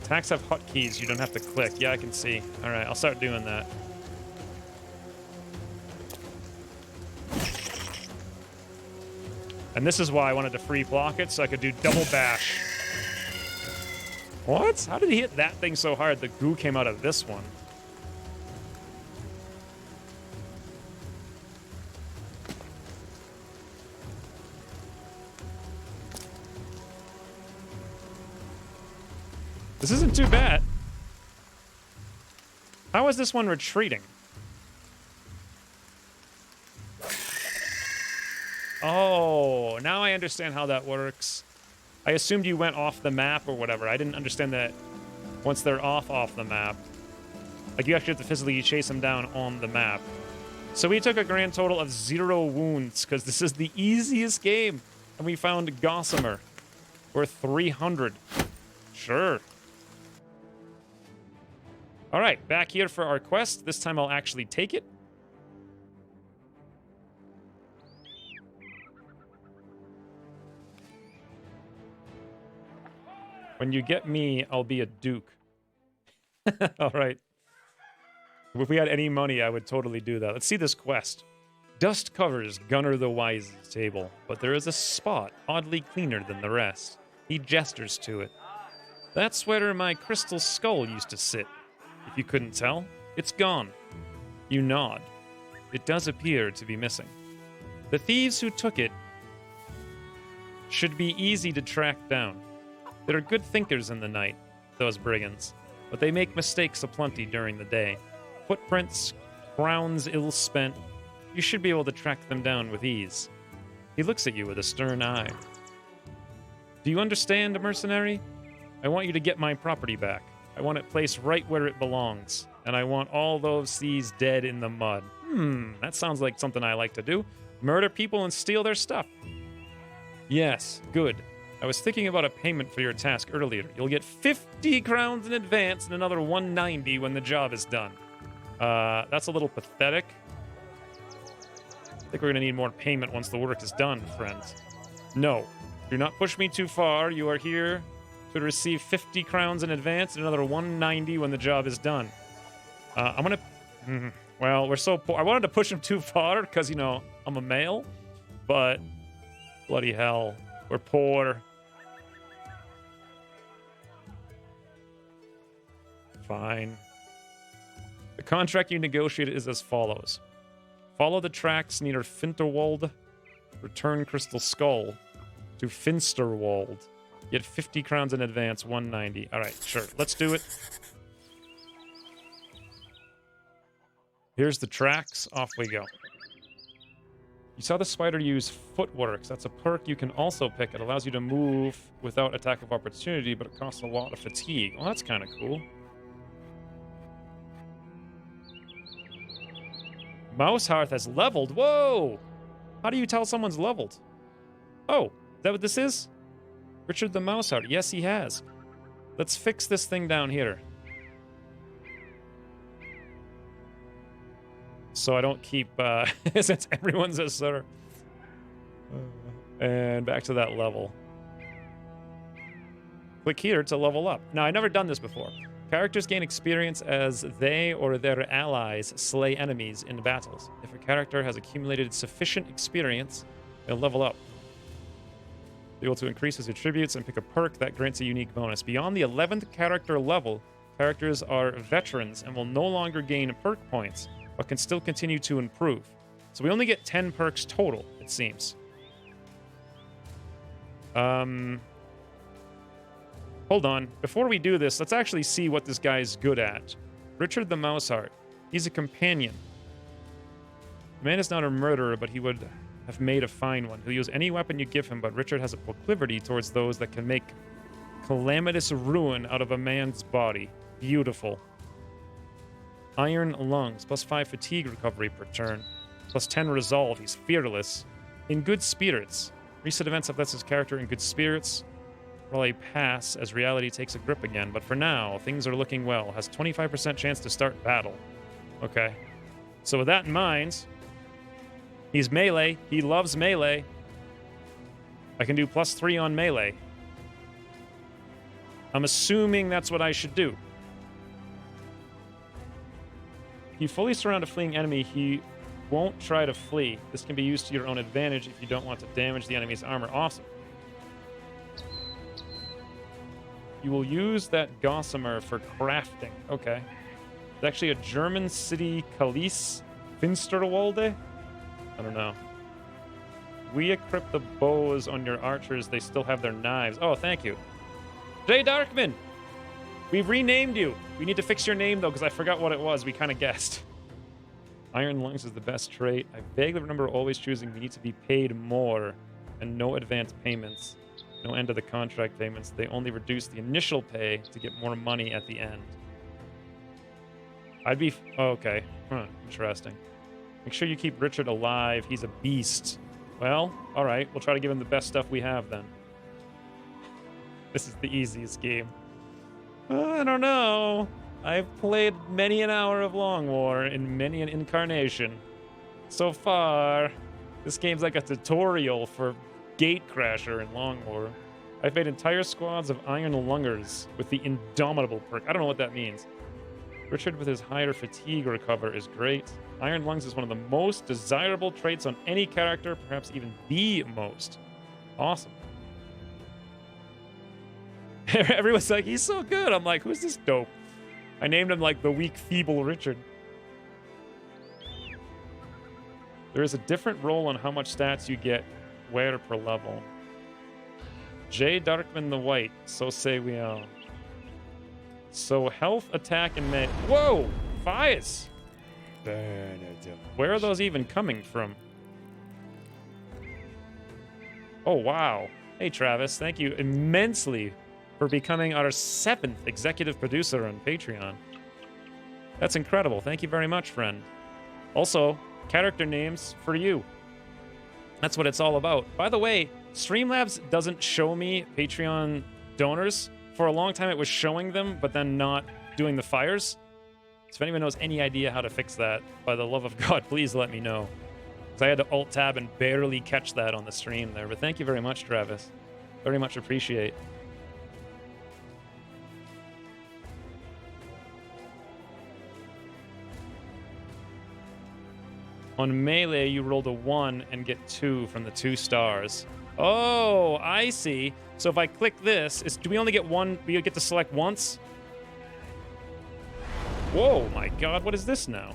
Attacks have hotkeys. You don't have to click. Yeah, I can see. All right. I'll start doing that. And this is why I wanted to free block it, so I could do double bash. What? How did he hit that thing so hard? The goo came out of this one. This isn't too bad. How is this one retreating? Oh, now I understand how that works. I assumed you went off the map or whatever. I didn't understand that once they're off the map. Like, you actually have to physically chase them down on the map. So we took a grand total of 0 wounds, because this is the easiest game. And we found Gossamer. Worth 300. Sure. Alright, back here for our quest. This time I'll actually take it. When you get me, I'll be a duke. Alright. If we had any money, I would totally do that. Let's see this quest. Dust covers Gunnar the Wise's table, but there is a spot oddly cleaner than the rest. He gestures to it. That's where my crystal skull used to sit. If you couldn't tell, it's gone. You nod. It does appear to be missing. The thieves who took it should be easy to track down. There are good thinkers in the night, those brigands, but they make mistakes aplenty during the day. Footprints, crowns ill spent, you should be able to track them down with ease. He looks at you with a stern eye. Do you understand, mercenary? I want you to get my property back. I want it placed right where it belongs, and I want all those thieves dead in the mud. That sounds like something I like to do. Murder people and steal their stuff. Yes, good. I was thinking about a payment for your task earlier. You'll get 50 crowns in advance and another 190 when the job is done. That's a little pathetic. I think we're going to need more payment once the work is done, friends. No. Do not push me too far. You are here to receive 50 crowns in advance and another 190 when the job is done. I'm going to... Well, we're so poor. I wanted to push him too far because, you know, I'm a male. But... Bloody hell. We're poor. Fine. The contract you negotiated is as follows. Follow the tracks near Finterwald. Return Crystal Skull to Finsterwald. Get 50 crowns in advance, 190. Alright, sure. Let's do it. Here's the tracks. Off we go. You saw the spider use footworks. That's a perk you can also pick. It allows you to move without attack of opportunity, but it costs a lot of fatigue. Well, that's kind of cool. Mousehearth has leveled. Whoa! How do you tell someone's leveled? Oh, is that what this is? Richard the Mouseheart. Yes, he has. Let's fix this thing down here. So I don't keep, since everyone's a sir. And back to that level. Click here to level up. Now, I've never done this before. Characters gain experience as they or their allies slay enemies in battles. If a character has accumulated sufficient experience, they'll level up. Be able to increase his attributes and pick a perk that grants a unique bonus. Beyond the 11th character level, characters are veterans and will no longer gain perk points, but can still continue to improve. So we only get 10 perks total, it seems. Hold on. Before we do this, let's actually see what this guy's good at. Richard the Mouseheart. He's a companion. The man is not a murderer, but he would have made a fine one. He'll use any weapon you give him, but Richard has a proclivity towards those that can make calamitous ruin out of a man's body. Beautiful. Iron lungs, +5 fatigue recovery per turn, +10 resolve. He's fearless. In good spirits. Recent events have left his character in good spirits. Probably pass as reality takes a grip again, but for now, things are looking well. Has 25% chance to start battle. Okay. So with that in mind, he's melee. He loves melee. I can do +3 on melee. I'm assuming that's what I should do. If you fully surround a fleeing enemy, he won't try to flee. This can be used to your own advantage if you don't want to damage the enemy's armor. Awesome. You will use that gossamer for crafting. Okay. It's actually a German city, Kalisz Finsterwalde? I don't know. We equip the bows on your archers. They still have their knives. Oh, thank you. Jay Darkman! We've renamed you. We need to fix your name, though, because I forgot what it was. We kind of guessed. Iron Lungs is the best trait. I vaguely remember always choosing we need to be paid more and no advance payments. No end of the contract payments. They only reduce the initial pay to get more money at the end. I'd be... Oh, okay. Huh. Interesting. Make sure you keep Richard alive. He's a beast. Well, all right. We'll try to give him the best stuff we have, then. This is the easiest game. I don't know. I've played many an hour of Long War in many an incarnation. So far, this game's like a tutorial for Gatecrasher in Long War. I've made entire squads of Iron Lungers with the Indomitable perk. I don't know what that means. Richard with his higher fatigue recover is great. Iron Lungs is one of the most desirable traits on any character, perhaps even the most. Awesome. Everyone's like, he's so good. I'm like, who's this dope? I named him like the weak, feeble Richard. There is a different roll on how much stats you get where per level. J. Darkman the White, so say we all. So health, attack, and med. Whoa! Fires! Where are those even coming from? Oh, wow. Hey, Travis, thank you immensely for becoming our 7th executive producer on Patreon. That's incredible. Thank you very much, friend. Also, character names for you. That's what it's all about. By the way, Streamlabs doesn't show me Patreon donors. For a long time, it was showing them, but then not doing the fires. So if anyone knows any idea how to fix that, by the love of God, please let me know. Because I had to Alt-Tab and barely catch that on the stream there. But thank you very much, Travis. Very much appreciate. On melee, you rolled a 1 and get 2 from the 2 stars. Oh, I see. So if I click this, do we only get 1? We get to select once? Whoa, my God, what is this now?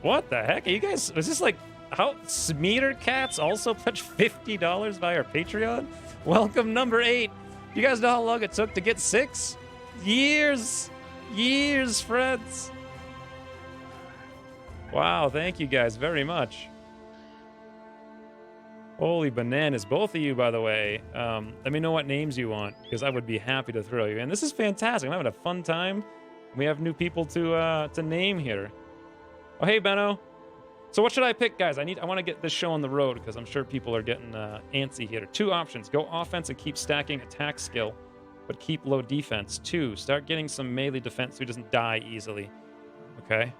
What the heck? Are you guys... Is this like... How... Smeater Cats also pledged $50 via our Patreon? Welcome, number 8. You guys know how long it took to get 6? Years! Years, friends! Wow, thank you guys very much. Holy bananas. Both of you, by the way. Let me know what names you want, because I would be happy to throw you in. This is fantastic. I'm having a fun time. We have new people to name here. Oh, hey, Benno. So what should I pick, guys? I want to get this show on the road because I'm sure people are getting antsy here. 2 options. Go offense and keep stacking attack skill, but keep low defense. 2, start getting some melee defense so he doesn't die easily. Okay.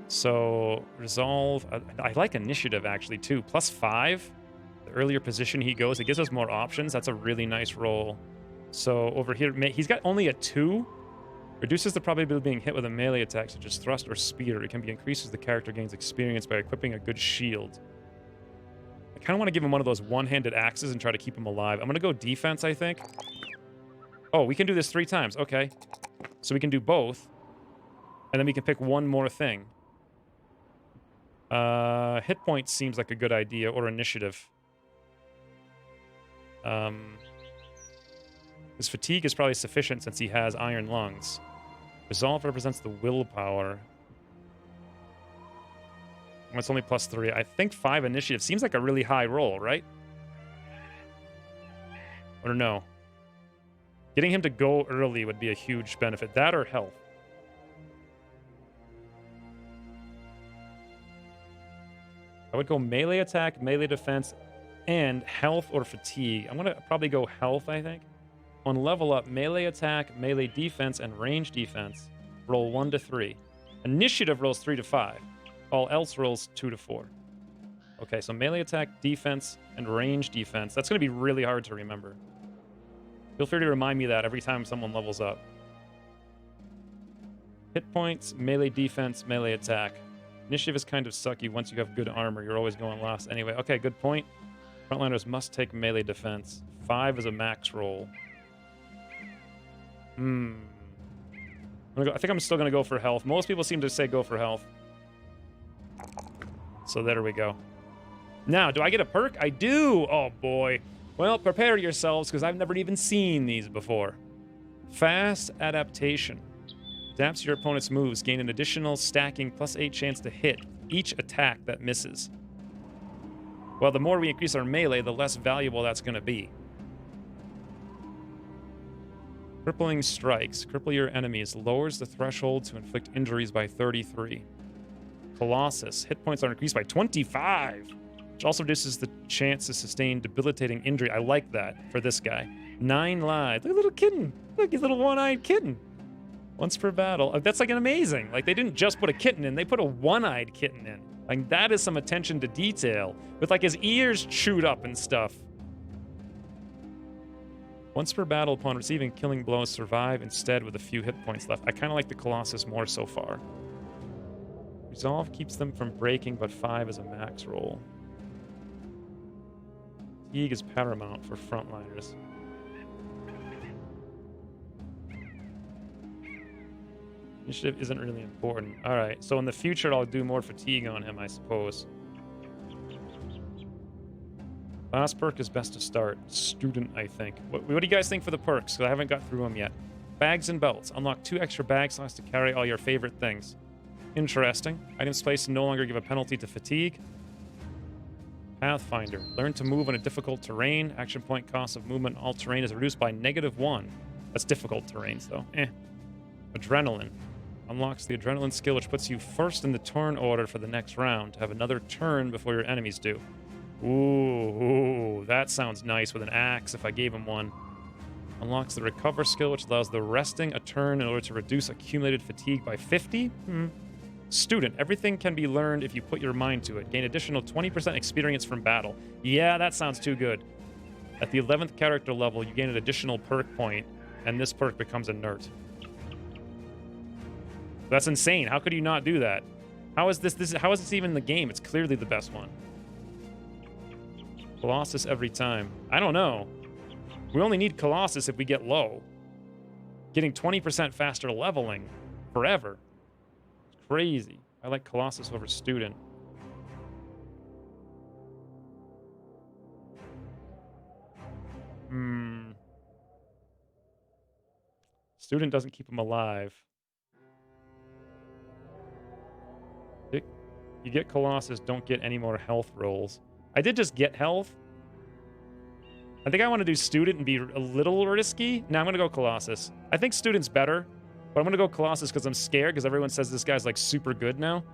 So resolve. I like initiative, actually, too. +5. The earlier position he goes, it gives us more options. That's a really nice roll. So over here, he's got only a 2. Reduces the probability of being hit with a melee attack, such as thrust or spear. It can be increased as the character gains experience by equipping a good shield. I kind of want to give him one of those one-handed axes and try to keep him alive. I'm going to go defense, I think. Oh, we can do this 3 times. Okay. So we can do both. And then we can pick one more thing. Hit points seems like a good idea, or initiative. His fatigue is probably sufficient since he has iron lungs. Resolve represents the willpower. It's only +3. I think 5 initiative seems like a really high roll, right? Or no? Getting him to go early would be a huge benefit. That or health. I would go melee attack, melee defense, and health or fatigue. I'm going to probably go health, I think. On level up, melee attack, melee defense, and range defense roll 1 to 3. Initiative rolls 3 to 5. All else rolls 2 to 4. Okay, so melee attack, defense, and range defense. That's going to be really hard to remember. Feel free to remind me that every time someone levels up. Hit points, melee defense, melee attack. Initiative is kind of sucky once you have good armor. You're always going last anyway. Okay, good point. Frontliners must take melee defense. 5 is a max roll. I think I'm still going to go for health. Most people seem to say go for health. So there we go. Now, do I get a perk? I do! Oh, boy. Well, prepare yourselves, because I've never even seen these before. Fast adaptation. Adapts your opponent's moves. Gain an additional stacking +8 chance to hit each attack that misses. Well, the more we increase our melee, the less valuable that's going to be. Crippling strikes. Cripple your enemies. Lowers the threshold to inflict injuries by 33. Colossus. Hit points are increased by 25. Which also reduces the chance to sustain debilitating injury. I like that for this guy. 9 lives. Look at little kitten. Look, he's a little one-eyed kitten. Once per battle. That's like an amazing. Like, they didn't just put a kitten in. They put a one-eyed kitten in. Like, that is some attention to detail. With, like, his ears chewed up and stuff. Once per battle, upon receiving killing blows, survive instead with a few hit points left. I kind of like the Colossus more so far. Resolve keeps them from breaking, but 5 is a max roll. Fatigue is paramount for frontliners. Initiative isn't really important. Alright, so in the future I'll do more fatigue on him, I suppose. Last perk is best to start. Student, I think. What do you guys think for the perks? Because I haven't got through them yet. Bags and belts. Unlock 2 extra bag slots to carry all your favorite things. Interesting. Items placed no longer give a penalty to fatigue. Pathfinder. Learn to move on a difficult terrain. Action point cost of movement in all terrain is reduced by -1. That's difficult terrains, though. Adrenaline. Unlocks the adrenaline skill, which puts you first in the turn order for the next round to have another turn before your enemies do. Ooh, that sounds nice with an axe if I gave him one. Unlocks the recover skill, which allows the resting a turn in order to reduce accumulated fatigue by 50. Student. Everything can be learned if you put your mind to it. Gain additional 20% experience from battle. Yeah, that sounds too good. At the 11th character level, you gain an additional perk point, and this perk becomes inert. That's insane. How could you not do that? How is how is this even in the game? It's clearly the best one. Colossus every time. I don't know. We only need Colossus if we get low. Getting 20% faster leveling forever. It's crazy. I like Colossus over Student. Student doesn't keep him alive. You get Colossus, don't get any more health rolls. I did just get health. I think I want to do Student and be a little risky. Now I'm going to go Colossus. I think Student's better. But I'm going to go Colossus because I'm scared because everyone says this guy's like super good now.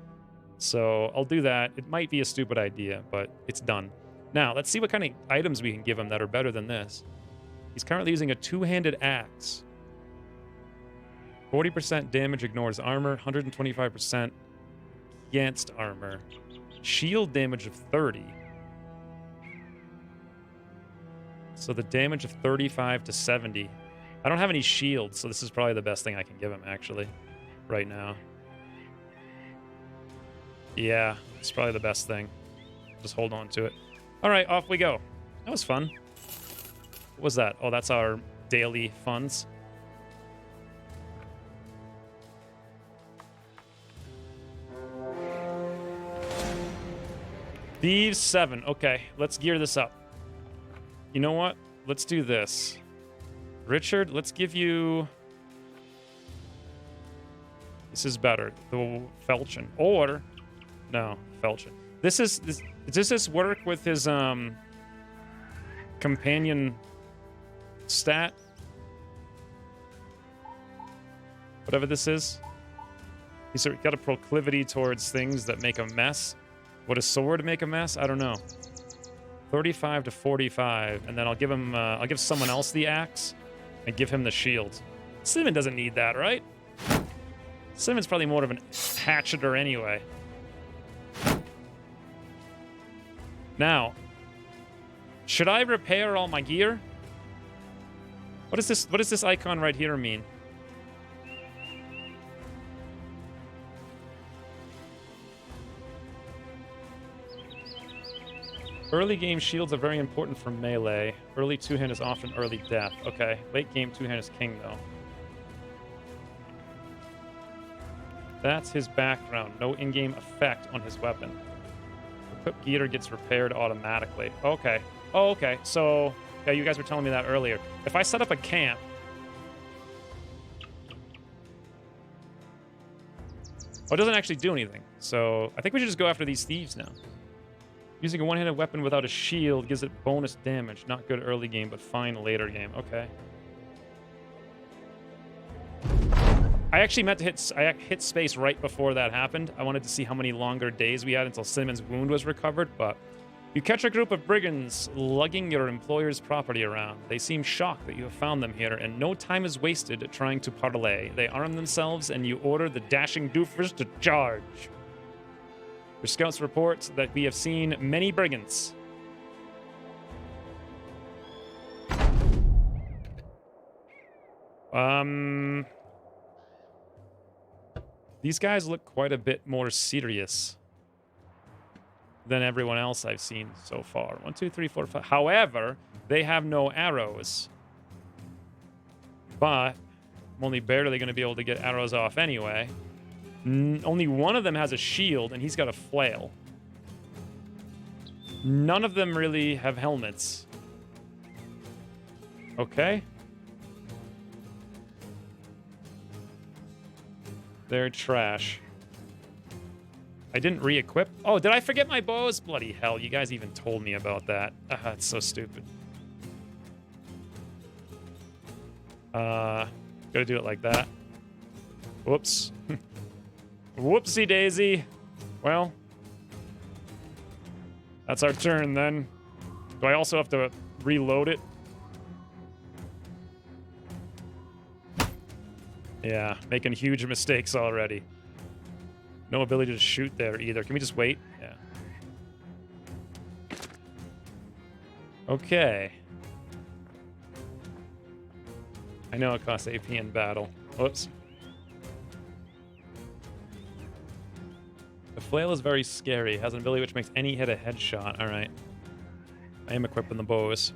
So I'll do that. It might be a stupid idea, but it's done. Now, let's see what kind of items we can give him that are better than this. He's currently using a two-handed axe. 40% damage ignores armor, 125% against armor. Shield damage of 30. So the damage of 35 to 70. I don't have any shields, so this is probably the best thing I can give him, actually, right now. Yeah, it's probably the best thing. Just hold on to it. All right, off we go. That was fun. What was that? Oh, that's our daily funds. Thieves 7. Okay, let's gear this up. You know what? Let's do this. Richard, let's give you... This is better. The Felchin. Or... No, Felchin. Does this work with his companion stat? Whatever this is. He's got a proclivity towards things that make a mess. Would a sword make a mess? I don't know. 35 to 45, and then I'll give him. I'll give someone else the axe, and give him the shield. Cinnamon doesn't need that, right? Cinnamon's probably more of an hatcheter anyway. Now, should I repair all my gear? What is this? What does this icon right here mean? Early game shields are very important for melee. Early two-hand is often early death. Okay, late game two-hand is king, though. That's his background. No in-game effect on his weapon. Equipped gear gets repaired automatically. Okay. Oh, okay. So, yeah, you guys were telling me that earlier. If I set up a camp... Oh, it doesn't actually do anything. So, I think we should just go after these thieves now. Using a one-handed weapon without a shield gives it bonus damage. Not good early game, but fine later game. Okay. I actually meant to I hit space right before that happened. I wanted to see how many longer days we had until Cinnamon's wound was recovered, but... You catch a group of brigands lugging your employer's property around. They seem shocked that you have found them here, and no time is wasted trying to parley. They arm themselves, and you order the dashing doofers to charge. Your scouts report that we have seen many brigands. These guys look quite a bit more serious than everyone else I've seen so far. 1, 2, 3, 4, 5. However, they have no arrows. But I'm only barely going to be able to get arrows off anyway. Only one of them has a shield, and he's got a flail. None of them really have helmets. Okay. They're trash. I didn't re-equip. Oh, did I forget my bows? Bloody hell, you guys even told me about that. It's so stupid. Gotta do it like that. Whoops. Whoopsie daisy. Well, that's our turn then. Do I also have to reload it? Yeah, making huge mistakes already. No ability to shoot there either. Can we just wait? Yeah. Okay. I know it costs AP in battle. Whoops. The flail is very scary. It has an ability which makes any hit a headshot. All right. I am equipping the bows.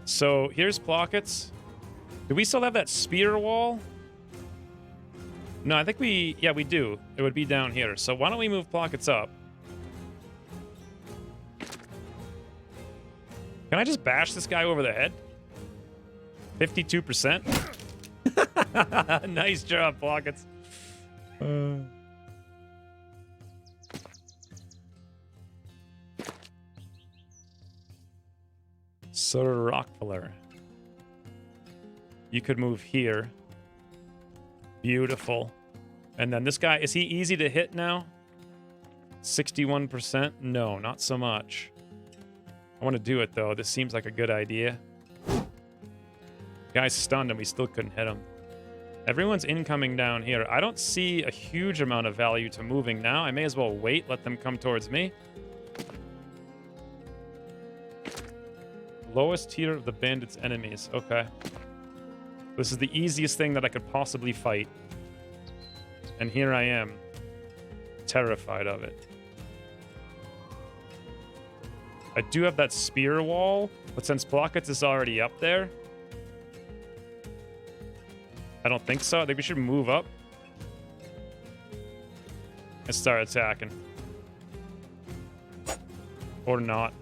So here's Plockets. Do we still have that spear wall? No, I think we do. It would be down here. So why don't we move Plockets up? Can I just bash this guy over the head? 52%? Nice job, Plockets. Sir Rockfiller. You could move here. Beautiful. And then this guy, is he easy to hit now? 61%? No, not so much. I want to do it, though. This seems like a good idea. Guy's stunned, and we still couldn't hit him. Everyone's incoming down here. I don't see a huge amount of value to moving now. I may as well wait, let them come towards me. Lowest tier of the bandits' enemies. Okay. This is the easiest thing that I could possibly fight. And here I am, terrified of it. I do have that spear wall, but since Blockets is already up there, I don't think so. I think we should move up and start attacking. Or not.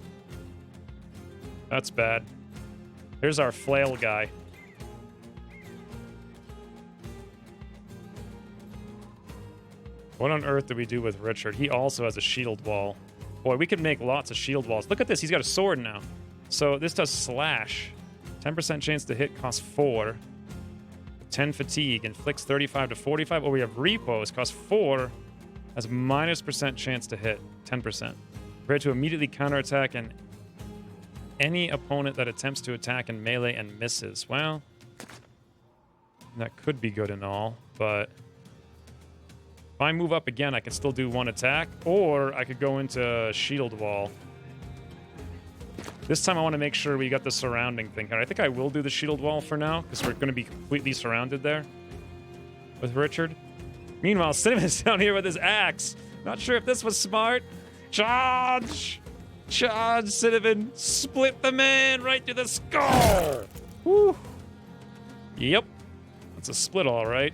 That's bad. Here's our flail guy. What on earth do we do with Richard? He also has a shield wall. Boy, we could make lots of shield walls. Look at this. He's got a sword now. So this does slash. 10% chance to hit, costs 4. 10 fatigue, inflicts 35 to 45. Oh, we have repos, costs 4. Has -% chance to hit, 10%. Prepared to immediately counterattack and any opponent that attempts to attack in melee and misses. Well, that could be good and all, but if I move up again, I can still do one attack, or I could go into shield wall. This time I want to make sure we got the surrounding thing here. I think I will do the shield wall for now, because we're going to be completely surrounded there with Richard. Meanwhile, Cinnamon's down here with his axe. Not sure if this was smart. Charge! Charge, Cinnamon! Split the man right through the skull! Woo! Yep. That's a split, all right.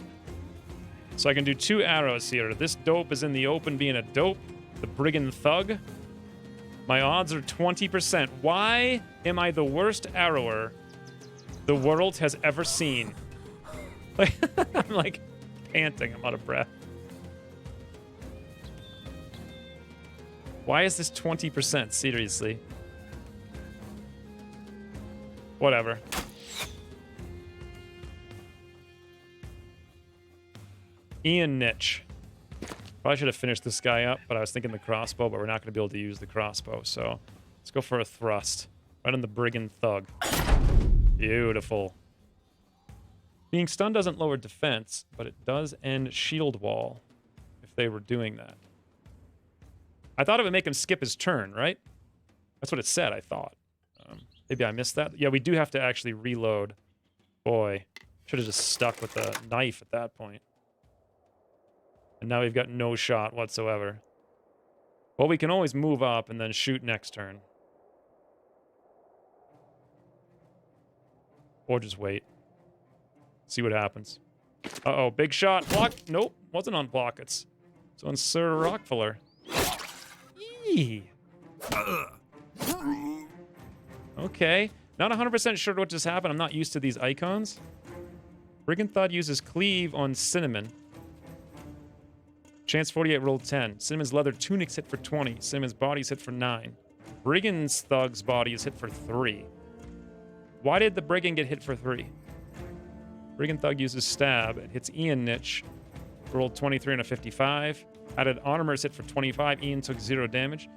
So I can do 2 arrows here. This dope is in the open being a dope. The brigand thug. My odds are 20%. Why am I the worst arrower the world has ever seen? Like, I'm like panting. I'm out of breath. Why is this 20%? Seriously. Whatever. Ian Niche. Probably should have finished this guy up, but I was thinking the crossbow, but we're not going to be able to use the crossbow, so let's go for a thrust. Right on the brigand thug. Beautiful. Being stunned doesn't lower defense, but it does end shield wall if they were doing that. I thought it would make him skip his turn, right? That's what it said, I thought. Maybe I missed that. Yeah, we do have to actually reload. Boy, should have just stuck with the knife at that point. And now we've got no shot whatsoever. Well, we can always move up and then shoot next turn. Or just wait. See what happens. Uh-oh, big shot. Block. Nope, wasn't on Blockets. It's on Sir Rockfuller. Eee. Okay. Not 100% sure what just happened. I'm not used to these icons. Brigand Thud uses Cleave on Cinnamon. Chance 48, roll 10. Cinnamon's leather tunics hit for 20. Cinnamon's body's hit for 9. Brigand's Thug's body is hit for 3. Why did the Brigand get hit for 3? Brigand Thug uses Stab. It hits Ian Niche. Rolled 23 and a 55. Added Armor's hit for 25. Ian took 0 damage.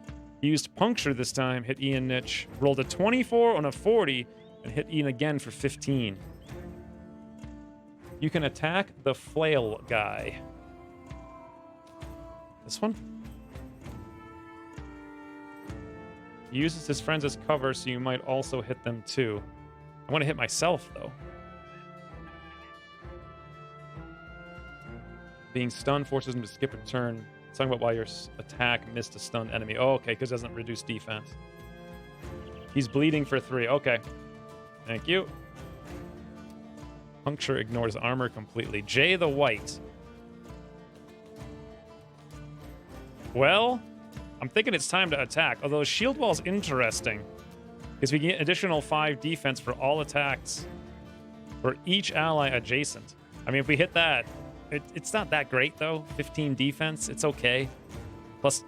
He used Puncture this time. Hit Ian Niche. Rolled a 24 on a 40. And hit Ian again for 15. You can attack the flail guy. This one? He uses his friends as cover, so you might also hit them too. I want to hit myself, though. Being stunned forces him to skip a turn. It's talking about why your attack missed a stunned enemy. Oh, okay, because it doesn't reduce defense. He's bleeding for 3. Okay. Thank you. Puncture ignores armor completely. Jay the White. Well, I'm thinking it's time to attack. Although shield wall's interesting, because we get additional 5 defense for all attacks for each ally adjacent. I mean, if we hit that, it's not that great though. 15 defense, it's okay. Plus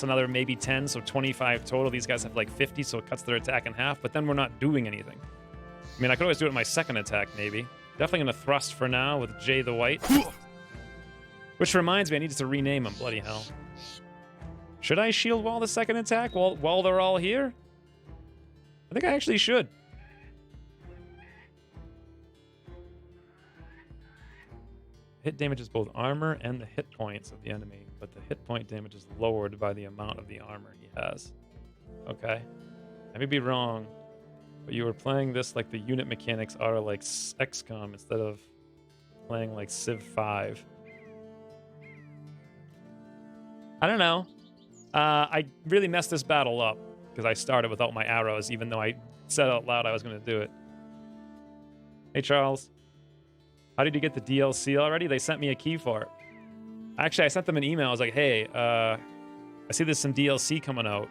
another maybe 10, so 25 total. These guys have like 50, so it cuts their attack in half. But then we're not doing anything. I mean, I could always do it in my second attack, maybe. Definitely gonna thrust for now with Jay the White. Which reminds me, I needed to rename them. Bloody hell. Should I shield wall the second attack while they're all here? I think I actually should. Hit damages both armor and the hit points of the enemy, but the hit point damage is lowered by the amount of the armor he has. Okay. I may be wrong, but you were playing this like the unit mechanics are like XCOM instead of playing like Civ 5. I don't know. I really messed this battle up because I started without my arrows, even though I said out loud I was going to do it. Hey, Charles. How did you get the DLC already? They sent me a key for it. Actually, I sent them an email. I was like, hey, I see there's some DLC coming out.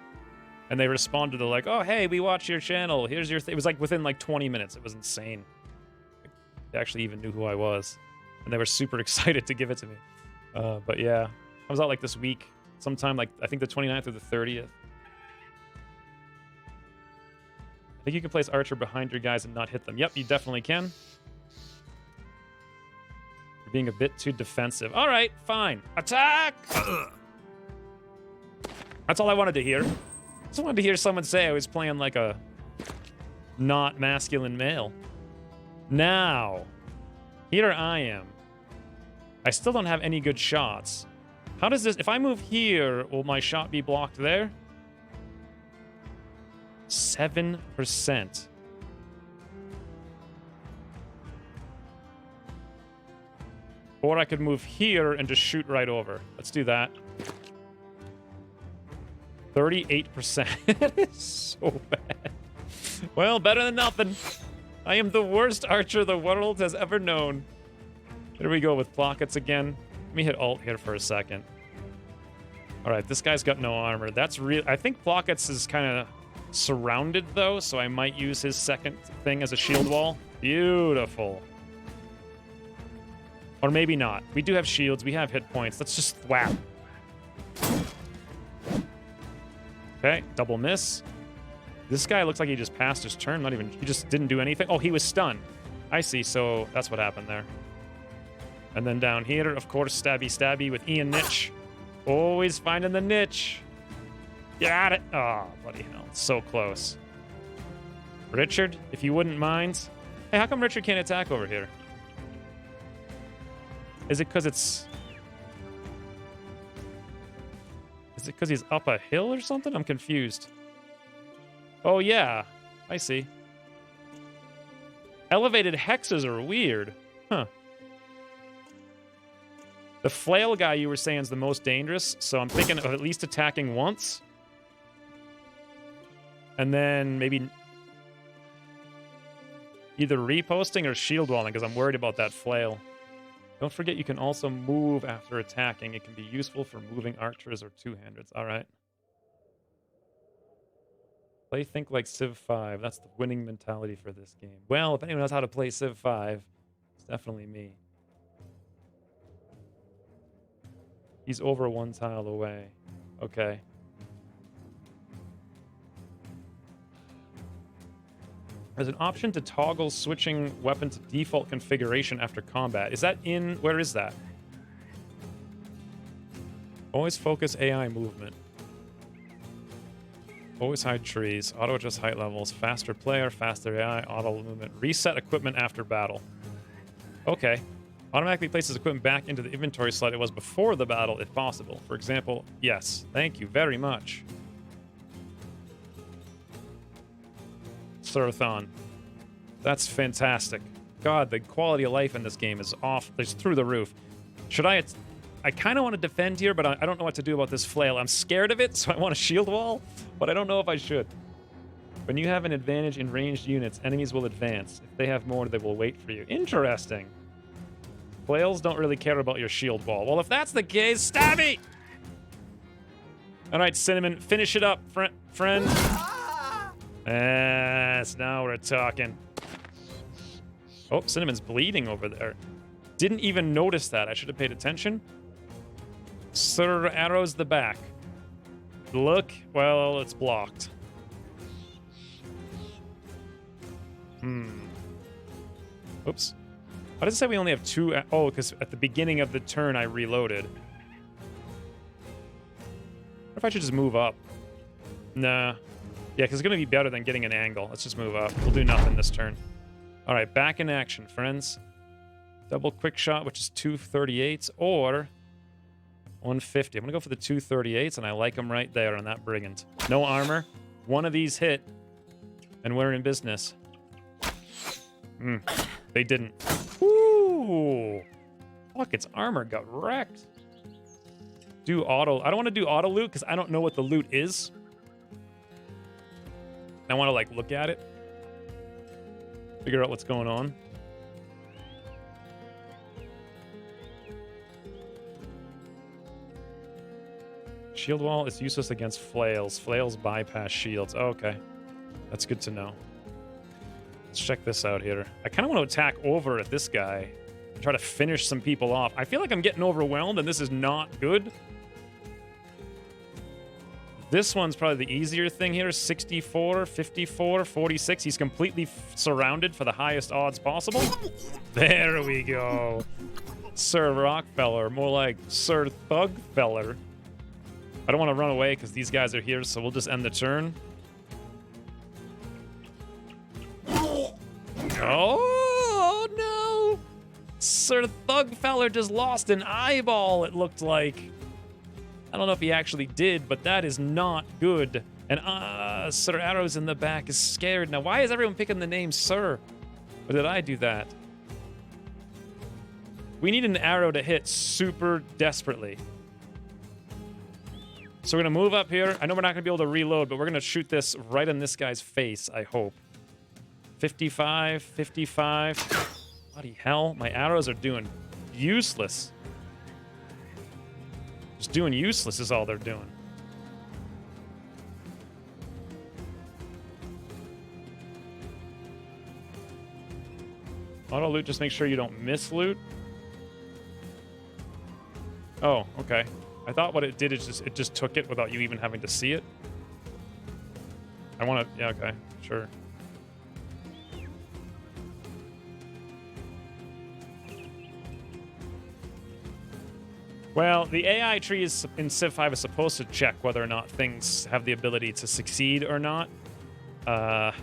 And they responded. They're like, oh, hey, we watched your channel. Here's your It was like within like 20 minutes. It was insane. They actually even knew who I was. And they were super excited to give it to me. But yeah, I was out like this week. Sometime like, I think the 29th or the 30th. I think you can place Archer behind your guys and not hit them. Yep, you definitely can. You're being a bit too defensive. All right, fine. Attack! That's all I wanted to hear. I just wanted to hear someone say I was playing like a not masculine male. Now, here I am. I still don't have any good shots. How does this... If I move here, will my shot be blocked there? 7%. Or I could move here and just shoot right over. Let's do that. 38%. That is so bad. Well, better than nothing. I am the worst archer the world has ever known. Here we go with Plockets again. Let me hit Alt here for a second. All right, this guy's got no armor. That's real. I think Plockets is kind of surrounded, though, so I might use his second thing as a shield wall. Beautiful. Or maybe not. We do have shields. We have hit points. Let's just thwap. Okay, double miss. This guy looks like he just passed his turn. Not even... He just didn't do anything. Oh, he was stunned. I see, so that's what happened there. And then down here, of course, stabby stabby with Ian Niche. Always finding the niche. Got it. Oh, bloody hell. So close. Richard, if you wouldn't mind. Hey, how come Richard can't attack over here? Is it because it's... Is it because he's up a hill or something? I'm confused. Oh, yeah. I see. Elevated hexes are weird. Huh. The flail guy you were saying is the most dangerous, so I'm thinking of at least attacking once. And then maybe either reposting or shield walling, because I'm worried about that flail. Don't forget you can also move after attacking. It can be useful for moving archers or two-handeds. All right. Play Think like Civ 5. That's the winning mentality for this game. Well, if anyone knows how to play Civ 5, it's definitely me. He's over one tile away. Okay. There's an option to toggle switching weapon to default configuration after combat. Is that in... Where is that? Always focus AI movement. Always hide trees. Auto adjust height levels. Faster player, faster AI, auto movement. Reset equipment after battle. Okay. Automatically places equipment back into the inventory slot it was before the battle, if possible. For example, yes. Thank you very much. Surathon. That's fantastic. God, the quality of life in this game is off. It's through the roof. Should I... I kind of want to defend here, but I don't know what to do about this flail. I'm scared of it, so I want a shield wall, but I don't know if I should. When you have an advantage in ranged units, enemies will advance. If they have more, they will wait for you. Interesting. Flails don't really care about your shield wall. Well, if that's the case, stabby! All right, Cinnamon, finish it up, friend. Yes, now we're talking. Oh, Cinnamon's bleeding over there. Didn't even notice that. I should have paid attention. Sir arrows the back. Look, well, it's blocked. Oops. How does it say we only have 2? Oh, because at the beginning of the turn I reloaded. What if I should just move up? Nah. Yeah, because it's going to be better than getting an angle. Let's just move up. We'll do nothing this turn. All right, back in action, friends. Double quick shot, which is 238s, or 150. I'm going to go for the 238s, and I like them right there on that brigand. No armor. One of these hit, and we're in business. They didn't. Ooh. Fuck, its armor got wrecked. Do auto. I don't want to do auto loot because I don't know what the loot is. I want to, like, look at it. Figure out what's going on. Shield wall is useless against flails. Flails bypass shields. Oh, okay. That's good to know. Let's check this out here. I kind of want to attack over at this guy and try to finish some people off. I feel like I'm getting overwhelmed, and this is not good. This one's probably the easier thing here. 64, 54, 46. He's completely surrounded for the highest odds possible. There we go. Sir Rockfeller. More like Sir Thugfeller. I don't want to run away because these guys are here, so we'll just end the turn. Oh, no! Sir Thugfeller just lost an eyeball, it looked like. I don't know if he actually did, but that is not good. And Sir Arrows in the back is scared. Now, why is everyone picking the name Sir? Or did I do that? We need an arrow to hit super desperately. So we're going to move up here. I know we're not going to be able to reload, but we're going to shoot this right in this guy's face, I hope. 55, 55. Bloody hell. My arrows are doing useless. Just doing useless is all they're doing. Auto loot, just make sure you don't miss loot. Oh, okay. I thought what it did is it just took it without you even having to see it. I want to... Yeah, okay. Sure. Well, the AI tree is, in Civ 5 is supposed to check whether or not things have the ability to succeed or not. But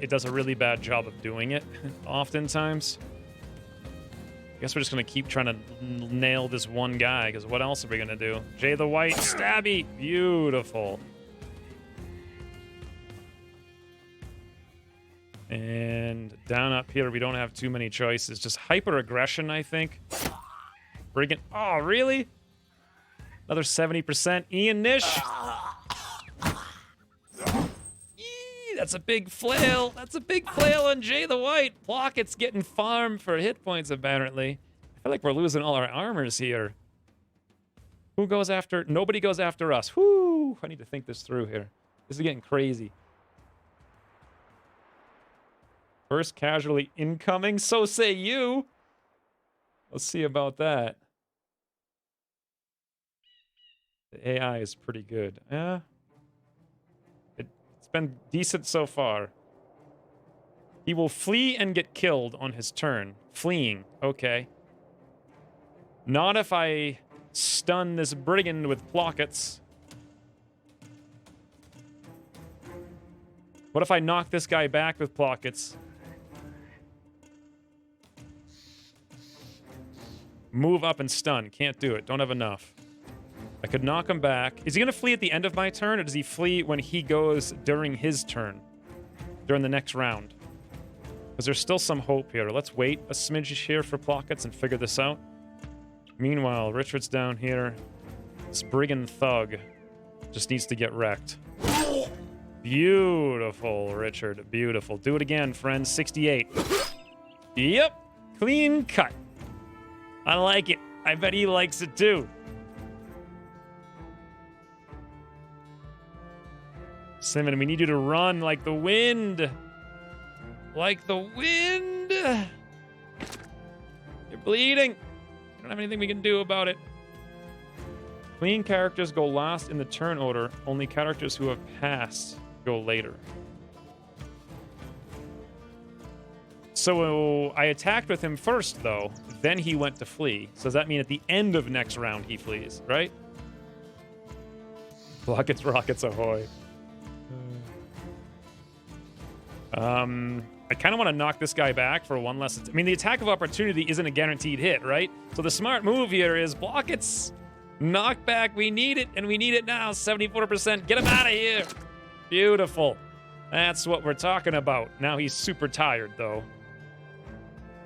it does a really bad job of doing it, oftentimes. I guess we're just going to keep trying to nail this one guy, because what else are we going to do? Jay the White, stabby! Beautiful. And down up here, we don't have too many choices. Just hyper-aggression, I think. Brigand. Oh, really? Another 70%. Ian Nish. Yee, that's a big flail. That's a big flail on Jay the White. Plockett's getting farmed for hit points, apparently. I feel like we're losing all our armors here. Who goes after? Nobody goes after us. Whoo! I need to think this through here. This is getting crazy. First casualty incoming. So say you. Let's see about that. The AI is pretty good. Yeah. It's been decent so far. He will flee and get killed on his turn. Fleeing. Okay. Not if I stun this brigand with Plockets. What if I knock this guy back with Plockets? Move up and stun. Can't do it. Don't have enough. I could knock him back. Is he going to flee at the end of my turn, or does he flee when he goes during his turn? During the next round? Because there's still some hope here. Let's wait a smidge here for Plockets and figure this out. Meanwhile, Richard's down here. This brigand thug just needs to get wrecked. Beautiful, Richard. Beautiful. Do it again, friends. 68. Yep. Clean cut. I like it. I bet he likes it too. Simon, we need you to run like the wind. Like the wind. You're bleeding. I don't have anything we can do about it. Clean characters go last in the turn order. Only characters who have passed go later. So I attacked with him first, though. Then he went to flee. So does that mean at the end of next round he flees, right? Rockets, rockets, ahoy. I kind of want to knock this guy back for one less... I mean, the attack of opportunity isn't a guaranteed hit, right? So the smart move here is block its knockback. We need it, and we need it now. 74%. Get him out of here. Beautiful. That's what we're talking about. Now he's super tired, though.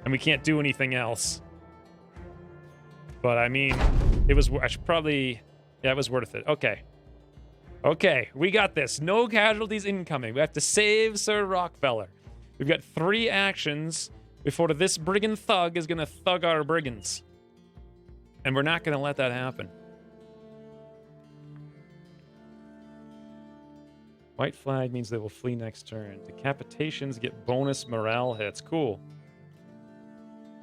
And we can't do anything else. But, I mean, it was... I should probably... Yeah, it was worth it. Okay. Okay, we got this. No casualties incoming. We have to save Sir Rockefeller. We've got 3 actions before this brigand thug is going to thug our brigands. And we're not going to let that happen. White flag means they will flee next turn. Decapitations get bonus morale hits. Cool.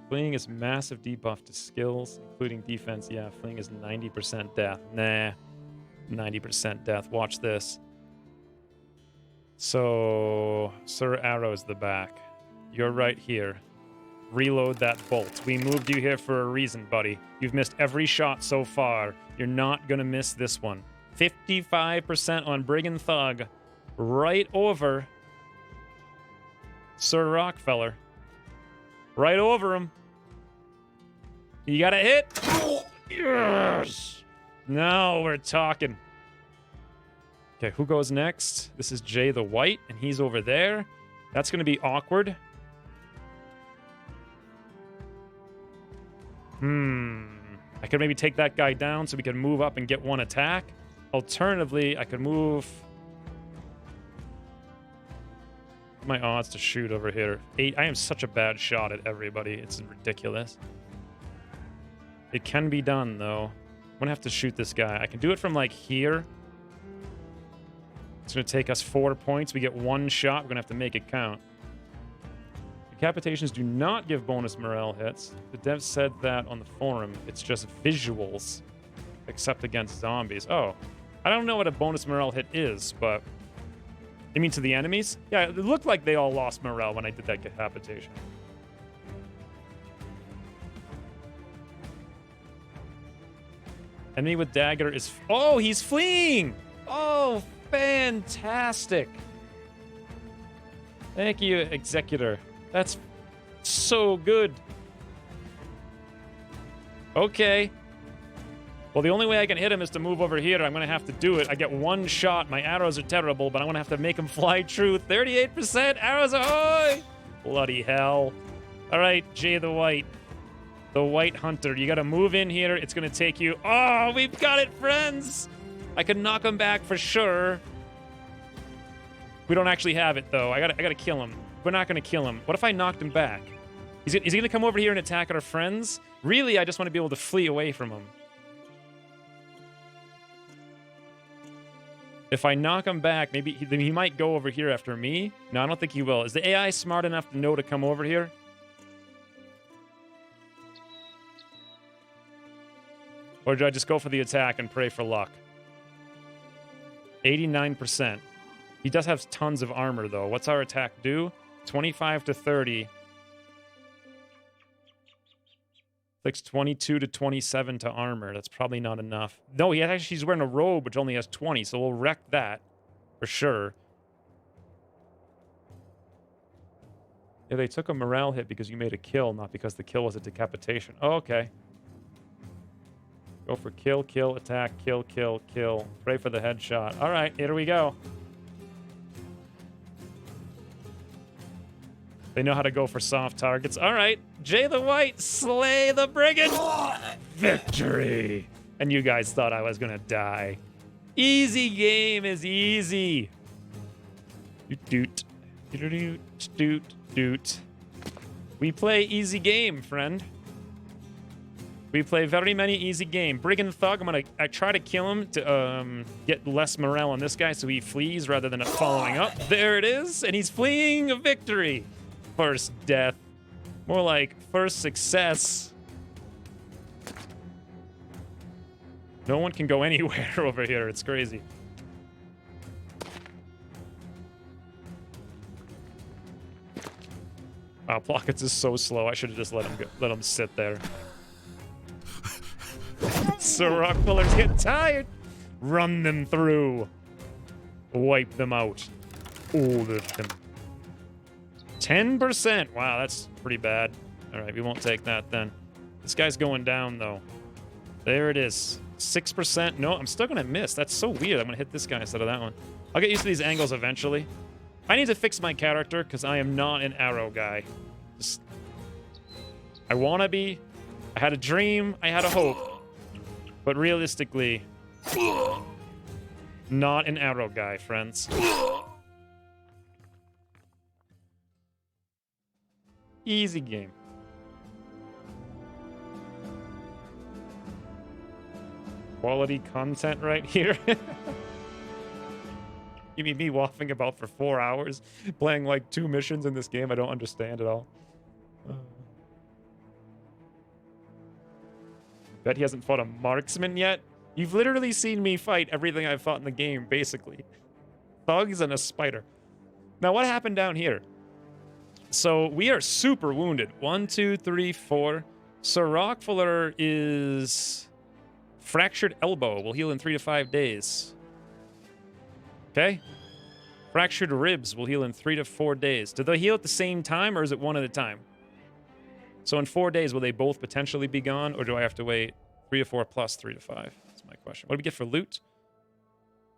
Fleeing is massive debuff to skills, including defense. Yeah, fleeing is 90% death. Nah. 90% death. Watch this. So, Sir Arrow's the back. You're right here. Reload that bolt. We moved you here for a reason, buddy. You've missed every shot so far. You're not gonna miss this one. 55% on Brigand Thug. Right over Sir Rockefeller. Right over him. You got a hit? Yes! Now we're talking. Okay, who goes next? This is Jay the White, and he's over there. That's going to be awkward. I could maybe take that guy down so we can move up and get one attack. Alternatively, I could move... My odds to shoot over here. 8. I am such a bad shot at everybody. It's ridiculous. It can be done, though. I'm going to have to shoot this guy. I can do it from, like, here. It's going to take us 4 points. We get 1 shot. We're going to have to make it count. Decapitations do not give bonus morale hits. The devs said that on the forum. It's just visuals, except against zombies. Oh, I don't know what a bonus morale hit is, but... You mean to the enemies? Yeah, it looked like they all lost morale when I did that decapitation. Enemy with dagger is... Oh, he's fleeing! Oh, fantastic. Thank you, Executor. That's so good. Okay. Well, the only way I can hit him is to move over here. I'm going to have to do it. I get 1 shot. My arrows are terrible, but I'm going to have to make him fly true. 38%. Arrows ahoy! Bloody hell. All right, Jay the White. The White Hunter. You got to move in here. It's going to take you... Oh, we've got it, friends! I can knock him back for sure. We don't actually have it, though. I gotta kill him. We're not going to kill him. What if I knocked him back? Is he going to come over here and attack our friends? Really, I just want to be able to flee away from him. If I knock him back, maybe he might go over here after me. No, I don't think he will. Is the AI smart enough to know to come over here? Or do I just go for the attack and pray for luck? 89%. He does have tons of armor, though. What's our attack do? 25 to 30. Like 22 to 27 to armor. That's probably not enough. No, he's wearing a robe, which only has 20, so we'll wreck that for sure. Yeah, they took a morale hit because you made a kill, not because the kill was a decapitation. Oh, okay. Go for kill, kill, attack, kill, kill, kill. Pray for the headshot. All right, here we go. They know how to go for soft targets. All right, Jay the White, slay the brigand. Victory. And you guys thought I was going to die. Easy game is easy. Doot, doot, doot, doot. We play easy game, friend. We play very many easy game. Brigand Thug, I try to kill him to get less morale on this guy so he flees rather than following up. There it is, and he's fleeing a victory. First death. More like first success. No one can go anywhere over here. It's crazy. Wow, Pockets is so slow. I should have just let him sit there. So rock pullers get tired. Run them through. Wipe them out. All of them. 10%. Wow, that's pretty bad. All right, we won't take that then. This guy's going down, though. There it is. 6%. No, I'm still going to miss. That's so weird. I'm going to hit this guy instead of that one. I'll get used to these angles eventually. I need to fix my character because I am not an arrow guy. I want to be. I had a dream. I had a hope. But realistically, not an arrow guy, friends. Easy game. Quality content right here. You mean me waffling about for 4 hours, playing like 2 missions in this game I don't understand at all? Bet he hasn't fought a marksman yet? You've literally seen me fight everything I've fought in the game, basically. Thugs and a spider. Now, what happened down here? So, we are super wounded. 1, 2, 3, 4. So, Rockfuller is... Fractured elbow will heal in 3 to 5 days. Okay. Fractured ribs will heal in 3 to 4 days. Do they heal at the same time, or is it one at a time? So in 4 days, will they both potentially be gone, or do I have to wait 3 to 4 plus 3 to 5? That's my question. What do we get for loot?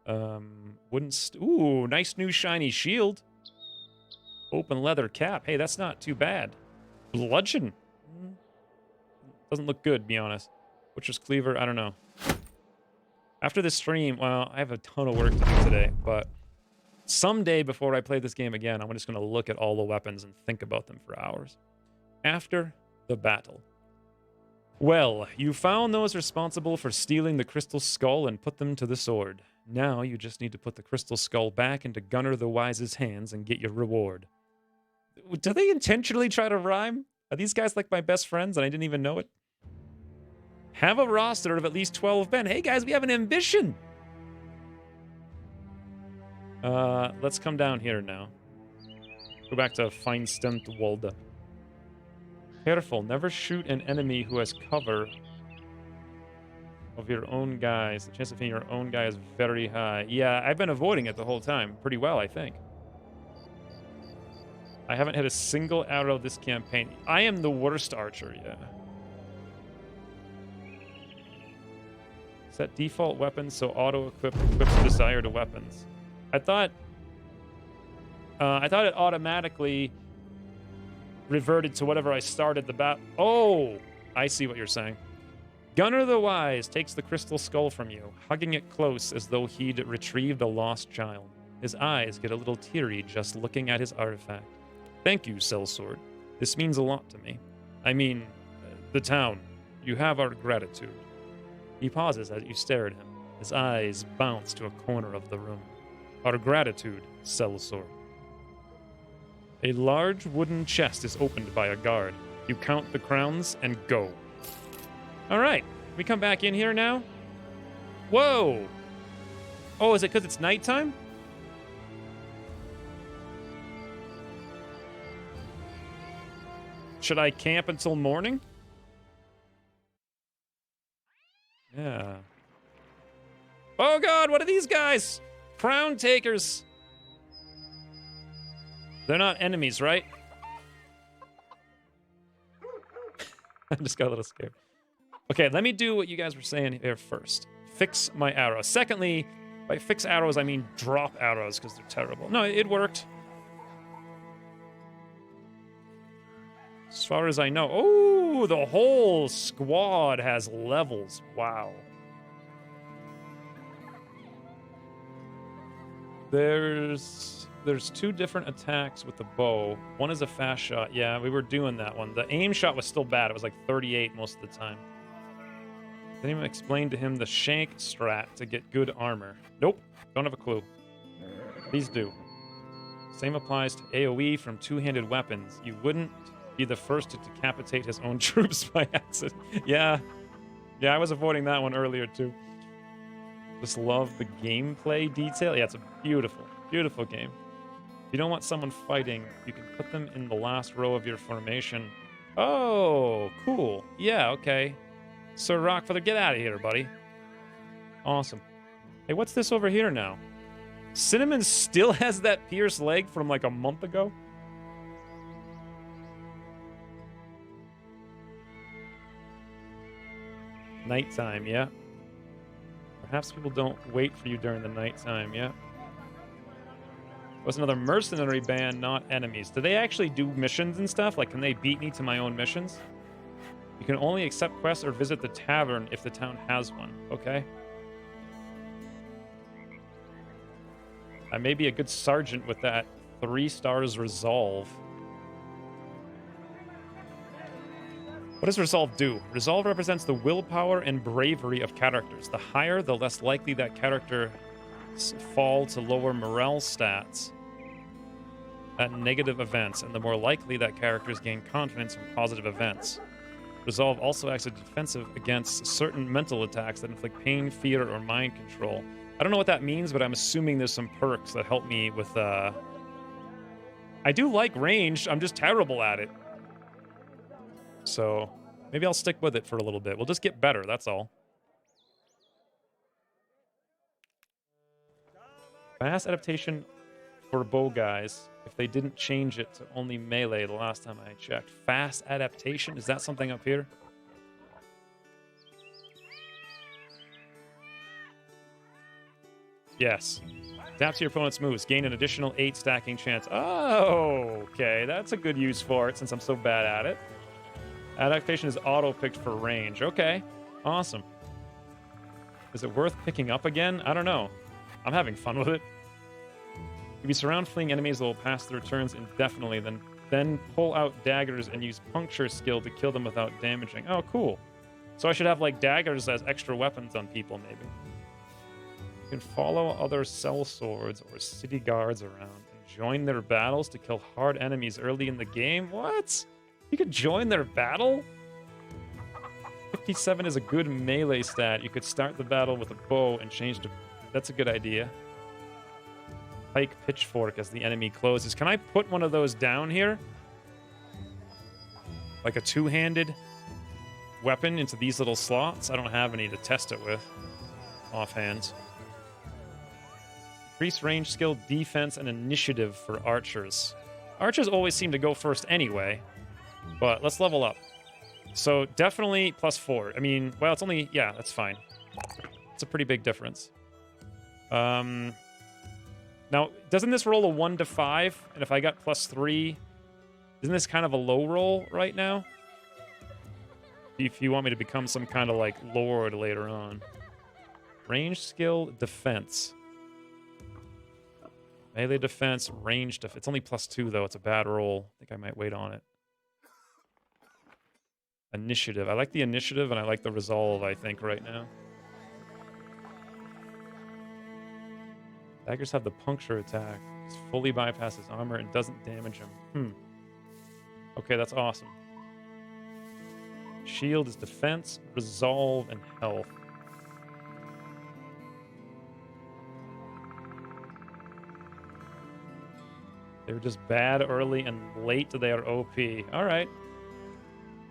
Ooh, nice new shiny shield. Open leather cap. Hey, that's not too bad. Bludgeon. Doesn't look good, to be honest. Butcher's cleaver, I don't know. After this stream, well, I have a ton of work to do today, but someday before I play this game again, I'm just going to look at all the weapons and think about them for hours. After the battle. Well, you found those responsible for stealing the crystal skull and put them to the sword. Now you just need to put the crystal skull back into Gunnar the Wise's hands and get your reward. Do they intentionally try to rhyme? Are these guys like my best friends and I didn't even know it? Have a roster of at least 12 men. Hey guys, we have an ambition! Let's come down here now. Go back to Feinstentwalde. Careful, never shoot an enemy who has cover of your own guys. The chance of hitting your own guy is very high. Yeah, I've been avoiding it the whole time. Pretty well, I think. I haven't hit a single arrow this campaign. I am the worst archer, yeah. Set default weapons so auto-equip equips desired weapons. I thought it automatically reverted to whatever I started the bat. Oh, I see what you're saying. Gunnar the Wise takes the crystal skull from you, hugging it close as though he'd retrieved a lost child. His eyes get a little teary just looking at his artifact. Thank you, Sellsword. This means a lot to me. I mean, the town. You have our gratitude. He pauses as you stare at him. His eyes bounce to a corner of the room. Our gratitude, Sellsword. A large wooden chest is opened by a guard. You count the crowns and go. All right. We come back in here now? Whoa! Oh, is it because it's nighttime? Should I camp until morning? Yeah. Oh god, what are these guys? Crown takers. They're not enemies, right? I just got a little scared. Okay, let me do what you guys were saying here first. Fix my arrows. Secondly, by fix arrows, I mean drop arrows because they're terrible. No, it worked. As far as I know. Oh, the whole squad has levels. Wow. There's 2 different attacks with the bow. One is a fast shot. Yeah, we were doing that one. The aim shot was still bad. It was like 38 most of the time. Didn't even explain to him the shank strat to get good armor. Nope. Don't have a clue. Please do. Same applies to AoE from 2-handed weapons. You wouldn't be the first to decapitate his own troops by accident. Yeah, I was avoiding that one earlier too. Just love the gameplay detail. Yeah, it's a beautiful, beautiful game. If you don't want someone fighting, you can put them in the last row of your formation. Oh, cool. Yeah, okay. Sir Rockfeather, get out of here, buddy. Awesome. Hey, what's this over here now? Cinnamon still has that pierced leg from like a month ago? Nighttime, yeah. Perhaps people don't wait for you during the nighttime, yeah. What's another mercenary band, not enemies? Do they actually do missions and stuff? Like, can they beat me to my own missions? You can only accept quests or visit the tavern if the town has one. Okay. I may be a good sergeant with that 3 stars resolve. What does resolve do? Resolve represents the willpower and bravery of characters. The higher, the less likely that character fall to lower morale stats at negative events, and the more likely that characters gain confidence from positive events. Resolve also acts as defensive against certain mental attacks that inflict pain, fear, or mind control. I don't know what that means, but I'm assuming there's some perks that help me with, I do like ranged, I'm just terrible at it. So, maybe I'll stick with it for a little bit. We'll just get better, that's all. Fast adaptation for bow guys, if they didn't change it to only melee the last time I checked. Fast adaptation? Is that something up here? Yes. Adapt to your opponent's moves. Gain an additional 8 stacking chance. Oh, okay. That's a good use for it since I'm so bad at it. Adaptation is auto-picked for range. Okay. Awesome. Is it worth picking up again? I don't know. I'm having fun with it. If you surround fleeing enemies that will pass their turns indefinitely, then pull out daggers and use puncture skill to kill them without damaging. Oh, cool. So I should have, like, daggers as extra weapons on people, maybe. You can follow other sellswords or city guards around and join their battles to kill hard enemies early in the game. What? You could join their battle? 57 is a good melee stat. You could start the battle with a bow and change to... That's a good idea. Pike pitchfork as the enemy closes. Can I put one of those down here? Like a two-handed weapon into these little slots? I don't have any to test it with offhand. Increase range, skill, defense, and initiative for archers. Archers always seem to go first anyway, but let's level up. So definitely +4. I mean, well, it's only... Yeah, that's fine. It's a pretty big difference. Now, doesn't this roll a 1 to 5? And if I got +3, isn't this kind of a low roll right now? If you want me to become some kind of, like, lord later on. Range, skill, defense. Melee defense, range defense. It's only +2, though. It's a bad roll. I think I might wait on it. Initiative. I like the initiative, and I like the resolve, I think, right now. Daggers have the puncture attack. It fully bypasses armor and doesn't damage him. Okay, that's awesome. Shield is defense, resolve, and health. They were just bad early and late they are OP. Alright.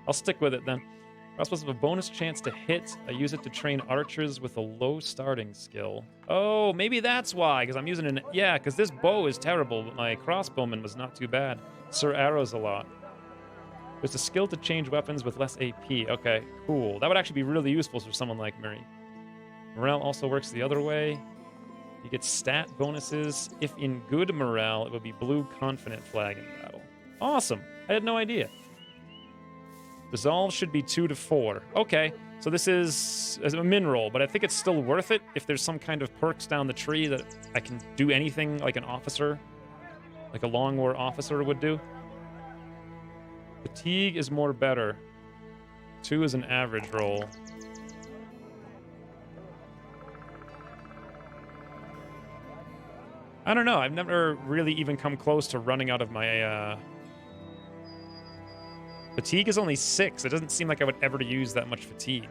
I'll stick with it then. Crossbows have a bonus chance to hit. I use it to train archers with a low starting skill. Oh, maybe that's why, because I'm using an... Yeah, because this bow is terrible, but my crossbowman was not too bad. Sir Arrows a lot. There's a skill to change weapons with less AP. Okay, cool. That would actually be really useful for someone like me. Morale also works the other way. You get stat bonuses. If in good morale, it would be blue confident flag in battle. Awesome. I had no idea. Resolve should be 2 to 4. Okay, so this is a min roll, but I think it's still worth it if there's some kind of perks down the tree that I can do anything like an officer, like a long war officer would do. Fatigue is more better. 2 is an average roll. I don't know. I've never really even come close to running out of my... Fatigue is only 6. It doesn't seem like I would ever use that much fatigue.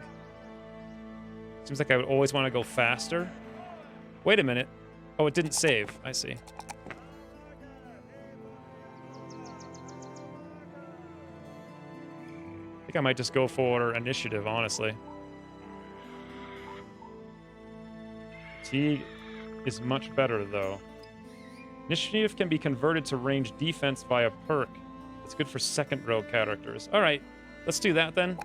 Seems like I would always want to go faster. Wait a minute. Oh, it didn't save. I see. think I might just go for initiative, honestly. Fatigue is much better, though. Initiative can be converted to range defense via perk. It's good for second row characters. All right, let's do that then.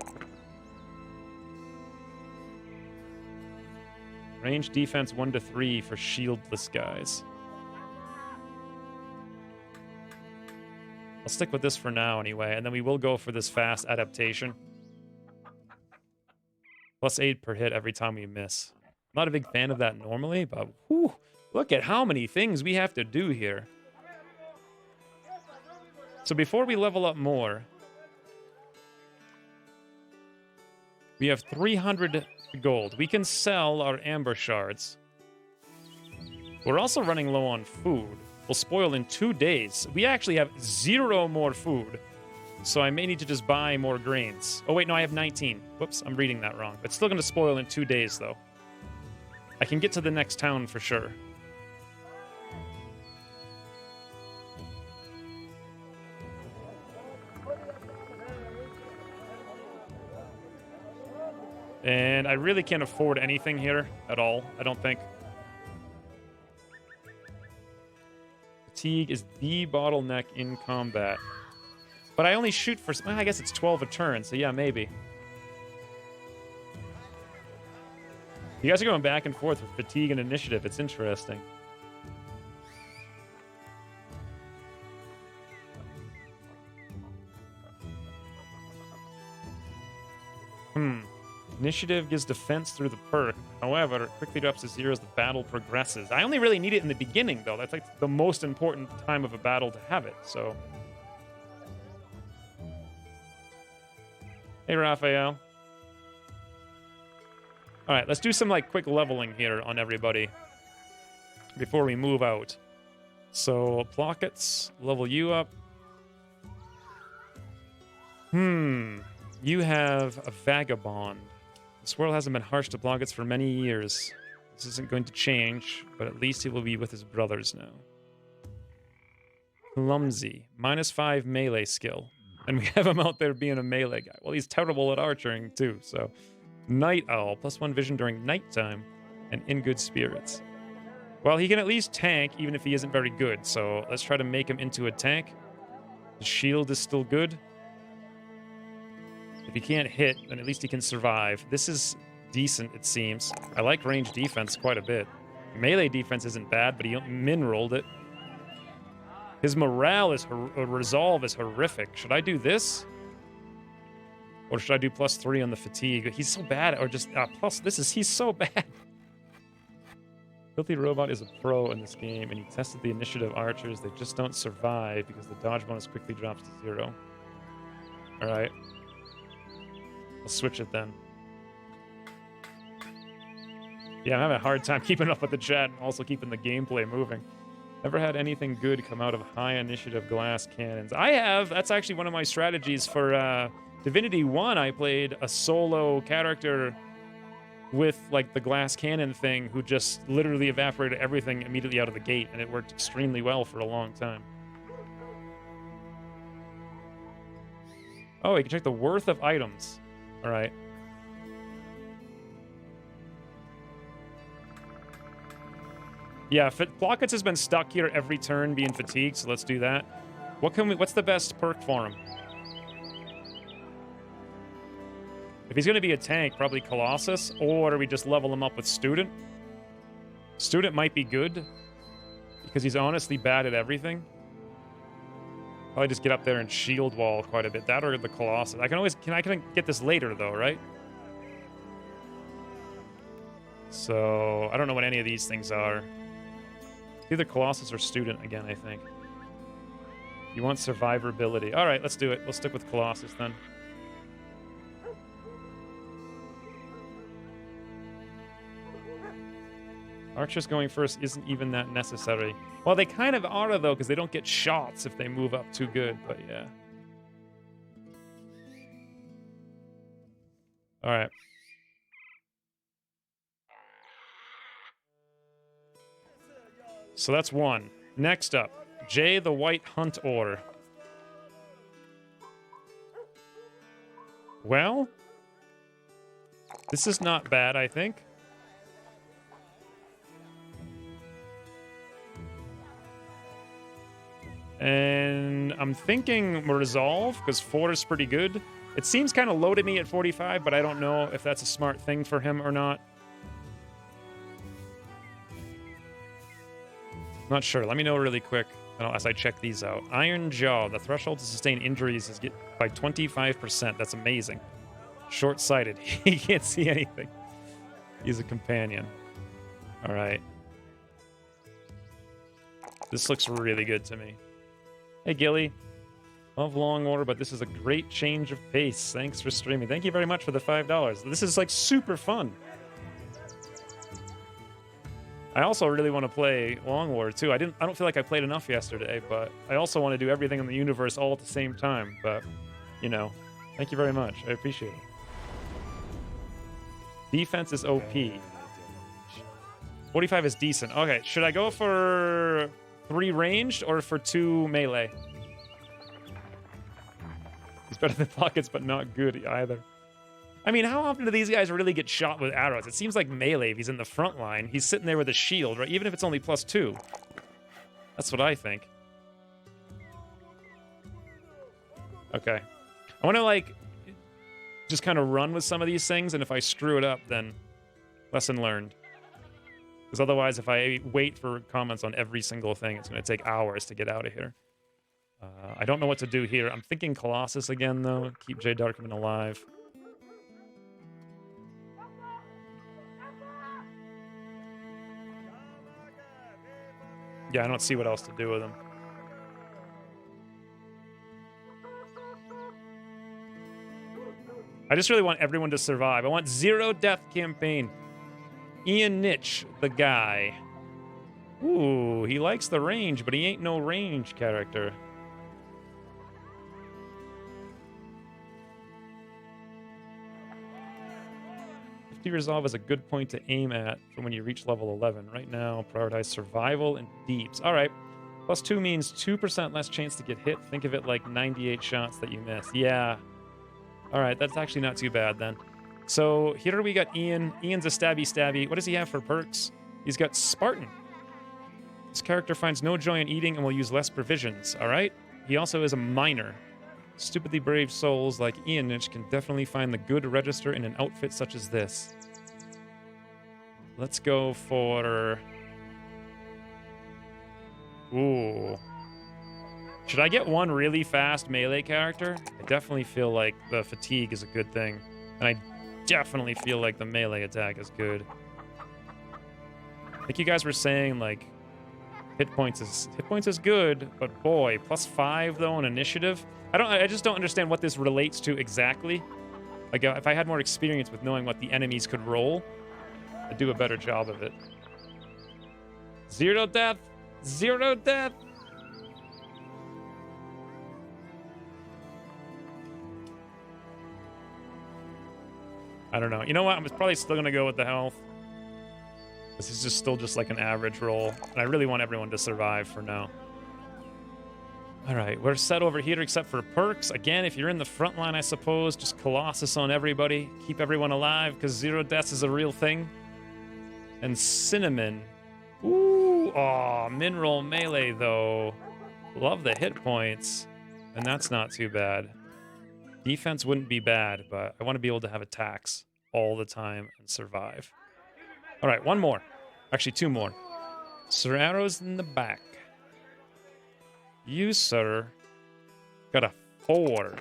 Range defense 1 to 3 for shieldless guys. I'll stick with this for now anyway, and then we will go for this fast adaptation. Plus 8 per hit every time we miss. I'm not a big fan of that normally, but whew, look at how many things we have to do here. So before we level up more, we have 300 gold. We can sell our amber shards. We're also running low on food. Will spoil in 2 days. We actually have 0 more food. So I may need to just buy more grains. Oh, wait, no, I have 19. Whoops, I'm reading that wrong. It's still going to spoil in 2 days, though. I can get to the next town for sure. And I really can't afford anything here at all, I don't think. Fatigue is the bottleneck in combat. But I only shoot for... I guess it's 12 a turn, so yeah, maybe. You guys are going back and forth with fatigue and initiative. It's interesting. Initiative gives defense through the perk. However, it quickly drops to 0 as the battle progresses. I only really need it in the beginning, though. That's like the most important time of a battle to have it, so... Hey, Raphael. Alright, let's do some, like, quick leveling here on everybody before we move out. So, Plockets, level you up. You have a Vagabond. This world hasn't been harsh to Plockets for many years. This isn't going to change, but at least he will be with his brothers now. Clumsy. -5 melee skill. And we have him out there being a melee guy. Well, he's terrible at archering, too, so... Night Owl. +1 vision during nighttime. And in good spirits. Well, he can at least tank, even if he isn't very good. So let's try to make him into a tank. His shield is still good. If he can't hit, then at least he can survive. This is decent, it seems. I like range defense quite a bit. Melee defense isn't bad, but he min-rolled it. His morale is... resolve is horrific. Should I do this? Or should I do +3 on the fatigue? He's so bad. Or just... plus, this is... He's so bad. Filthy Robot is a pro in this game, and he tested the initiative archers. They just don't survive because the dodge bonus quickly drops to 0. Alright. I'll switch it then. Yeah, I'm having a hard time keeping up with the chat and also keeping the gameplay moving. Never had anything good come out of high initiative glass cannons. I have. That's actually one of my strategies for Divinity 1. I played a solo character with, like, the glass cannon thing who just literally evaporated everything immediately out of the gate, and it worked extremely well for a long time. Oh, you can check the worth of items. All right. Yeah, Plockets has been stuck here every turn being fatigued, so let's do that. What's the best perk for him? If he's going to be a tank, probably Colossus, or we just level him up with Student. Student might be good, because he's honestly bad at everything. Probably just get up there and shield wall quite a bit. That or the Colossus. I can get this later, though, right? So, I don't know what any of these things are. Either Colossus or Student again, I think. You want survivability. All right, let's do it. We'll stick with Colossus then. Archers going first isn't even that necessary. Well, they kind of are, though, because they don't get shots if they move up too good, but yeah. All right. So that's one. Next up, Jay the White Hunt Ore. Well, this is not bad, I think. And I'm thinking Resolve, because 4 is pretty good. It seems kind of low to me at 45, but I don't know if that's a smart thing for him or not. Not sure. Let me know really quick as I check these out. Iron Jaw. The threshold to sustain injuries is by 25%. That's amazing. Short-sighted. He can't see anything. He's a companion. All right. This looks really good to me. Hey, Gilly. Love Long War, but this is a great change of pace. Thanks for streaming. Thank you very much for the $5. This is, like, super fun. I also really want to play Long War, too. I don't feel like I played enough yesterday, but I also want to do everything in the universe all at the same time. But, you know, thank you very much. I appreciate it. Defense is OP. 45 is decent. Okay, should I go for 3 ranged or for 2 melee? He's better than pockets, but not good either. I mean, how often do these guys really get shot with arrows? It seems like melee if he's in the front line. He's sitting there with a shield, right? Even if it's only +2. That's what I think. Okay. I want to, like, just kind of run with some of these things, and if I screw it up, then lesson learned. Because otherwise, if I wait for comments on every single thing, it's going to take hours to get out of here. I don't know what to do here. I'm thinking Colossus again, though. Keep Jay Darkman alive. Yeah, I don't see what else to do with him. I just really want everyone to survive. I want 0 death campaign. Ian Nitch, the guy. Ooh, he likes the range, but he ain't no range character. Resolve is a good point to aim at from when you reach level 11. Right now, prioritize survival and deeps. All right. +2 means 2% less chance to get hit. Think of it like 98 shots that you miss. Yeah. All right, that's actually not too bad then. So here we got Ian. Ian's a stabby. What does he have for perks? He's got Spartan. This character finds no joy in eating and will use less provisions. All right. He also is a miner. Stupidly brave souls like Ian Nitch can definitely find the good register in an outfit such as this. Let's go for... Ooh. Should I get one really fast melee character? I definitely feel like the fatigue is a good thing. And I definitely feel like the melee attack is good. I think you guys were saying, like, hit points is good, but boy, +5 though on initiative. I just don't understand what this relates to exactly. Like, if I had more experience with knowing what the enemies could roll, I'd do a better job of it. 0 death! 0 death! I don't know. You know what? I'm probably still gonna go with the health. This is just still just like an average roll. And I really want everyone to survive for now. Alright, we're set over here except for perks. Again, if you're in the front line, I suppose, just Colossus on everybody. Keep everyone alive, because 0 deaths is a real thing. And Cinnamon. Ooh, aw, Mineral Melee, though. Love the hit points. And that's not too bad. Defense wouldn't be bad, but I want to be able to have attacks all the time and survive. Alright, one more. Actually, 2 more. Sir Arrows in the back. You, sir, got a 4.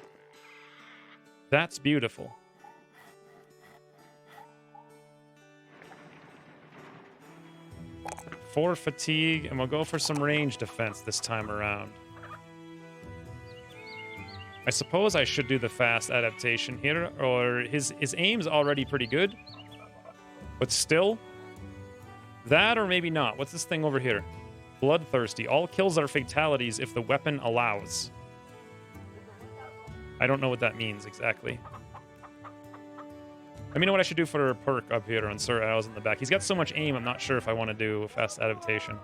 That's beautiful. Four fatigue, and we'll go for some range defense this time around. I suppose I should do the fast adaptation here, or his aim's already pretty good. But still, that or maybe not. What's this thing over here? Bloodthirsty. All kills are fatalities if the weapon allows. I don't know what that means exactly. Let me know what I should do for a perk up here on Sir Owls in the back. He's got so much aim, I'm not sure if I want to do a fast adaptation.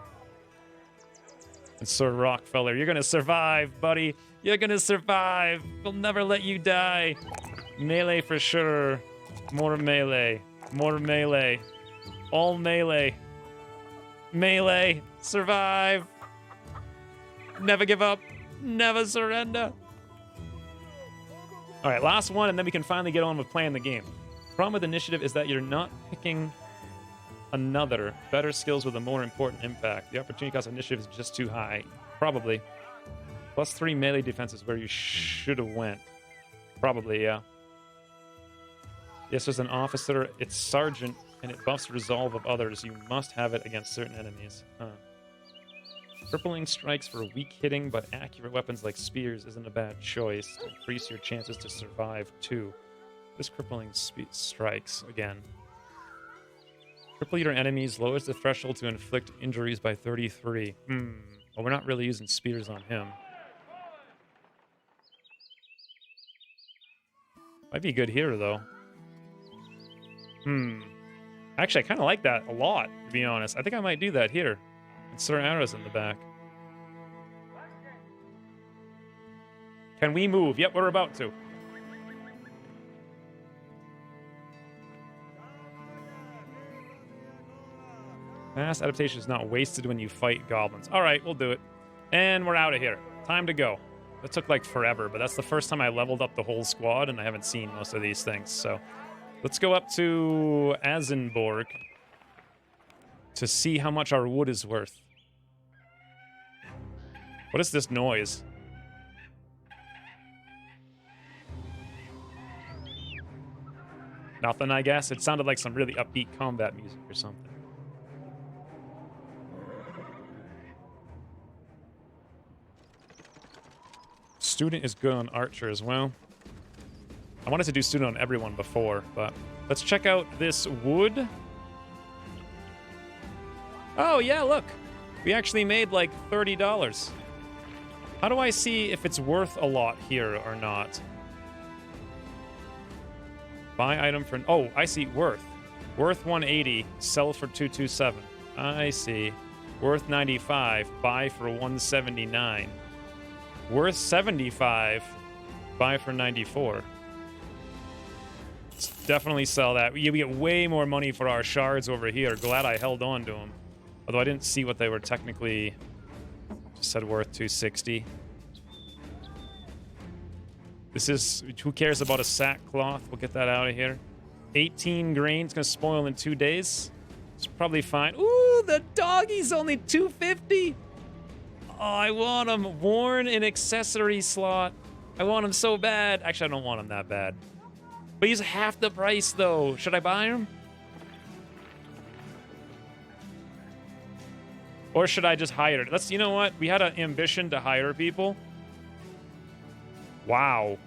And Sir Rockefeller, you're gonna survive, buddy. You're gonna survive. We'll never let you die. Melee for sure. More melee. More melee. All melee. Melee. Survive. Never give up. Never surrender. All right, last one, and then we can finally get on with playing the game. The problem with initiative is that you're not picking another. Better skills with a more important impact. The opportunity cost of initiative is just too high. Probably. +3 melee defense is where you should have went. Probably, yeah. This is an officer. It's sergeant, and it buffs resolve of others. You must have it against certain enemies. Huh. Crippling strikes for weak hitting, but accurate weapons like spears isn't a bad choice. Increase your chances to survive, too. This crippling strikes, again. Cripple your enemies, lowers the threshold to inflict injuries by 33. Well, we're not really using spears on him. Might be good here, though. Actually, I kind of like that a lot, to be honest. I think I might do that here. Insert arrows in the back. Can we move? Yep, we're about to. Mass adaptation is not wasted when you fight goblins. All right, we'll do it. And we're out of here. Time to go. That took like forever, but that's the first time I leveled up the whole squad, and I haven't seen most of these things. So let's go up to Azenborg to see how much our wood is worth. What is this noise? Nothing, I guess. It sounded like some really upbeat combat music or something. Student is good on Archer as well. I wanted to do student on everyone before, but let's check out this wood. Oh, yeah, look. We actually made like $30. How do I see if it's worth a lot here or not? Buy item for... Oh, I see. Worth. Worth 180. Sell for 227. I see. Worth 95. Buy for 179. Worth 75. Buy for 94. Let's definitely sell that. We get way more money for our shards over here. Glad I held on to them. Although I didn't see what they were technically... Just said worth 260. This is... Who cares about a sackcloth? We'll get that out of here. 18 grain. It's going to spoil in 2 days. It's probably fine. Ooh, the doggy's only 250. Oh, I want him. Worn in accessory slot. I want him so bad. Actually, I don't want him that bad. But he's half the price, though. Should I buy him? Or should I just hire it? Let's, you know what? We had an ambition to hire people. Wow.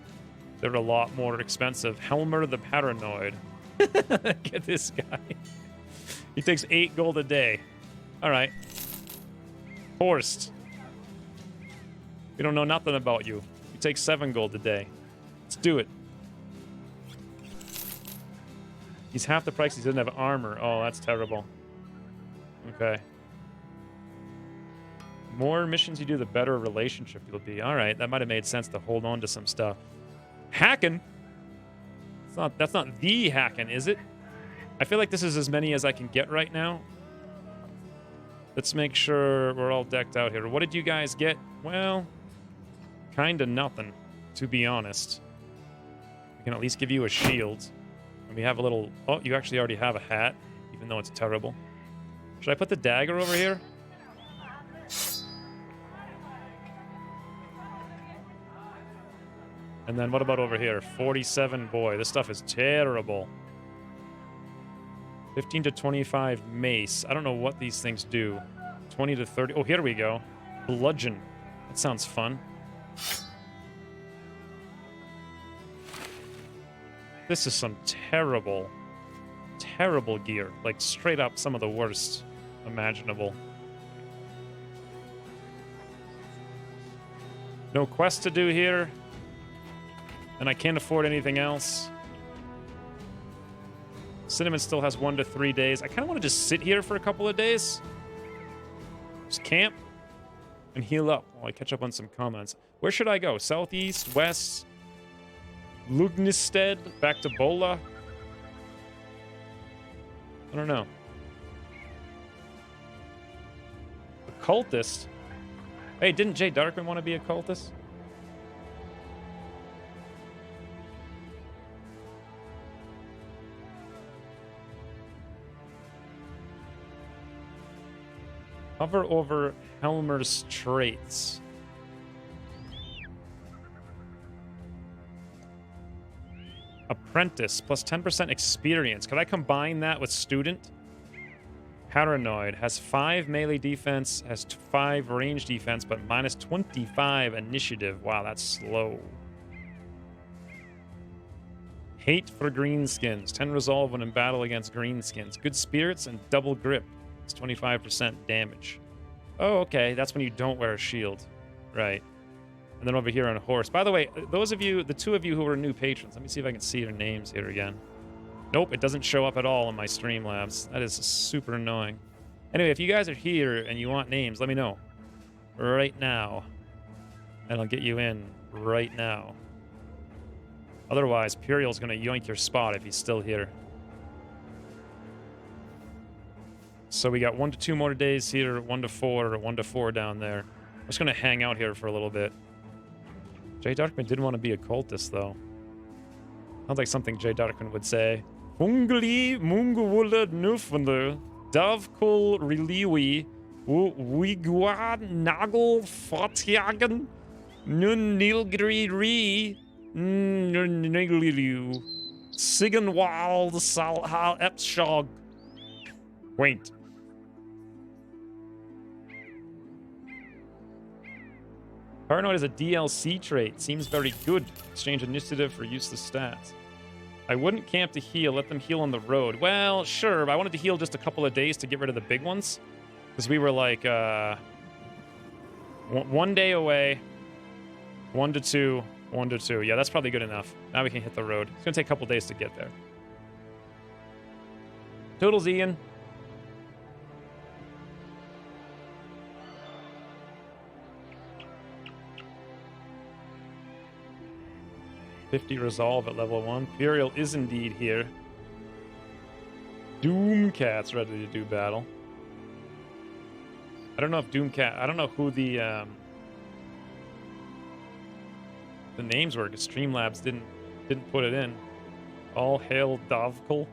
They're a lot more expensive. Helmer the Paranoid. Get this guy. He takes 8 gold a day. All right. Horst. We don't know nothing about you. You take 7 gold a day. Let's do it. He's half the price. He doesn't have armor. Oh, that's terrible. Okay. More missions you do, the better relationship you'll be. All right, that might have made sense to hold on to some stuff. Hacking? That's not the hacking, is it? I feel like this is as many as I can get right now. Let's make sure we're all decked out here. What did you guys get? Well, kind of nothing, to be honest. We can at least give you a shield. And we have a little... Oh, you actually already have a hat, even though it's terrible. Should I put the dagger over here? And then what about over here? 47. Boy, this stuff is terrible. 15 to 25 mace. I don't know what these things do. 20 to 30. Oh, here we go. Bludgeon. That sounds fun. This is some terrible, terrible gear. Like, straight up some of the worst imaginable. No quest to do here. And I can't afford anything else. Cinnamon still has 1 to 3 days. I kind of want to just sit here for a couple of days. Just camp. and heal up while I catch up on some comments. Where should I go? Southeast, west, Lugnisted, back to Bola? I don't know. A cultist? Hey, didn't Jay Darkman want to be a cultist? Hover over Helmer's traits. Apprentice plus 10% experience. Could I combine that with student? Paranoid has 5 melee defense, has 5 range defense, but minus 25 initiative. Wow, that's slow. Hate for greenskins. 10 resolve when in battle against greenskins. Good spirits and double grip. It's 25% damage. Oh, okay. That's when you don't wear a shield. Right. And then over here on a horse. By the way, those of you, the 2 of you who are new patrons, let me see if I can see your names here again. Nope, it doesn't show up at all in my Streamlabs. That is super annoying. Anyway, if you guys are here and you want names, let me know. Right now. And I'll get you in right now. Otherwise, Puriel's going to yoink your spot if he's still here. So we got 1 to 2 more days here, 1 to 4, or 1 to 4 down there. I'm just going to hang out here for a little bit. Jay Darkman didn't want to be a cultist, though. Sounds like something Jay Darkman would say. Hungli mungwula nufender, davkul reliwi, wigwa nagel fotjagen, nun nilgri ri, nigliu, sigenwald sal ha epshog. Wait. Paranoid is a DLC trait. Seems very good. Exchange initiative for useless stats. I wouldn't camp to heal. Let them heal on the road. Well, sure, but I wanted to heal just a couple of days to get rid of the big ones. Because we were like, 1 day away. 1 to 2. 1 to 2. Yeah, that's probably good enough. Now we can hit the road. It's going to take a couple days to get there. Toodles, Ian. .50 resolve at level 1. Imperial is indeed here. Doomcat's ready to do battle. I don't know if Doomcat... I don't know who the names were, because Streamlabs didn't put it in. All hail Dovkul.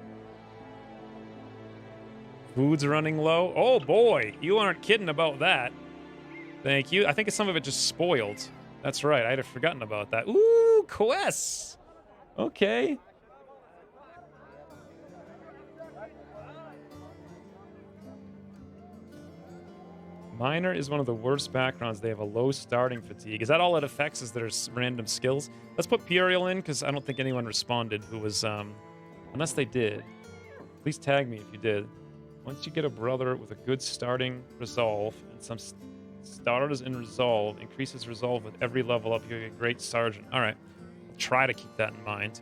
Food's running low. Oh boy, you aren't kidding about that. Thank you. I think some of it just spoiled. That's right, I had forgotten about that. Ooh, quests! Okay. Miner is one of the worst backgrounds. They have a low starting fatigue. Is that all it affects, is there's random skills? Let's put Puriel in, because I don't think anyone responded who was, unless they did. Please tag me if you did. Once you get a brother with a good starting resolve and some starters in resolve, increases resolve with every level up, you're a great sergeant. All right, I'll try to keep that in mind.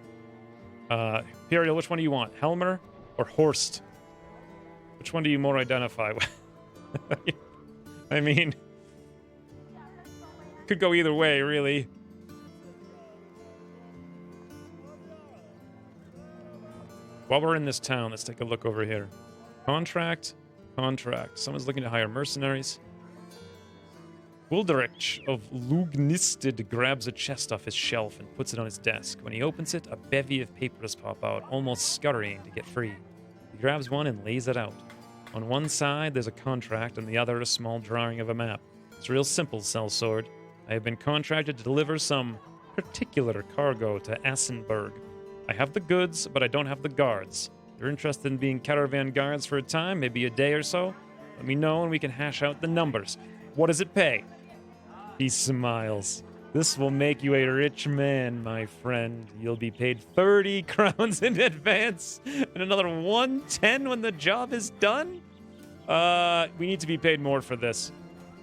Imperial, which one do you want, Helmer or Horst? Which one do you more identify with? I mean, could go either way, really. While we're in this town, let's take a look over here. Contract. Someone's looking to hire mercenaries. Wilderich of Lugnisted grabs a chest off his shelf and puts it on his desk. When he opens it, a bevy of papers pop out, almost scurrying to get free. He grabs one and lays it out. On one side, there's a contract, and the other a small drawing of a map. It's real simple, sellsword. I have been contracted to deliver some particular cargo to Assenberg. I have the goods, but I don't have the guards. If you're interested in being caravan guards for a time, maybe a day or so, let me know and we can hash out the numbers. What does it pay? He smiles. This will make you a rich man, my friend. You'll be paid 30 crowns in advance and another 110 when the job is done? We need to be paid more for this.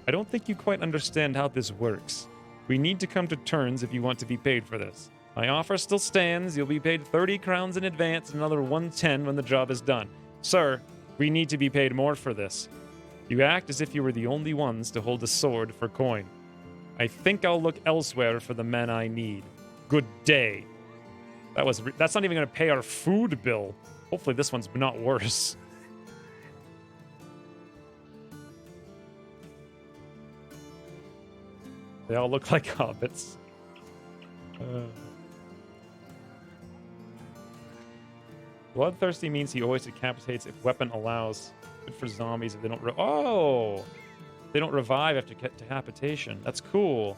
I don't think you quite understand how this works. We need to come to terms if you want to be paid for this. My offer still stands. You'll be paid 30 crowns in advance and another 110 when the job is done. Sir, we need to be paid more for this. You act as if you were the only ones to hold a sword for coin. I think I'll look elsewhere for the men I need. Good day. That's not even going to pay our food bill. Hopefully this one's not worse. They all look like hobbits. Bloodthirsty means he always decapitates if weapon allows. Good for zombies if they don't they don't revive after decapitation. That's cool.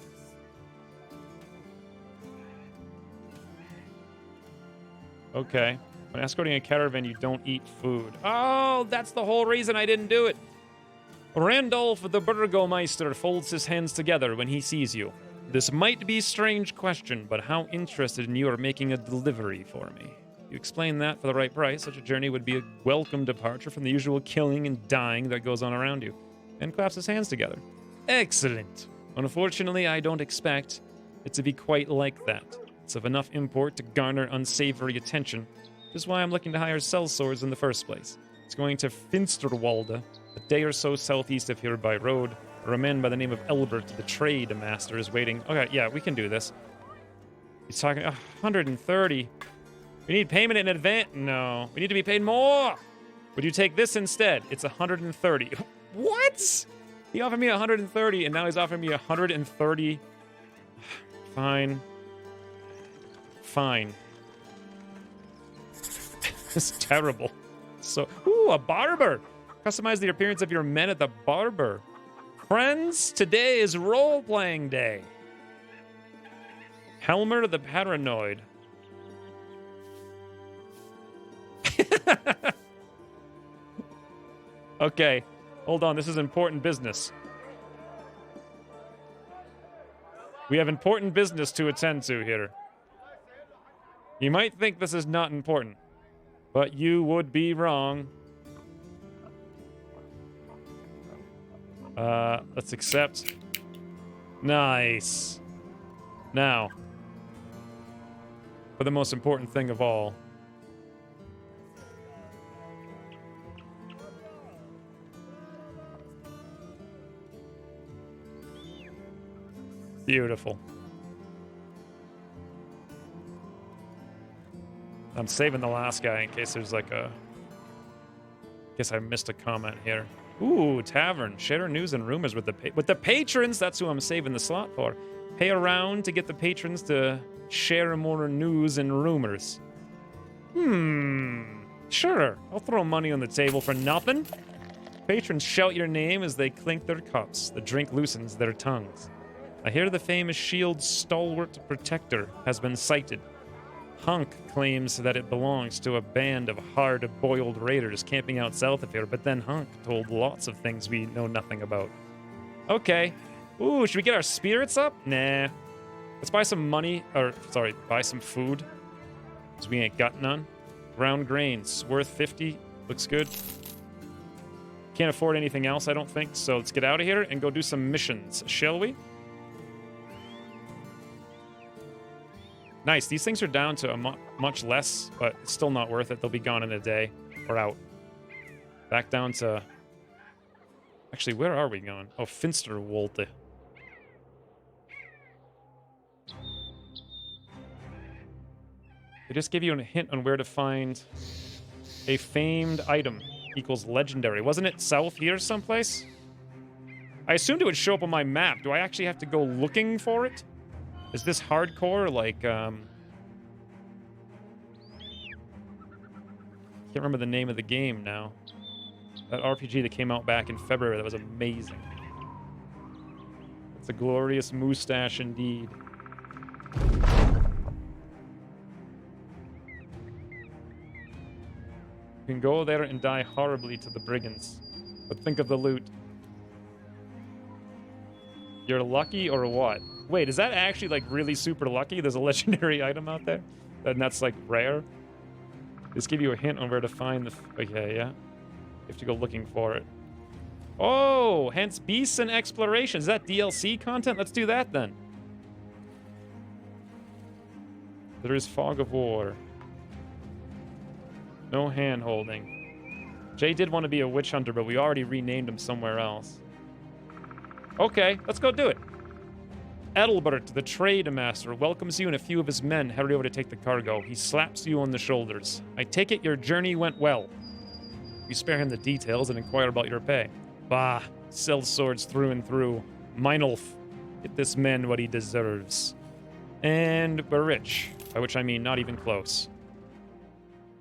Okay. When escorting a caravan, you don't eat food. Oh, that's the whole reason I didn't do it. Randolph the Burgomeister folds his hands together when he sees you. This might be a strange question, but how interested in you are making a delivery for me? You explain that for the right price, such a journey would be a welcome departure from the usual killing and dying that goes on around you. And claps his hands together. Excellent. Unfortunately, I don't expect it to be quite like that. It's of enough import to garner unsavory attention, which is why I'm looking to hire sellswords in the first place. It's going to Finsterwalde, a day or so southeast of here by road, where a man by the name of Elbert, the trade master, is waiting. Okay, yeah, we can do this. He's talking 130. We need payment in advance. No, we need to be paid more. Would you take this instead? It's 130. What? He offered me 130, and now he's offering me 130. Fine. Fine. This is terrible. So, ooh, a barber. Customize the appearance of your men at the barber. Friends, today is role-playing day. Helmer the Paranoid. Okay, hold on. This is important business. We have important business to attend to here. You might think this is not important, but you would be wrong. Let's accept. Nice. Now, for the most important thing of all. Beautiful. I'm saving the last guy in case there's like a... Guess I missed a comment here. Ooh, tavern. Share news and rumors with the patrons. That's who I'm saving the slot for. Pay around to get the patrons to share more news and rumors. Sure. I'll throw money on the table for nothing. Patrons shout your name as they clink their cups. The drink loosens their tongues. I hear the famous shield's stalwart protector has been sighted. Hunk claims that it belongs to a band of hard-boiled raiders camping out south of here, but then Hunk told lots of things we know nothing about. Okay. Ooh, should we get our spirits up? Nah. Let's buy some money, buy some food. Because we ain't got none. Ground grains, worth 50. Looks good. Can't afford anything else, I don't think, so let's get out of here and go do some missions, shall we? Nice. These things are down to a much less, but it's still not worth it. They'll be gone in a day. Or out. Back down to... Actually, where are we going? Oh, Finsterwalde. They just give you a hint on where to find a famed item equals legendary. Wasn't it south here someplace? I assumed it would show up on my map. Do I actually have to go looking for it? Is this hardcore? Like, can't remember the name of the game now. That RPG that came out back in February that was amazing. It's a glorious moustache indeed. You can go there and die horribly to the brigands. But think of the loot. You're lucky or what? Wait, is that actually, like, really super lucky? There's a legendary item out there? And that's, like, rare? Just give you a hint on where to find the... Okay, yeah. You have to go looking for it. Oh! Hence beasts and exploration. Is that DLC content? Let's do that, then. There is fog of war. No hand-holding. Jay did want to be a witch hunter, but we already renamed him somewhere else. Okay, let's go do it. Edelbert, the trade master, welcomes you and a few of his men headed over to take the cargo. He slaps you on the shoulders. I take it your journey went well. You spare him the details and inquire about your pay. Bah, sells swords through and through. Meinolf, get this man what he deserves. And we're rich, by which I mean not even close.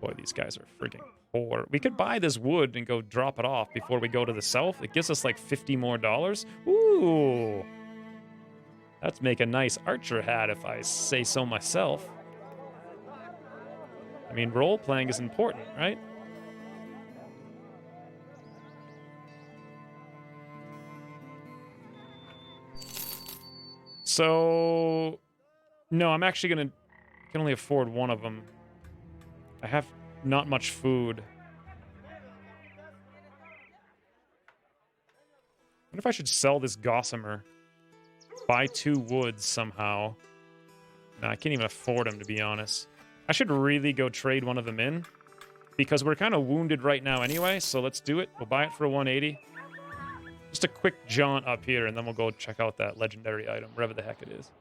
Boy, these guys are freaking poor. We could buy this wood and go drop it off before we go to the south. It gives us like $50 more. Ooh. Let's make a nice archer hat if I say so myself. I mean, role-playing is important, right? So... No, I'm actually gonna... I can only afford one of them. I have not much food. I wonder if I should sell this gossamer. Buy 2 woods somehow. No, I can't even afford them, to be honest. I should really go trade one of them in. Because we're kind of wounded right now anyway, so let's do it. We'll buy it for 180. Just a quick jaunt up here, and then we'll go check out that legendary item, wherever the heck it is.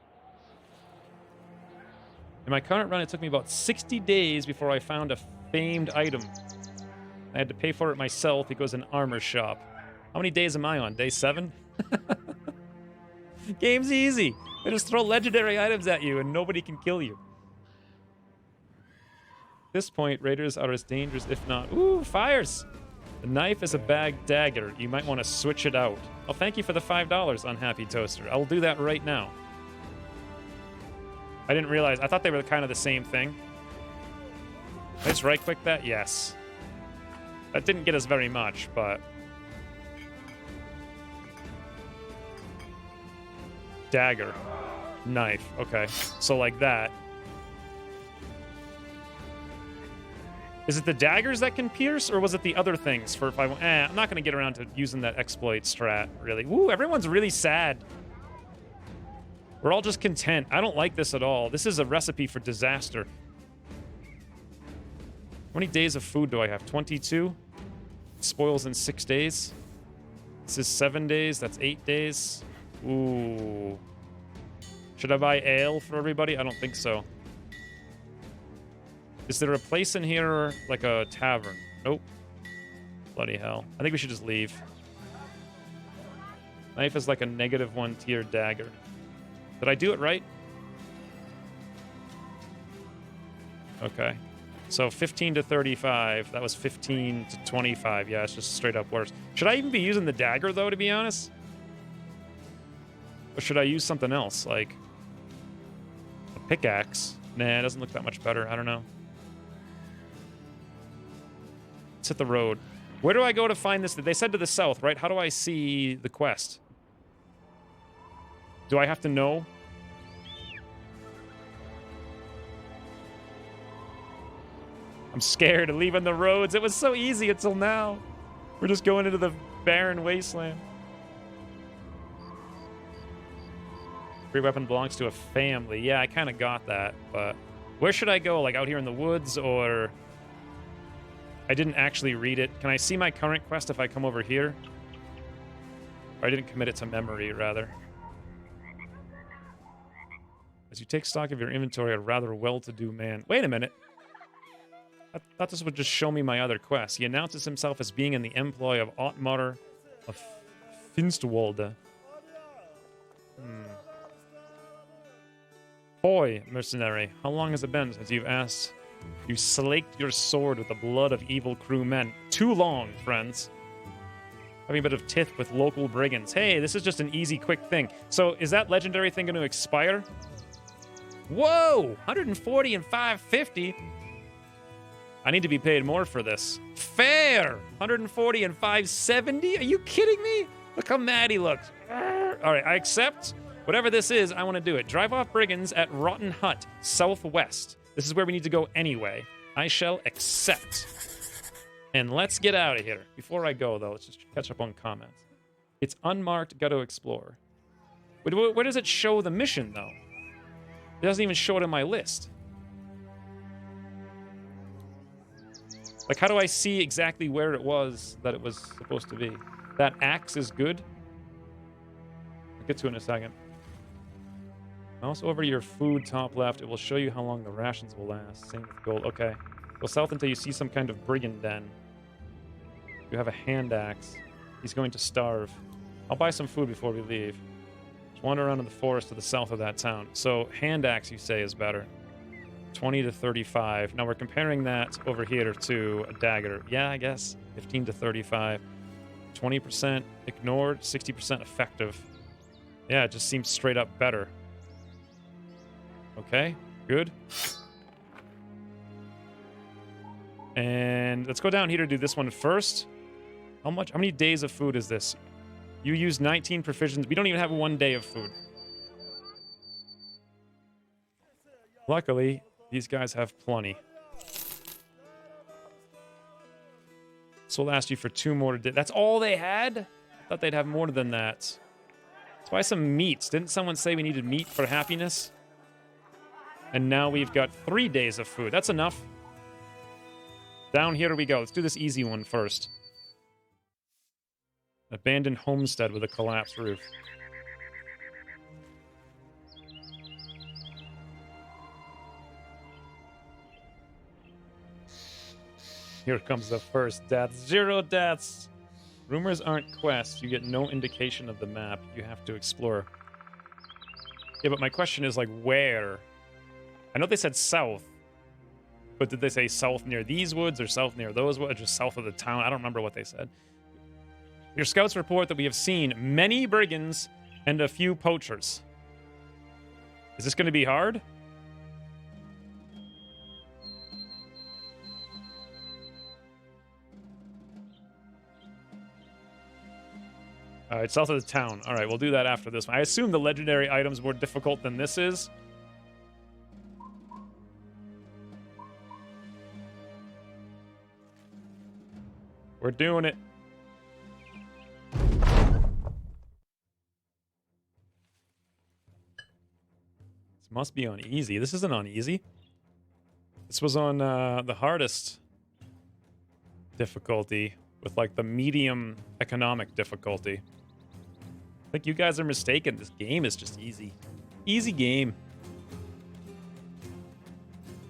In my current run, it took me about 60 days before I found a famed item. I had to pay for it myself because an armor shop. How many days am I on? Day 7? Game's easy. They just throw legendary items at you and nobody can kill you. At this point, raiders are as dangerous, if not... Ooh, fires! The knife is a bagged dagger. You might want to switch it out. Well, thank you for the $5, Unhappy Toaster. I'll do that right now. I didn't realize. I thought they were kind of the same thing. Can I just right-click that? Yes. That didn't get us very much, but... Dagger. Knife. Okay. So like that. Is it the daggers that can pierce, or was it the other things for if I... I'm not going to get around to using that exploit strat, really. Woo, everyone's really sad. We're all just content. I don't like this at all. This is a recipe for disaster. How many days of food do I have? 22? Spoils in 6 days. This is 7 days. That's 8 days. Ooh. Should I buy ale for everybody? I don't think so. Is there a place in here, like a tavern? Nope. Bloody hell. I think we should just leave. Knife is like a -1 tier dagger. Did I do it right? Okay. So 15 to 35. That was 15 to 25. Yeah, it's just straight up worse. Should I even be using the dagger, though, to be honest? Or should I use something else, like a pickaxe? Nah, it doesn't look that much better. I don't know. Let's hit the road. Where do I go to find this? They said to the south, right? How do I see the quest? Do I have to know? I'm scared of leaving the roads. It was so easy until now. We're just going into the barren wasteland. Free weapon belongs to a family. Yeah, I kind of got that, but where should I go? Like out here in the woods, or... I didn't actually read it. Can I see my current quest if I come over here? Or I didn't commit it to memory, rather. As you take stock of your inventory, a rather well-to-do man. Wait a minute. I thought this would just show me my other quest. He announces himself as being in the employ of Ottmar of Finstwalde. Boy, mercenary, how long has it been since you've asked... You slaked your sword with the blood of evil crewmen. Too long, friends. Having a bit of tith with local brigands. Hey, this is just an easy, quick thing. So, is that legendary thing going to expire? Whoa! 140 and 550? I need to be paid more for this. Fair! 140 and 570? Are you kidding me? Look how mad he looks. Alright, I accept. Whatever this is, I want to do it. Drive off brigands at Rotten Hut, southwest. This is where we need to go anyway. I shall accept. And let's get out of here. Before I go, though, let's just catch up on comments. It's unmarked, got to explore. Where does it show the mission, though? It doesn't even show it in my list. Like, how do I see exactly where it was that it was supposed to be? That axe is good. I'll get to it in a second. Mouse over your food top left. It will show you how long the rations will last. Same with gold. Okay. Go south until you see some kind of brigand den. You have a hand axe. He's going to starve. I'll buy some food before we leave. Just wander around in the forest to the south of that town. So, hand axe, you say, is better. 20 to 35. Now, we're comparing that over here to a dagger. Yeah, I guess. 15 to 35. 20% ignored, 60% effective. Yeah, it just seems straight up better. Okay, good. And let's go down here to do this one first. How many days of food is this? You use 19 provisions. We don't even have 1 day of food. Luckily, these guys have plenty. So we'll ask you for 2 more today. That's all they had? I thought they'd have more than that. Let's buy some meats. Didn't someone say we needed meat for happiness? And now we've got 3 days of food. That's enough. Down here we go. Let's do this easy one first. Abandoned homestead with a collapsed roof. Here comes the first death. 0 deaths. Rumors aren't quests. You get no indication of the map. You have to explore. Yeah, but my question is, like, where? I know they said south. But did they say south near these woods or south near those woods or just south of the town? I don't remember what they said. Your scouts report that we have seen many brigands and a few poachers. Is this going to be hard? All right, south of the town. All right, we'll do that after this one. I assume the legendary item's more difficult than this is. We're doing it. This must be on easy. This isn't on easy. This was on the hardest difficulty with, like, the medium economic difficulty. I think you guys are mistaken. This game is just easy. Easy game.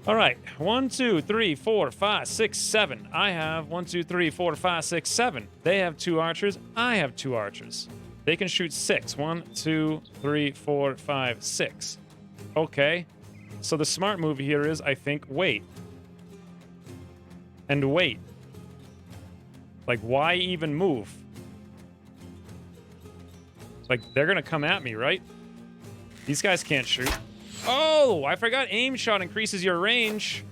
All right. 1, 2, 3, 4, 5, 6, 7. I have 1, 2, 3, 4, 5, 6, 7. They have 2 archers. I have 2 archers. They can shoot 6. 1, 2, 3, 4, 5, 6. Okay. So the smart move here is, I think, wait. And wait. Like, why even move? Like, they're gonna come at me, right? These guys can't shoot. Oh, I forgot aim shot increases your range.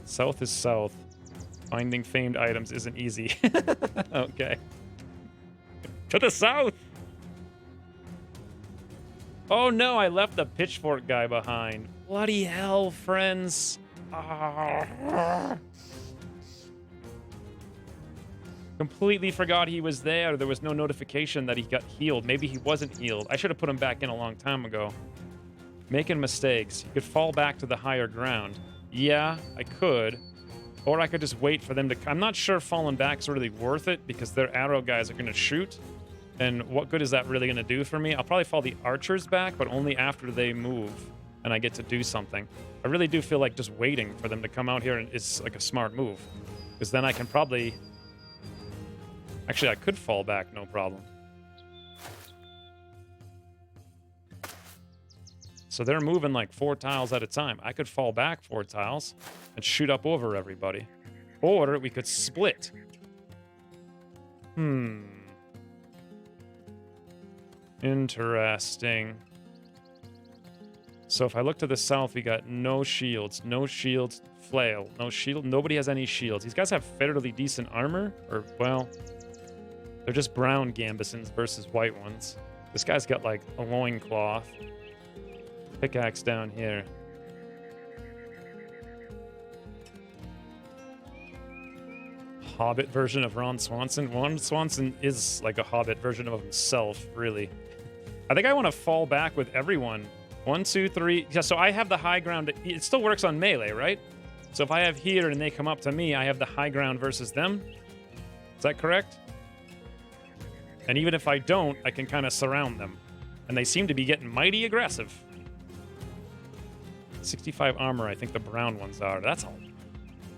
South is south. Finding famed items isn't easy. Okay. To the south! Oh no, I left the pitchfork guy behind. Bloody hell, friends. Completely forgot he was there. There was no notification that he got healed. Maybe he wasn't healed. I should have put him back in a long time ago. Making mistakes. You could fall back to the higher ground. Yeah, I could. Or I could just wait for them to... I'm not sure falling back's really worth it because their arrow guys are going to shoot. And what good is that really going to do for me? I'll probably fall the archers back, but only after they move and I get to do something. I really do feel like just waiting for them to come out here is like a smart move. Because then I can probably... Actually, I could fall back, no problem. So they're moving like 4 tiles at a time. I could fall back 4 tiles and shoot up over everybody. Or we could split. Interesting. So if I look to the south, we got no shields. No shields. Flail. No shield. Nobody has any shields. These guys have fairly decent armor. Or, well... They're just brown gambesons versus white ones. This guy's got, like, a loincloth. Pickaxe down here. Hobbit version of Ron Swanson. Ron Swanson is like a Hobbit version of himself, really. I think I want to fall back with everyone 1, 2, 3. Yeah, so I have the high ground. It still works on melee, right? So if I have here and they come up to me, I have the high ground versus them. Is that correct? And even if I don't, I can kind of surround them. And they seem to be getting mighty aggressive. 65 armor, I think the brown ones are. That's a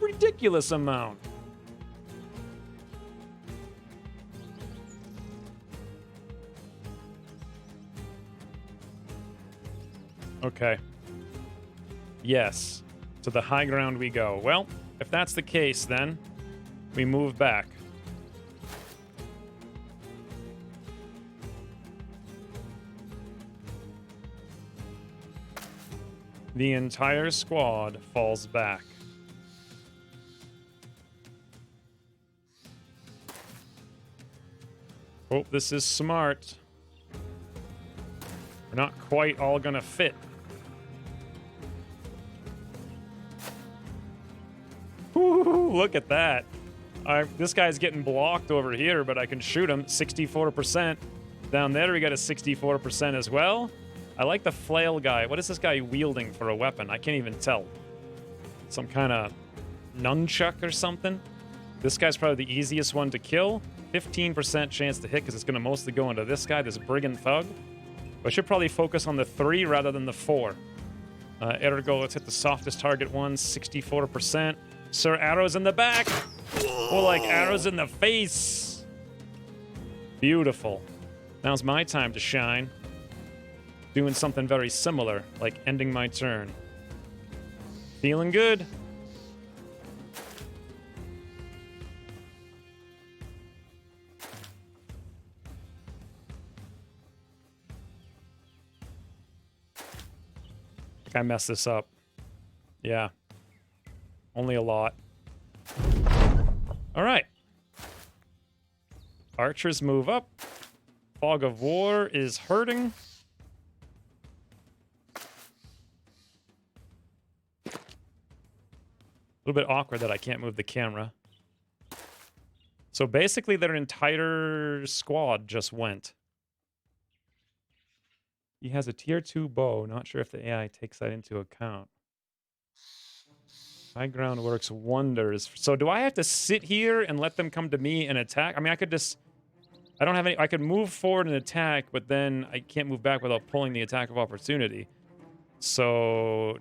ridiculous amount. Okay. Yes. To the high ground we go. Well, if that's the case, then we move back. The entire squad falls back. Oh, this is smart. We're not quite all gonna fit. Woo, look at that. This guy's getting blocked over here, but I can shoot him. 64%. Down there, we got a 64% as well. I like the flail guy. What is this guy wielding for a weapon? I can't even tell. Some kind of nunchuck or something? This guy's probably the easiest one to kill. 15% chance to hit because it's going to mostly go into this guy, this brigand thug. I should probably focus on the 3 rather than the 4. Ergo, let's hit the softest target one, 64%. Sir, arrows in the back. More like arrows in the face. Beautiful. Now's my time to shine. Doing something very similar, like ending my turn. Feeling good. I messed this up. Yeah. Only a lot. All right. Archers move up. Fog of War is hurting. A little bit awkward that I can't move the camera. So basically their entire squad just went. He has a tier 2 bow. Not sure if the AI takes that into account. High ground works wonders. So do I have to sit here and let them come to me and attack? I mean, I could just... I don't have any... I could move forward and attack, but then I can't move back without pulling the attack of opportunity. So...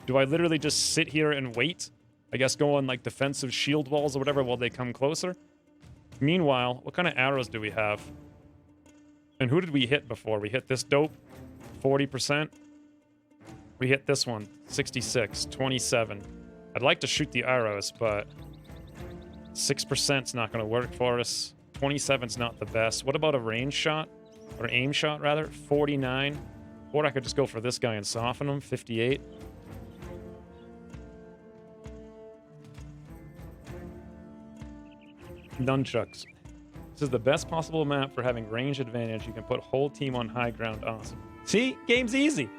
do I literally just sit here and wait? I guess go on, like, defensive shield walls or whatever while they come closer? Meanwhile, what kind of arrows do we have? And who did we hit before? We hit this dope, 40%. We hit this one, 66, 27. I'd like to shoot the arrows, but 6% is not going to work for us. 27's not the best. What about a range shot? Or aim shot, rather? 49. Or I could just go for this guy and soften him, 58. Nunchucks. This is the best possible map for having range advantage. You can put whole team on high ground. Awesome. See? Game's easy.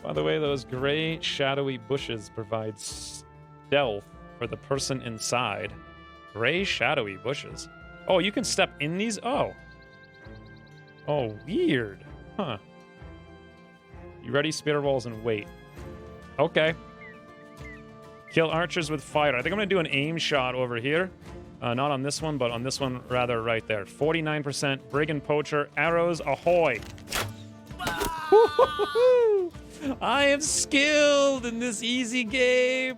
By the way, those gray, shadowy bushes provide stealth for the person inside. Gray, shadowy bushes. Oh, you can step in these? Oh. Oh, weird. Huh. You ready? Spitter walls and wait. Okay. Kill archers with fire. I think I'm going to do an aim shot over here. Not on this one, but on this one, rather, right there. 49%. Brigand Poacher. Arrows ahoy. I am skilled in this easy game.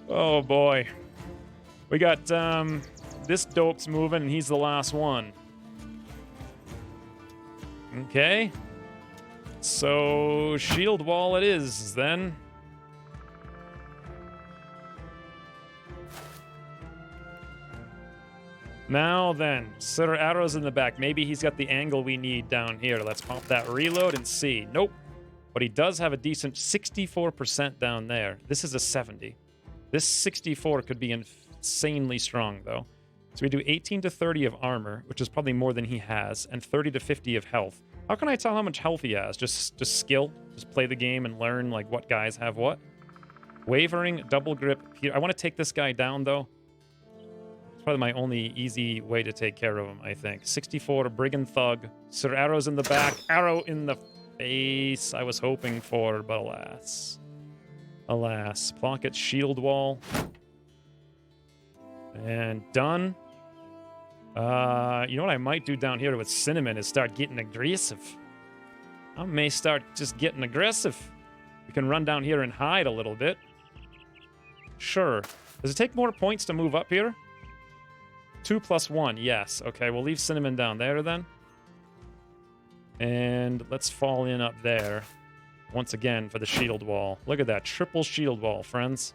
Oh, boy. We got, this dope's moving, and he's the last one. Okay. So, shield wall it is, then. Now then, Sir arrows in the back. Maybe he's got the angle we need down here. Let's pop that reload and see. Nope. But he does have a decent 64% down there. This is a 70. This 64 could be insanely strong, though. So we do 18 to 30 of armor, which is probably more than he has, and 30 to 50 of health. How can I tell how much health he has? Just skill? Just play the game and learn, like, what guys have what? Wavering, double grip. I want to take this guy down, though. Probably my only easy way to take care of him, I think. 64, Brigand Thug. Sir arrows in the back. Arrow in the face I was hoping for, but alas. Alas. Plonkett's shield wall. And done. You know what I might do down here with Cinnamon is start getting aggressive. I may start just getting aggressive. We can run down here and hide a little bit. Sure. Does it take more points to move up here? 2 + 1, yes. Okay, we'll leave Cinnamon down there then. And let's fall in up there. Once again for the shield wall. Look at that. Triple shield wall, friends.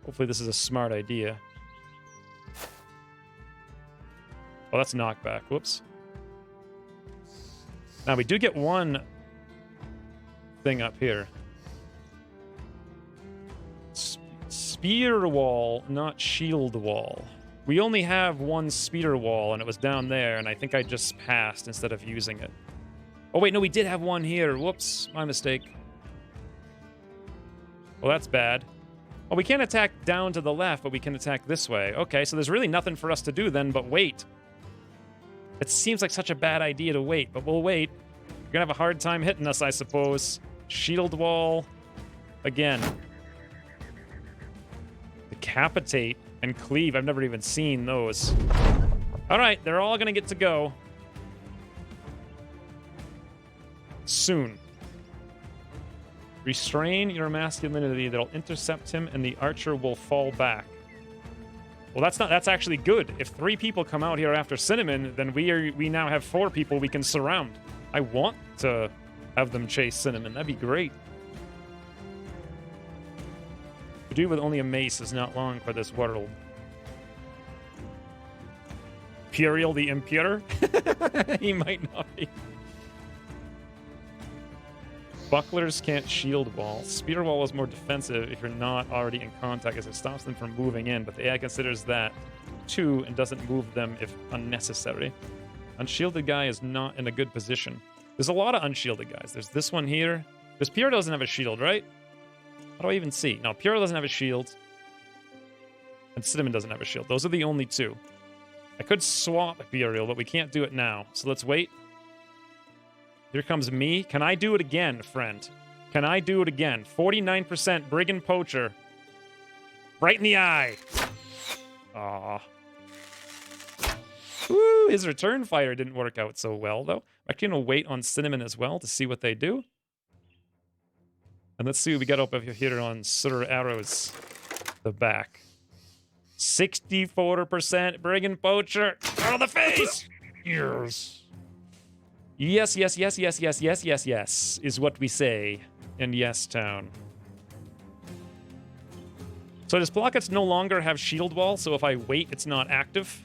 Hopefully this is a smart idea. Oh, that's knockback. Whoops. Now, we do get one thing up here. Spear wall, not shield wall. We only have one spear wall, and it was down there, and I think I just passed instead of using it. Oh, wait, no, we did have one here. Whoops, my mistake. Well, that's bad. Well, we can't attack down to the left, but we can attack this way. Okay, so there's really nothing for us to do then but wait. It seems like such a bad idea to wait, but we'll wait. You're gonna have a hard time hitting us, I suppose. Shield wall. Again. Decapitate and cleave. I've never even seen those. Alright, they're all gonna get to go. Soon. Restrain your masculinity. That'll intercept him and the archer will fall back. Well, that's actually good. If 3 people come out here after Cinnamon, then we now have 4 people we can surround. I want to have them chase Cinnamon. That'd be great. To do with only a mace is not long for this world. Imperial the Impure? He might not be. Bucklers can't shield wall. Spear wall is more defensive if you're not already in contact, as it stops them from moving in, but the AI considers that too and doesn't move them if unnecessary. Unshielded guy is not in a good position. There's a lot of unshielded guys. There's this one here. Because Pierre doesn't have a shield, right? How do I even see? No, Pierre doesn't have a shield. And Cinnamon doesn't have a shield. Those are the only 2. I could swap Burial, but we can't do it now. So let's wait. Here comes me. Can I do it again, friend? Can I do it again? 49% Brigand Poacher. Right in the eye. Aw. Woo, his return fire didn't work out so well, though. I'm actually going to wait on Cinnamon as well to see what they do. And let's see what we got up here on Sir Arrows. The back. 64% Brigand Poacher. Out of the face! Yes. Yes, yes, yes, yes, yes, yes, yes, yes, is what we say in Yes Town. So does Plonkett's no longer have shield wall, so if I wait, it's not active?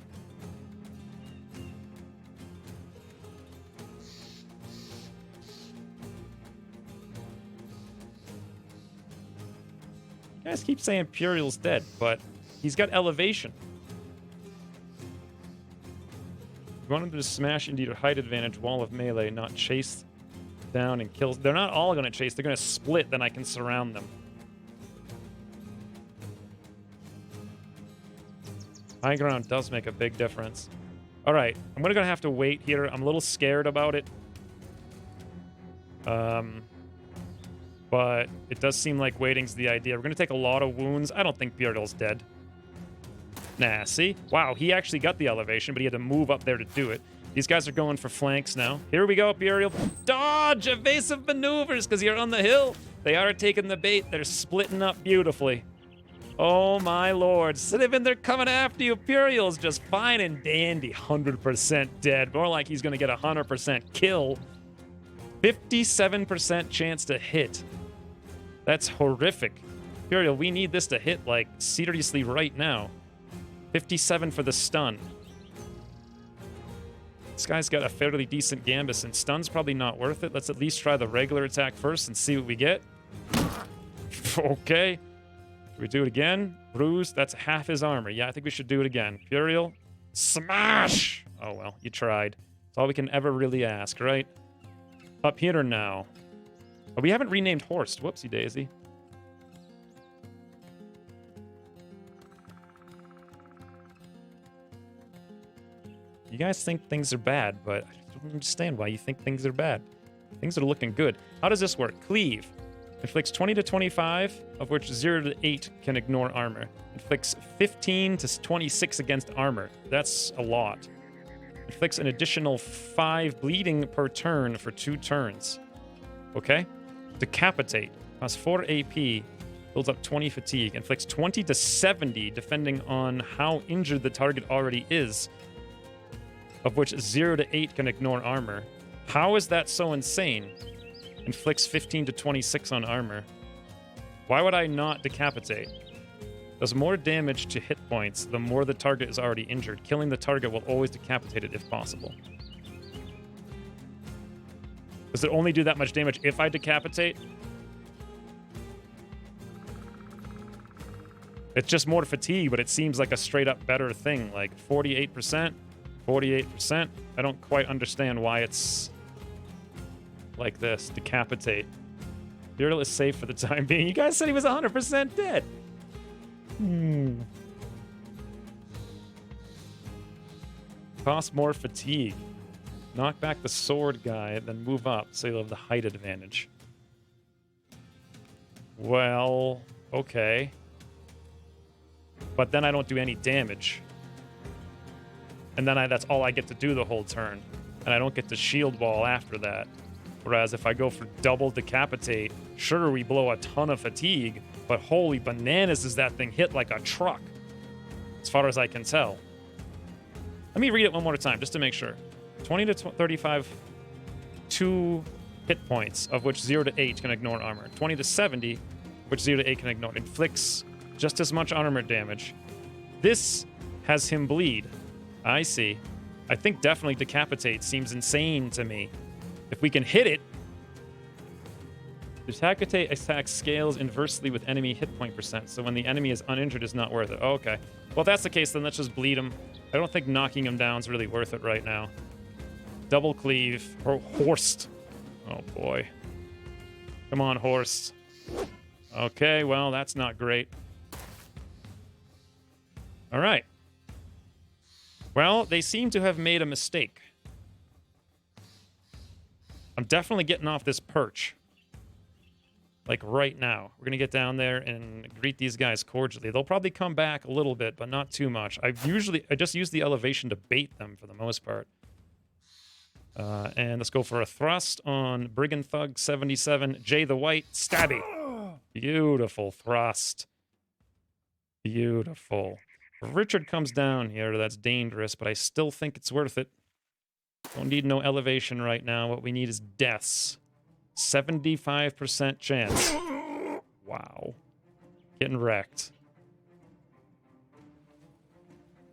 You guys keep saying Puriel's dead, but he's got elevation. You want him to smash into your height advantage wall of melee, not chase down and kill. They're not all going to chase. They're going to split, then I can surround them. High ground does make a big difference. All right, I'm going to have to wait here. I'm a little scared about it. But it does seem like waiting's the idea. We're going to take a lot of wounds. I don't think Beardle's dead. Nah, see? Wow, he actually got the elevation, but he had to move up there to do it. These guys are going for flanks now. Here we go, Burial. Dodge! Evasive maneuvers, because you're on the hill. They are taking the bait. They're splitting up beautifully. Oh, my lord. Cinnamon, they're coming after you. Burial's just fine and dandy. 100% dead. More like he's going to get a 100% kill. 57% chance to hit. That's horrific. Burial, we need this to hit, like, seriously right now. 57 for the stun. This guy's got a fairly decent Gambus, and stun's probably not worth it. Let's at least try the regular attack first and see what we get. Okay. Do we do it again? Bruise, that's half his armor. Yeah, I think we should do it again. Burial, smash! Oh, well, you tried. That's all we can ever really ask, right? Up here now. Oh, we haven't renamed Horst. Whoopsie daisy. You guys think things are bad, but I don't understand why you think things are bad. Things are looking good. How does this work? Cleave. Inflicts 20 to 25, of which 0 to 8 can ignore armor. Inflicts 15 to 26 against armor. That's a lot. Inflicts an additional 5 bleeding per turn for 2 turns. Okay. Decapitate. Costs 4 AP. Builds up 20 fatigue. Inflicts 20 to 70, depending on how injured the target already is, of which 0 to 8 can ignore armor. How is that so insane? Inflicts 15 to 26 on armor. Why would I not decapitate? Does more damage to hit points the more the target is already injured. Killing the target will always decapitate it if possible. Does it only do that much damage if I decapitate? It's just more fatigue, but it seems like a straight up better thing. Like 48%, 48%. I don't quite understand why it's like this. Decapitate. Beardle is safe for the time being. You guys said he was 100% dead. Cost more fatigue. Knock back the sword guy, then move up so you'll have the height advantage. Well, okay. But then I don't do any damage. And then that's all I get to do the whole turn. And I don't get to shield wall after that. Whereas if I go for double decapitate, sure, we blow a ton of fatigue, but holy bananas does that thing hit like a truck, as far as I can tell. Let me read it one more time, just to make sure. 20 to 35, 2 hit points, of which 0 to 8 can ignore armor. 20 to 70, which 0 to 8 can ignore. Inflicts just as much armor damage. This has him bleed. I see. I think definitely decapitate seems insane to me. If we can hit it, decapitate attack scales inversely with enemy hit point percent, so when the enemy is uninjured, it's not worth it. Oh, okay. Well, if that's the case, then let's just bleed him. I don't think knocking him down is really worth it right now. Double cleave. Or Horst. Oh, boy. Come on, Horst. Okay, well, that's not great. All right. Well, they seem to have made a mistake. I'm definitely getting off this perch. Like right now. We're going to get down there and greet these guys cordially. They'll probably come back a little bit, but not too much. I just use the elevation to bait them for the most part. And let's go for a thrust on Brigand Thug 77. Jay the White. Stabby. Beautiful thrust. Beautiful. If Richard comes down here, that's dangerous, but I still think it's worth it. Don't need no elevation right now. What we need is deaths. 75% chance. Wow. Getting wrecked.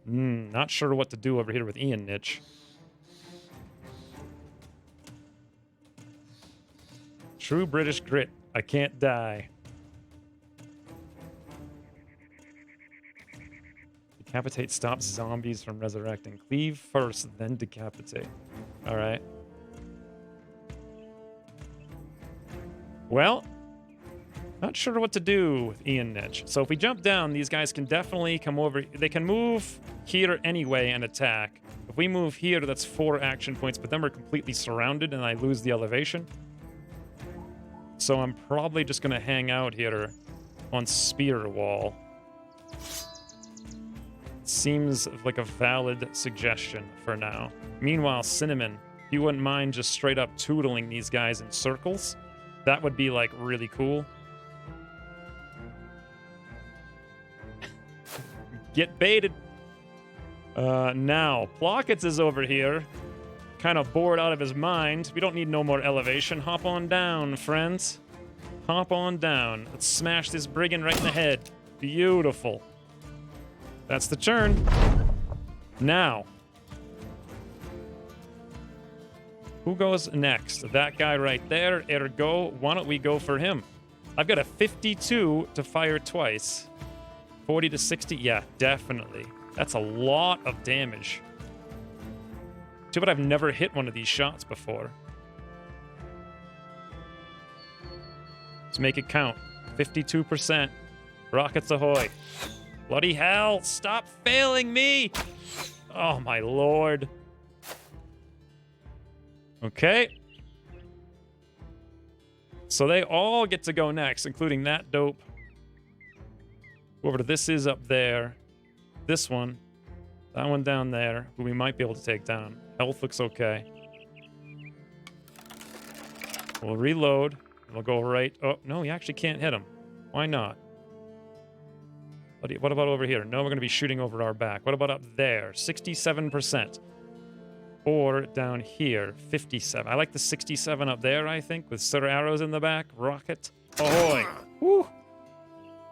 Not sure what to do over here with Ian Niche. True British grit. I can't die. Decapitate stops zombies from resurrecting. Cleave first, then decapitate. All right. Well, not sure what to do with Ian Niche. So if we jump down, these guys can definitely come over. They can move here anyway and attack. If we move here, that's 4 action points, but then we're completely surrounded and I lose the elevation. So I'm probably just going to hang out here on Spear Wall. Seems like a valid suggestion for now. Meanwhile, Cinnamon, if you wouldn't mind just straight up tootling these guys in circles, that would be, like, really cool. Get baited. Now, Plockets is over here. Kind of bored out of his mind. We don't need no more elevation. Hop on down, friends. Hop on down. Let's smash this brigand right in the head. Beautiful. That's the turn. Now. Who goes next? That guy right there. Ergo, why don't we go for him? I've got a 52 to fire twice. 40 to 60. Yeah, definitely. That's a lot of damage. Too bad I've never hit one of these shots before. Let's make it count. 52%. Rockets ahoy. Bloody hell, stop failing me! Oh, my lord. Okay. So they all get to go next, including that dope. Whoever this is up there. This one. That one down there, who we might be able to take down. Health looks okay. We'll reload. We'll go right... Oh, no, you actually can't hit him. Why not? What about over here? No, we're going to be shooting over our back. What about up there? 67%. Or down here, 57. I like the 67 up there, I think, with Sir Arrows in the back. Rocket. Ahoy. Woo.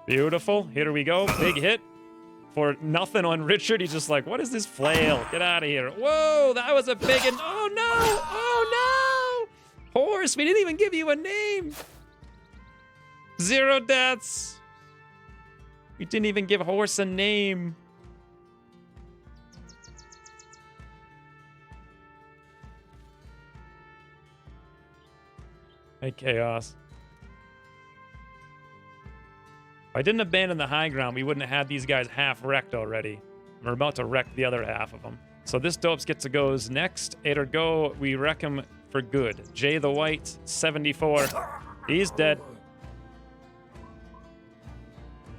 Beautiful. Here we go. Big hit. For nothing on Richard. He's just like, what is this flail? Get out of here. Whoa, that was a big... Oh, no. Oh, no. Horse, we didn't even give you a name. 0 deaths. We didn't even give Horse a name. Hey, Chaos. If I didn't abandon the high ground, we wouldn't have had these guys half wrecked already. We're about to wreck the other half of them. So this dopes gets to goes next. Ader go, we wreck him for good. Jay the White, 74. He's dead.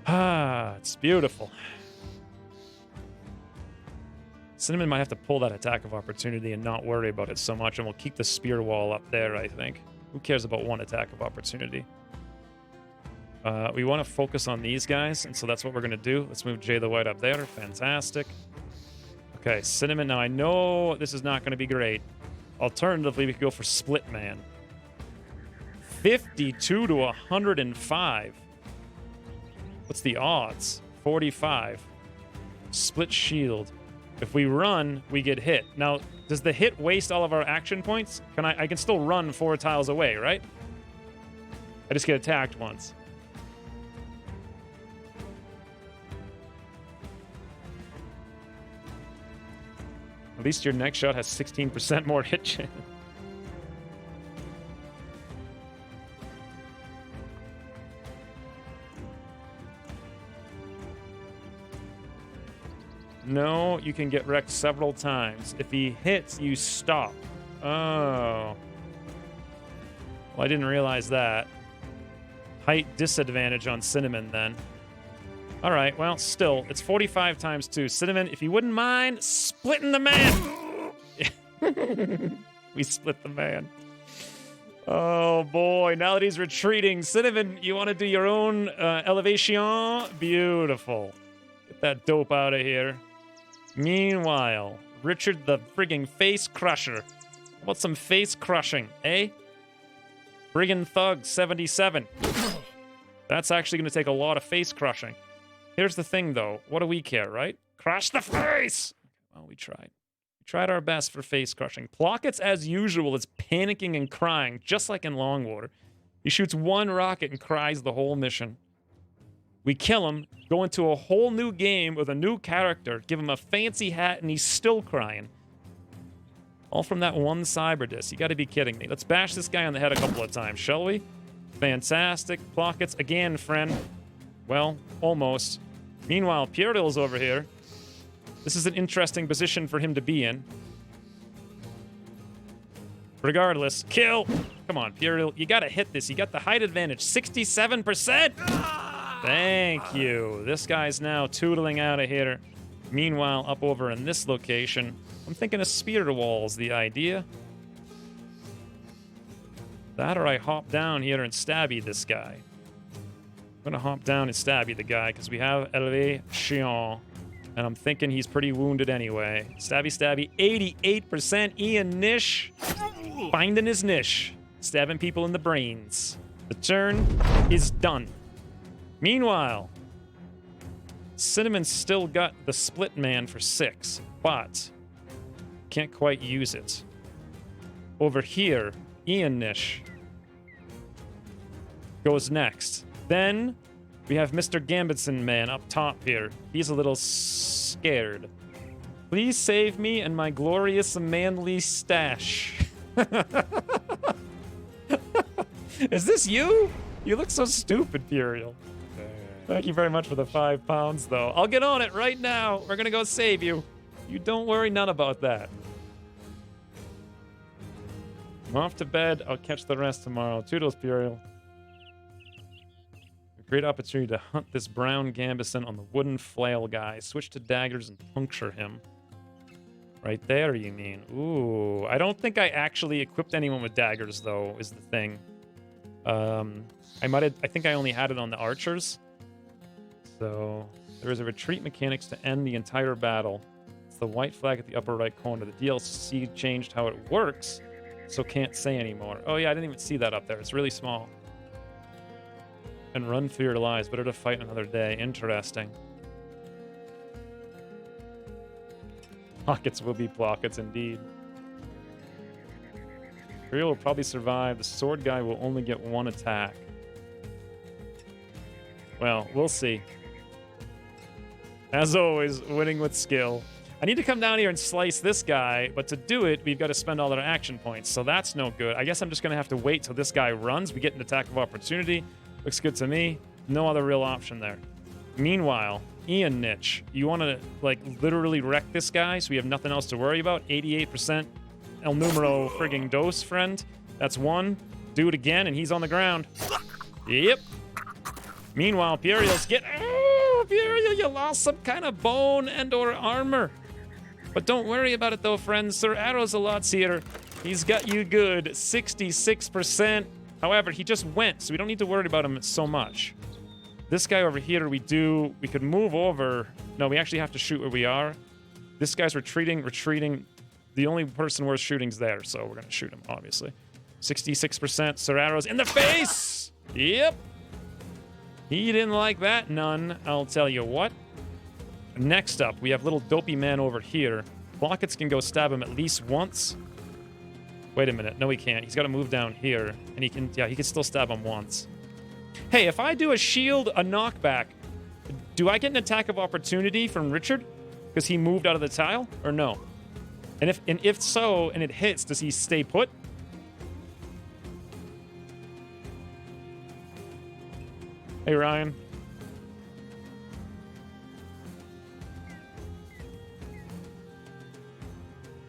Ah, it's beautiful. Cinnamon might have to pull that attack of opportunity and not worry about it so much, and we'll keep the spear wall up there, I think. Who cares about one attack of opportunity? We want to focus on these guys, and so that's what we're going to do. Let's move Jay the White up there. Fantastic. Okay, Cinnamon. Now, I know this is not going to be great. Alternatively, we could go for Split Man. 52 to 105. What's the odds? 45. Split Shield. If we run, we get hit. Now, does the hit waste all of our action points? I can still run 4 tiles away, right? I just get attacked once. At least your next shot has 16% more hit chance. No, you can get wrecked several times. If he hits, you stop. Oh. Well, I didn't realize that. Height disadvantage on Cinnamon, then. All right, well, still, it's 45 times 2. Cinnamon, if you wouldn't mind splitting the man. We split the man. Oh, boy. Now that he's retreating, Cinnamon, you want to do your own elevation? Beautiful. Get that dope out of here. Meanwhile, Richard the frigging face crusher. What's some face crushing, eh? Brigand Thug, 77. That's actually going to take a lot of face crushing. Here's the thing, though. What do we care, right? Crush the face! Well, we tried. We tried our best for face crushing. Plockets, as usual, is panicking and crying, just like in Longwater. He shoots one rocket and cries the whole mission. We kill him, go into a whole new game with a new character, give him a fancy hat, and he's still crying. All from that one cyber disc. You gotta be kidding me. Let's bash this guy on the head a couple of times, shall we? Fantastic. Plockets again, friend. Well, almost. Meanwhile, Pierre's over here. This is an interesting position for him to be in. Regardless, kill! Come on, Pierre, you gotta hit this. You got the height advantage. 67%! Thank you. This guy's now tootling out of here. Meanwhile, up over in this location, I'm thinking a spear wall's the idea. That or I hop down here and stabby this guy. I'm gonna hop down and stabby the guy because we have elevation. And I'm thinking he's pretty wounded anyway. Stabby, stabby. 88% Ian Nish. Finding his niche. Stabbing people in the brains. The turn is done. Meanwhile, Cinnamon's still got the Split Man for 6, but can't quite use it. Over here, Ian Nish goes next. Then we have Mr. Gambitson Man up top here. He's a little scared. Please save me and my glorious manly stash. Is this you? You look so stupid, Puriel. Thank you very much for the £5, though. I'll get on it right now. We're gonna go save you. You don't worry none about that. I'm off to bed. I'll catch the rest tomorrow. Toodles, Puriel. A great opportunity to hunt this brown Gambison on the wooden flail guy. Switch to daggers and puncture him. Right there, you mean? Ooh, I don't think I actually equipped anyone with daggers, though, is the thing. I think I only had it on the archers. So, there is a retreat mechanics to end the entire battle. It's the white flag at the upper right corner. The DLC changed how it works, so can't say anymore. Oh yeah, I didn't even see that up there. It's really small. And run for your lives. Better to fight another day. Interesting. Pockets will be pockets indeed. Imperial will probably survive. The sword guy will only get one attack. Well, we'll see. As always, winning with skill. I need to come down here and slice this guy, but to do it, we've got to spend all our action points, so that's no good. I guess I'm just going to have to wait till this guy runs. We get an attack of opportunity. Looks good to me. No other real option there. Meanwhile, Ian Niche, you want to, like, literally wreck this guy so we have nothing else to worry about? 88% El Numero frigging dos, friend. That's one. Do it again, and he's on the ground. Yep. Meanwhile, Puriel's get... Oh, Puriel, you lost some kind of bone and or armor. But don't worry about it, though, friends. Sir Arrow's a lot here. He's got you good. 66%. However, he just went, so we don't need to worry about him so much. This guy over here, we could move over. No, we actually have to shoot where we are. This guy's retreating. The only person worth shooting's there, so we're going to shoot him, obviously. 66%. Sir Arrow's in the face! Yep. He didn't like that none, I'll tell you what. Next up, we have little dopey man over here. Blockets can go stab him at least once. Wait a minute. No, he can't. He's got to move down here. And he can still stab him once. Hey, if I do a shield, a knockback, do I get an attack of opportunity from Richard? Because he moved out of the tile? Or no? And if so, and it hits, does he stay put? Hey, Ryan.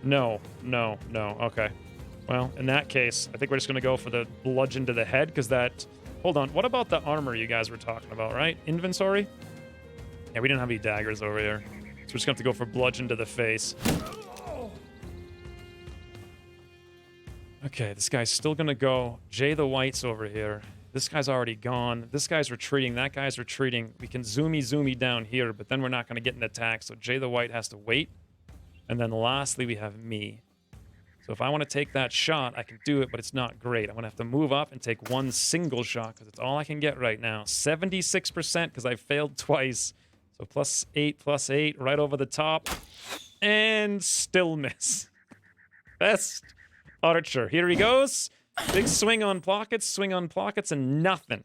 No. Okay. Well, in that case, I think we're just going to go for the bludgeon to the head, because that... Hold on. What about the armor you guys were talking about, right? Inventory? Yeah, we didn't have any daggers over here. So we're just going to have to go for bludgeon to the face. Okay, this guy's still going to go. Jay the White's over here. This guy's already gone. This guy's retreating. That guy's retreating. We can zoomy down here, but then we're not going to get an attack, so Jay the White has to wait. And then lastly, we have me. So if I want to take that shot, I can do it, but it's not great. I'm going to have to move up and take one single shot, because it's all I can get right now. 76%, because I failed twice. So +8, right over the top. And still miss. Best archer. Here he goes. Big swing on pockets, and nothing.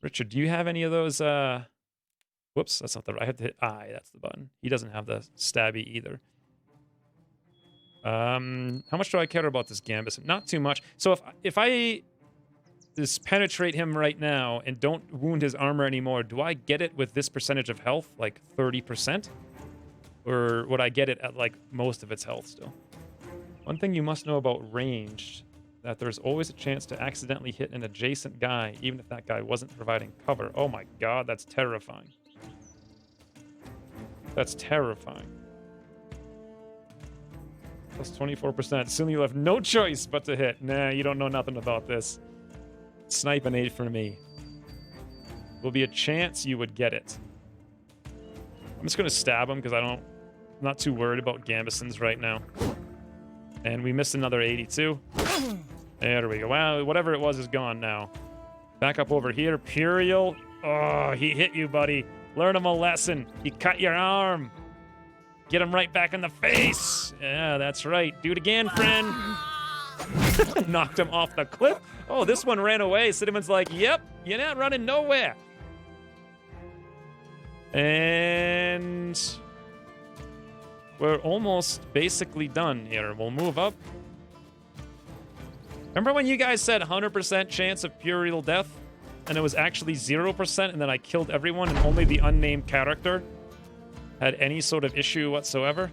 Richard, do you have any of those, Whoops, that's not the... I had to hit I, that's the button. He doesn't have the stabby either. How much do I care about this Gambus? Not too much. So if I just penetrate him right now and don't wound his armor anymore, do I get it with this percentage of health, like 30%? Or would I get it at, like, most of its health still? One thing you must know about ranged, that there's always a chance to accidentally hit an adjacent guy, even if that guy wasn't providing cover. Oh my god, that's terrifying. That's terrifying. Plus 24%. Soon you'll have no choice but to hit. Nah, you don't know nothing about this. Snipe an 8 for me. Will be a chance you would get it. I'm just going to stab him because I'm not too worried about Gambisons right now. And we missed another 82. There we go. Wow, whatever it was is gone now. Back up over here. Puriel. Oh, he hit you, buddy. Learn him a lesson. He cut your arm. Get him right back in the face. Yeah, that's right. Do it again, friend. Knocked him off the cliff. Oh, this one ran away. Cinnamon's like, yep, you're not running nowhere. And we're almost basically done here. We'll move up. Remember when you guys said 100% chance of Puriel death? And it was actually 0%, and then I killed everyone, and only the unnamed character had any sort of issue whatsoever?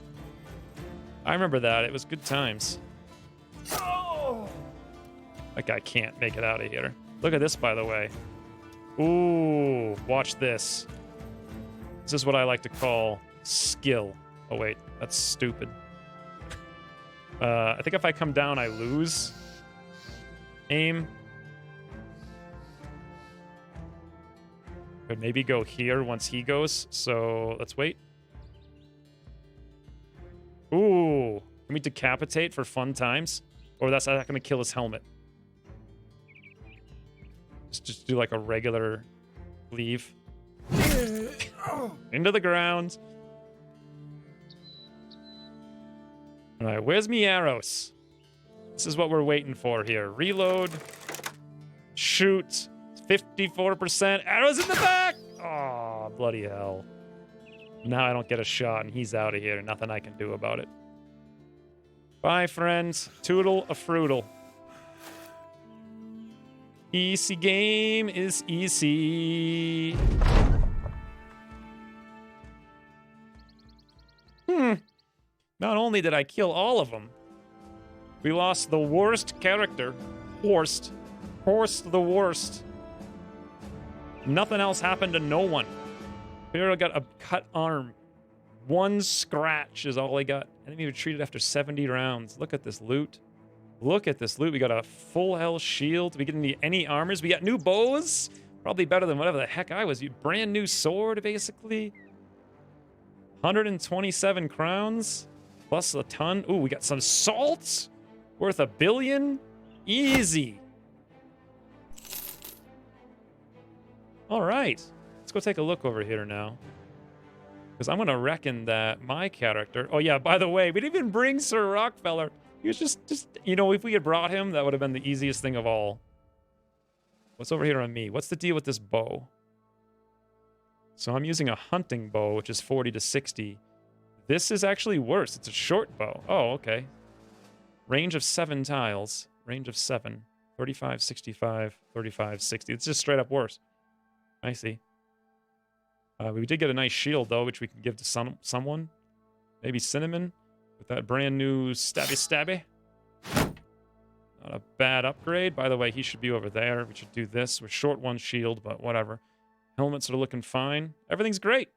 I remember that. It was good times. Oh! That guy can't make it out of here. Look at this, by the way. Ooh, watch this. This is what I like to call skill. Oh, wait, that's stupid. I think if I come down, I lose. Aim. Could maybe go here once he goes, so let's wait. Ooh, can we decapitate for fun times? Or that's not gonna kill his helmet. Just do like a regular leave. Into the ground. All right, where's me arrows? This is what we're waiting for here. Reload. Shoot. 54%. Arrows in the back! Oh, bloody hell. Now I don't get a shot and he's out of here. Nothing I can do about it. Bye, friends. Toodle a fruitle. Easy game is easy. Not only did I kill all of them, we lost the worst character. Horst the worst. Nothing else happened to no one. Hero got a cut arm. One scratch is all I got. Enemy retreated after 70 rounds. Look at this loot. Look at this loot. We got a full health shield. We didn't need any armors. We got new bows. Probably better than whatever the heck I was. Brand new sword, basically. 127 crowns. Plus a ton. Ooh, we got some salt. Worth $1 billion. Easy. All right. Let's go take a look over here now. Because I'm going to reckon that my character... Oh, yeah, by the way, we didn't even bring Sir Rockefeller. He was just... You know, if we had brought him, that would have been the easiest thing of all. What's over here on me? What's the deal with this bow? So I'm using a hunting bow, which is 40 to 60. This is actually worse. It's a short bow. Oh, okay. Range of 7 tiles. Range of 7. 35, 65, 35, 60. It's just straight up worse. I see. We did get a nice shield, though, which we can give to someone. Maybe Cinnamon with that brand new stabby. Not a bad upgrade. By the way, he should be over there. We should do this. We're short one shield, but whatever. Helmets are looking fine. Everything's great.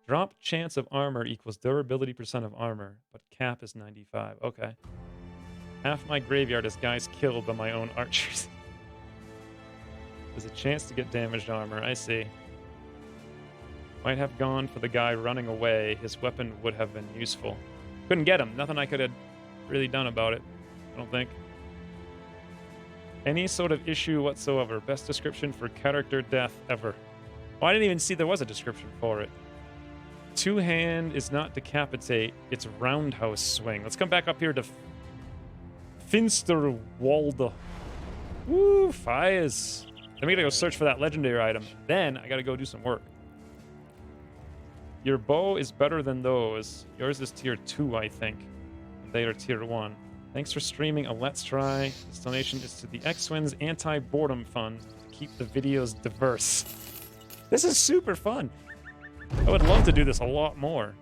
Drop chance of armor equals durability percent of armor, but cap is 95. Okay. Half my graveyard is guys killed by my own archers. There's a chance to get damaged armor. I see. Might have gone for the guy running away. His weapon would have been useful. Couldn't get him. Nothing I could have really done about it, I don't think. Any sort of issue whatsoever. Best description for character death ever. Oh, I didn't even see there was a description for it. Two-hand is not decapitate. It's roundhouse swing. Let's come back up here to Finsterwalde. Woo, fires. Then we gotta go search for that legendary item. Then I gotta go do some work. Your bow is better than those. Yours is tier 2, I think. They are tier 1. Thanks for streaming a Let's Try. This donation is to the Xwynns Anti-Boredom Fund to keep the videos diverse. This is super fun. I would love to do this a lot more.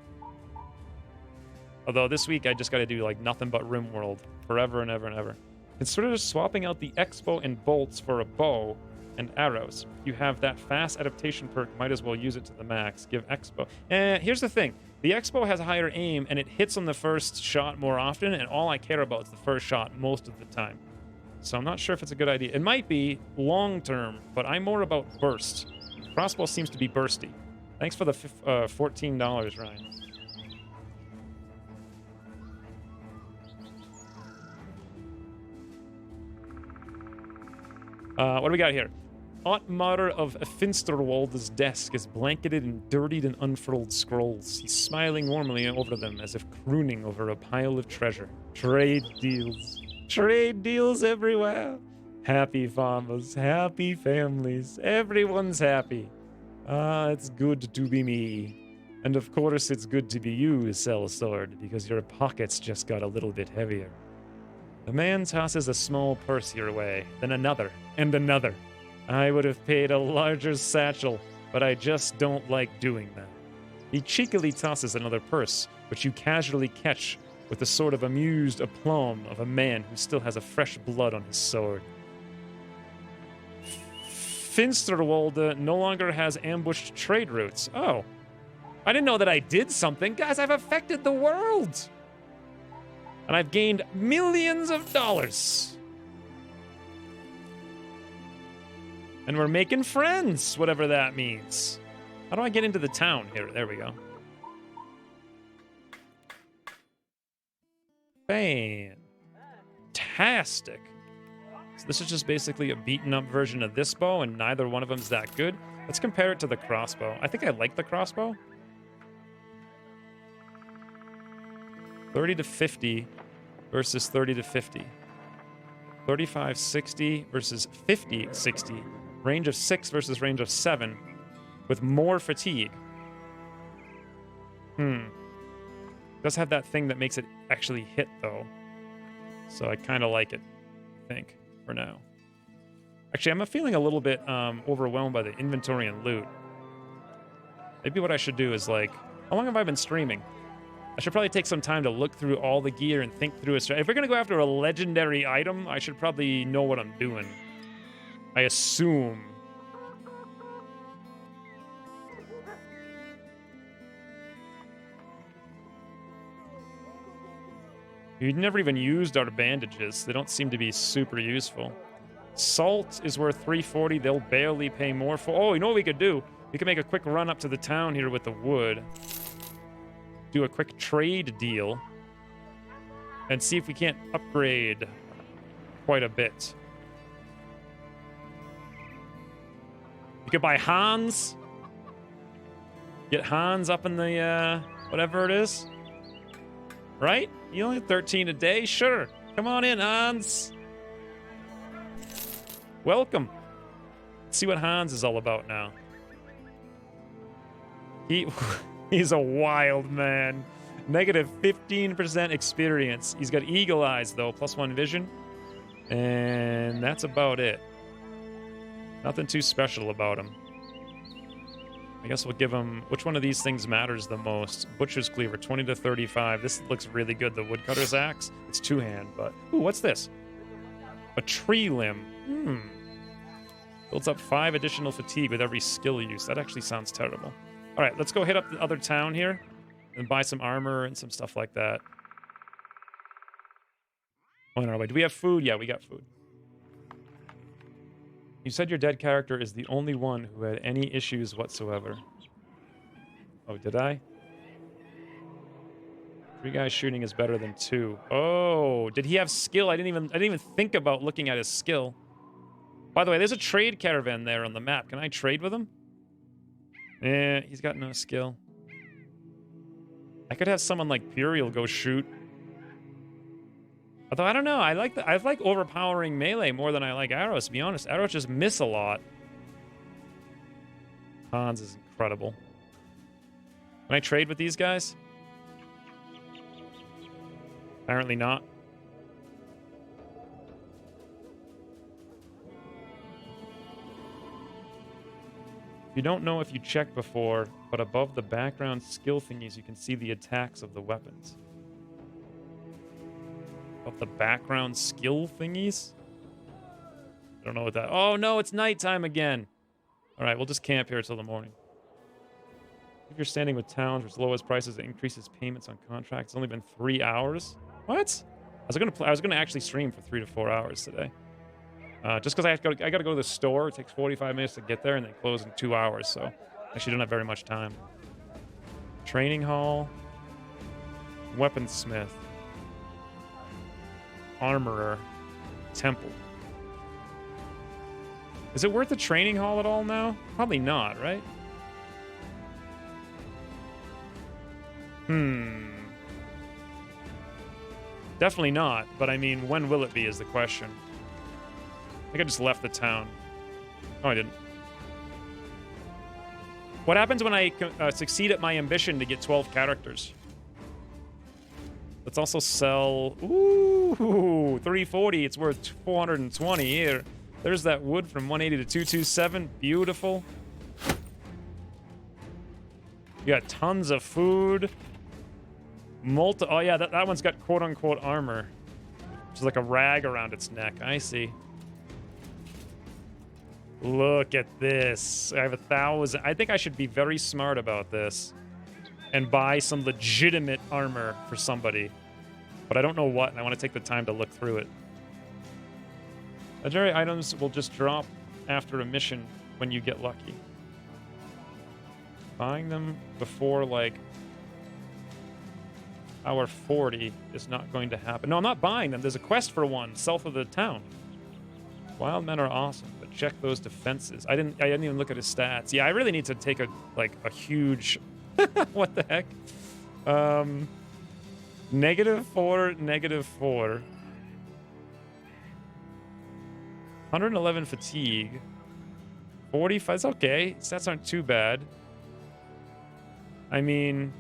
Although this week I just gotta do like nothing but RimWorld forever and ever and ever. Consider swapping out the X-bow and bolts for a bow and arrows. You have that fast adaptation perk, might as well use it to the max. Give X-bow. Here's the thing. The X-bow has a higher aim, and it hits on the first shot more often, and all I care about is the first shot most of the time. So I'm not sure if it's a good idea. It might be long-term, but I'm more about burst. Crossbow seems to be bursty. Thanks for the $14, Ryan. What do we got here? Otmar of Finsterwalde's desk is blanketed in dirtied and unfurled scrolls. He's smiling warmly over them as if crooning over a pile of treasure. Trade deals. Trade deals everywhere. Happy farmers, happy families. Everyone's happy. Ah, it's good to be me. And of course, it's good to be you, Sellsword, because your pockets just got a little bit heavier. The man tosses a small purse your way, then another, and another. I would have paid a larger satchel, but I just don't like doing that. He cheekily tosses another purse, which you casually catch with the sort of amused aplomb of a man who still has a fresh blood on his sword. Finsterwalde no longer has ambushed trade routes. Oh. I didn't know that I did something. Guys, I've affected the world. And I've gained millions of dollars. And we're making friends, whatever that means. How do I get into the town here? There we go. Fantastic. So this is just basically a beaten up version of this bow, and neither one of them is that good. Let's compare it to the crossbow. I think I like the crossbow. 30 to 50 versus 30 to 50. 35-60 versus 50-60. Range of 6 versus range of 7 with more fatigue. Does have that thing that makes it actually hit, though. So I kind of like it, I think, for now. Actually, I'm feeling a little bit overwhelmed by the inventory and loot. Maybe what I should do is, like, how long have I been streaming? I should probably take some time to look through all the gear and think through it. If we're going to go after a legendary item, I should probably know what I'm doing. I assume. We never even used our bandages. They don't seem to be super useful. Salt is worth 340. They'll barely pay more for. Oh, you know what we could do? We could make a quick run up to the town here with the wood. Do a quick trade deal. And see if we can't upgrade quite a bit. You could buy Hans. Get Hans up in the, whatever it is. Right? You only have 13 a day? Sure. Come on in, Hans. Welcome. Let's see what Hans is all about now. He's a wild man. Negative 15% experience. He's got eagle eyes, though, +1 vision. And that's about it. Nothing too special about him. I guess we'll give him... Which one of these things matters the most? Butcher's Cleaver, 20 to 35. This looks really good. The Woodcutter's Axe. It's two-hand, but... Ooh, what's this? A tree limb. Builds up 5 additional fatigue with every skill use. That actually sounds terrible. All right, let's go hit up the other town here and buy some armor and some stuff like that. On our way. Do we have food? Yeah, we got food. You said your dead character is the only one who had any issues whatsoever. Oh, did I? 3 guys shooting is better than 2. Oh, did he have skill? I didn't even think about looking at his skill. By the way, there's a trade caravan there on the map. Can I trade with him? Eh, he's got no skill. I could have someone like Puriel go shoot. Although, I don't know. I like overpowering melee more than I like arrows, to be honest. Arrows just miss a lot. Hans is incredible. Can I trade with these guys? Apparently not. You don't know if you checked before, but above the background skill thingies, you can see the attacks of the weapons. Of the background skill thingies? I don't know what that... Oh, no, it's nighttime again. All right, we'll just camp here till the morning. If you're standing with towns with lowest prices, it increases payments on contracts. It's only been 3 hours. What? I was gonna actually stream for 3 to 4 hours today. Just because I gotta go to the store. It takes 45 minutes to get there and then close in 2 hours. So I actually don't have very much time. Training hall. Weaponsmith. Armorer. Temple. Is it worth the training hall at all now? Probably not, right? Definitely not, but I mean, when will it be is the question. I think I just left the town. Oh, I didn't. What happens when I succeed at my ambition to get 12 characters? Let's also sell... Ooh, 340. It's worth 420 here. There's that wood from 180 to 227. Beautiful. You got tons of food. Oh, yeah, that one's got quote-unquote armor. Which is like a rag around its neck. I see. Look at this. I have 1,000. I think I should be very smart about this and buy some legitimate armor for somebody. But I don't know what, and I want to take the time to look through it. Legendary items will just drop after a mission when you get lucky. Buying them before, like, hour 40 is not going to happen. No, I'm not buying them. There's a quest for one south of the town. Wild men are awesome, but check those defenses. I didn't even look at his stats. Yeah, I really need to take a huge what the heck? -4, -4. 111 fatigue. 45. It's okay. Stats aren't too bad. I mean,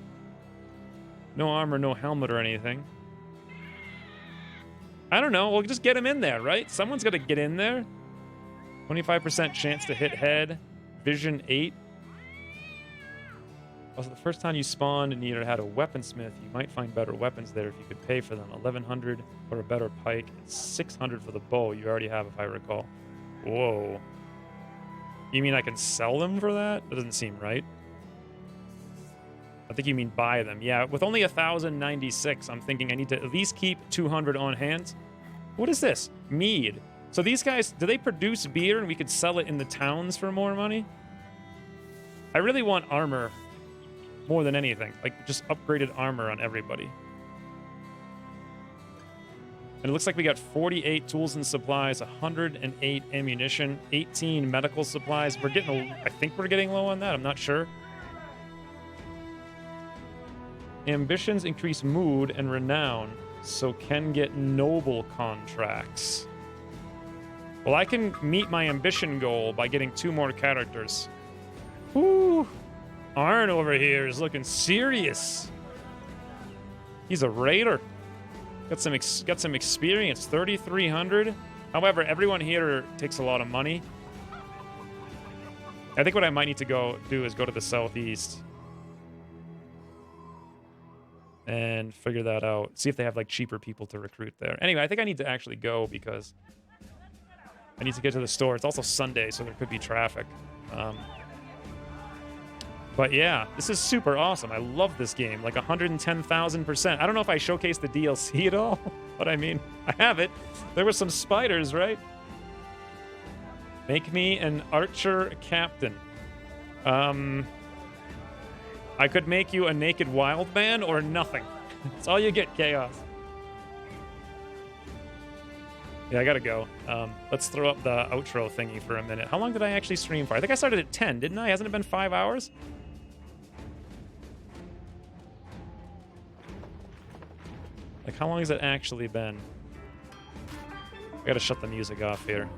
no armor, no helmet or anything. I don't know. We'll just get him in there, right? Someone's got to get in there. 25% chance to hit head. Vision 8. Also, the first time you spawned and you had a weaponsmith, you might find better weapons there if you could pay for them. 1,100 for a better pike, and 600 for the bow you already have, if I recall. Whoa. You mean I can sell them for that? That doesn't seem right. I think you mean buy them. Yeah, with only 1,096, I'm thinking I need to at least keep 200 on hand. What is this? Mead. So these guys, do they produce beer and we could sell it in the towns for more money? I really want armor more than anything. Like, just upgraded armor on everybody. And it looks like we got 48 tools and supplies, 108 ammunition, 18 medical supplies. We're getting, I think we're getting low on that. I'm not sure. Ambitions increase mood and renown, so can get noble contracts. Well, I can meet my ambition goal by getting 2 more characters. Woo! Arn over here is looking serious. He's a raider. Got some experience. 3,300. However, everyone here takes a lot of money. I think what I might need to go do is go to the southeast and figure that out. See if they have like cheaper people to recruit there. Anyway, I think I need to actually go because I need to get to the store. It's also Sunday, so there could be traffic. But yeah, this is super awesome. I love this game, like 110,000%. I don't know if I showcased the DLC at all, but I mean, I have it. There were some spiders, right? Make me an archer captain. I could make you a naked wild man or nothing. That's all you get, Chaos. Yeah, I gotta go. Let's throw up the outro thingy for a minute. How long did I actually stream for? I think I started at 10, didn't I? Hasn't it been 5 hours? Like, how long has it actually been? I gotta shut the music off here.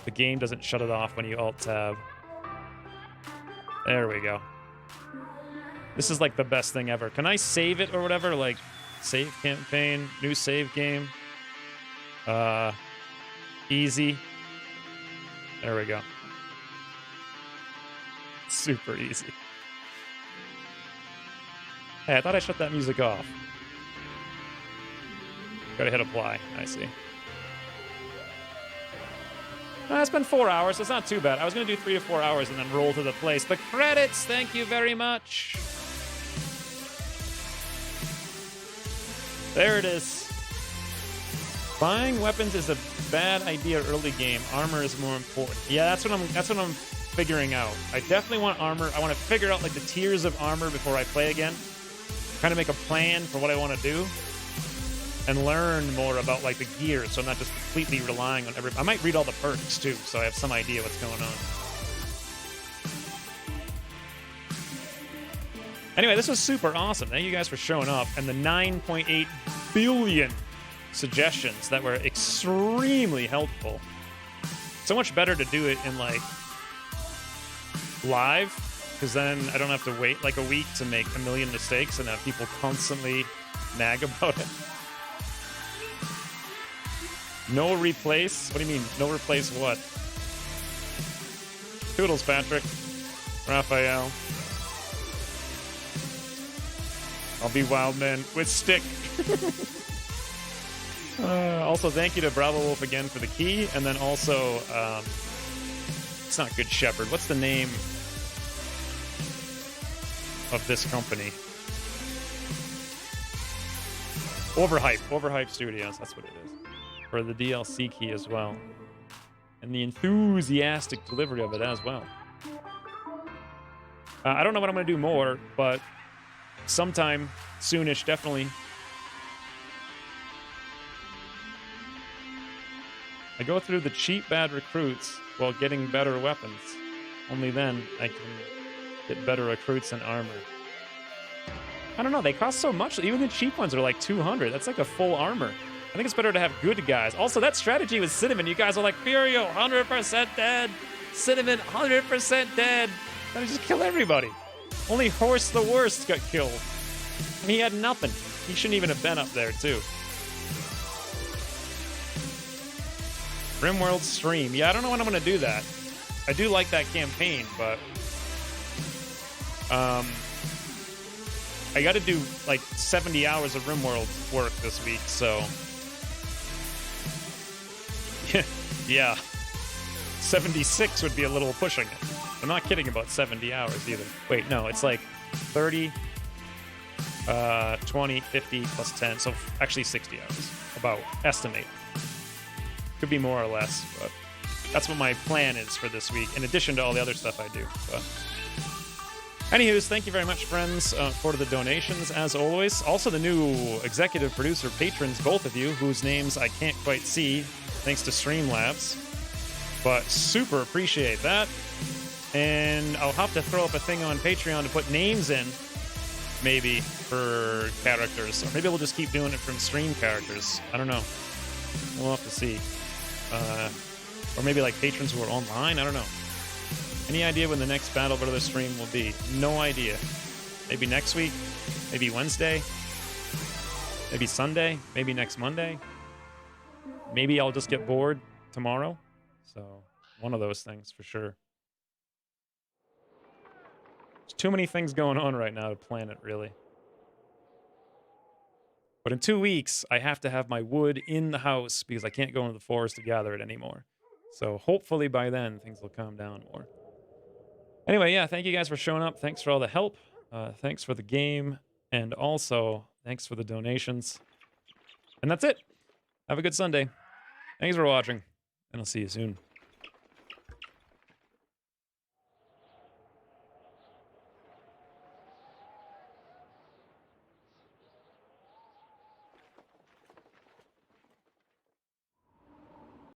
The game doesn't shut it off when you Alt-Tab. There we go. This is like the best thing ever. Can I save it or whatever? Like, save campaign, new save game. Easy. There we go. Super easy. Hey, I thought I shut that music off. Gotta hit apply. I see. It's been 4 hours. It's not too bad. I was gonna do 3 to 4 hours and then roll to the place. The credits, thank you very much. There it is. Buying weapons is a bad idea early game. Armor is more important. Yeah, that's what I'm figuring out. I definitely want armor. I want to figure out like the tiers of armor before I play again. Kind of make a plan for what I want to do. And learn more about like the gear, so I'm not just completely relying on I might read all the perks too, so I have some idea what's going on. Anyway, this was super awesome. Thank you guys for showing up, and the 9.8 billion suggestions that were extremely helpful. So much better to do it in like live, because then I don't have to wait like a week to make a million mistakes and have people constantly nag about it. No replace? What do you mean? No replace what? Toodles, Patrick. Raphael. I'll be wild man with stick. Also, thank you to Bravo Wolf again for the key, and then also, it's not Good Shepherd. What's the name of this company? Overhype Studios. That's what it is. For the DLC key as well, and the enthusiastic delivery of it as well. I don't know what I'm gonna do more, but sometime soonish, definitely. I go through the cheap bad recruits while getting better weapons. Only then I can get better recruits and armor. I don't know, they cost so much. Even the cheap ones are like 200. That's like a full armor. I think it's better to have good guys. Also, that strategy with Cinnamon, you guys are like, Furio, 100% dead. Cinnamon, 100% dead. Then I just kill everybody. Only Horse the Worst got killed. And he had nothing. He shouldn't even have been up there, too. RimWorld stream. Yeah, I don't know when I'm going to do that. I do like that campaign, but... I got to do, like, 70 hours of RimWorld work this week, so... yeah. 76 would be a little pushing it. I'm not kidding about 70 hours either. Wait, no, it's like 30, 20, 50 plus 10. So actually 60 hours. About, estimate. Could be more or less, but that's what my plan is for this week, in addition to all the other stuff I do. But anywho's, thank you very much, friends, for the donations, as always. Also, the new executive producer patrons, both of you, whose names I can't quite see, thanks to Streamlabs. But super appreciate that. And I'll have to throw up a thing on Patreon to put names in, maybe, for characters. Or maybe we'll just keep doing it from stream characters. I don't know. We'll have to see. Or maybe like patrons who are online? I don't know. Any idea when the next Battle Brother stream will be? No idea. Maybe next week? Maybe Wednesday? Maybe Sunday? Maybe next Monday? Maybe I'll just get bored tomorrow? So, one of those things for sure. There's too many things going on right now to plan it, really. But in 2 weeks, I have to have my wood in the house because I can't go into the forest to gather it anymore. So hopefully by then, things will calm down more. Anyway, yeah, thank you guys for showing up. Thanks for all the help. Thanks for the game. And also, thanks for the donations. And that's it. Have a good Sunday. Thanks for watching. And I'll see you soon.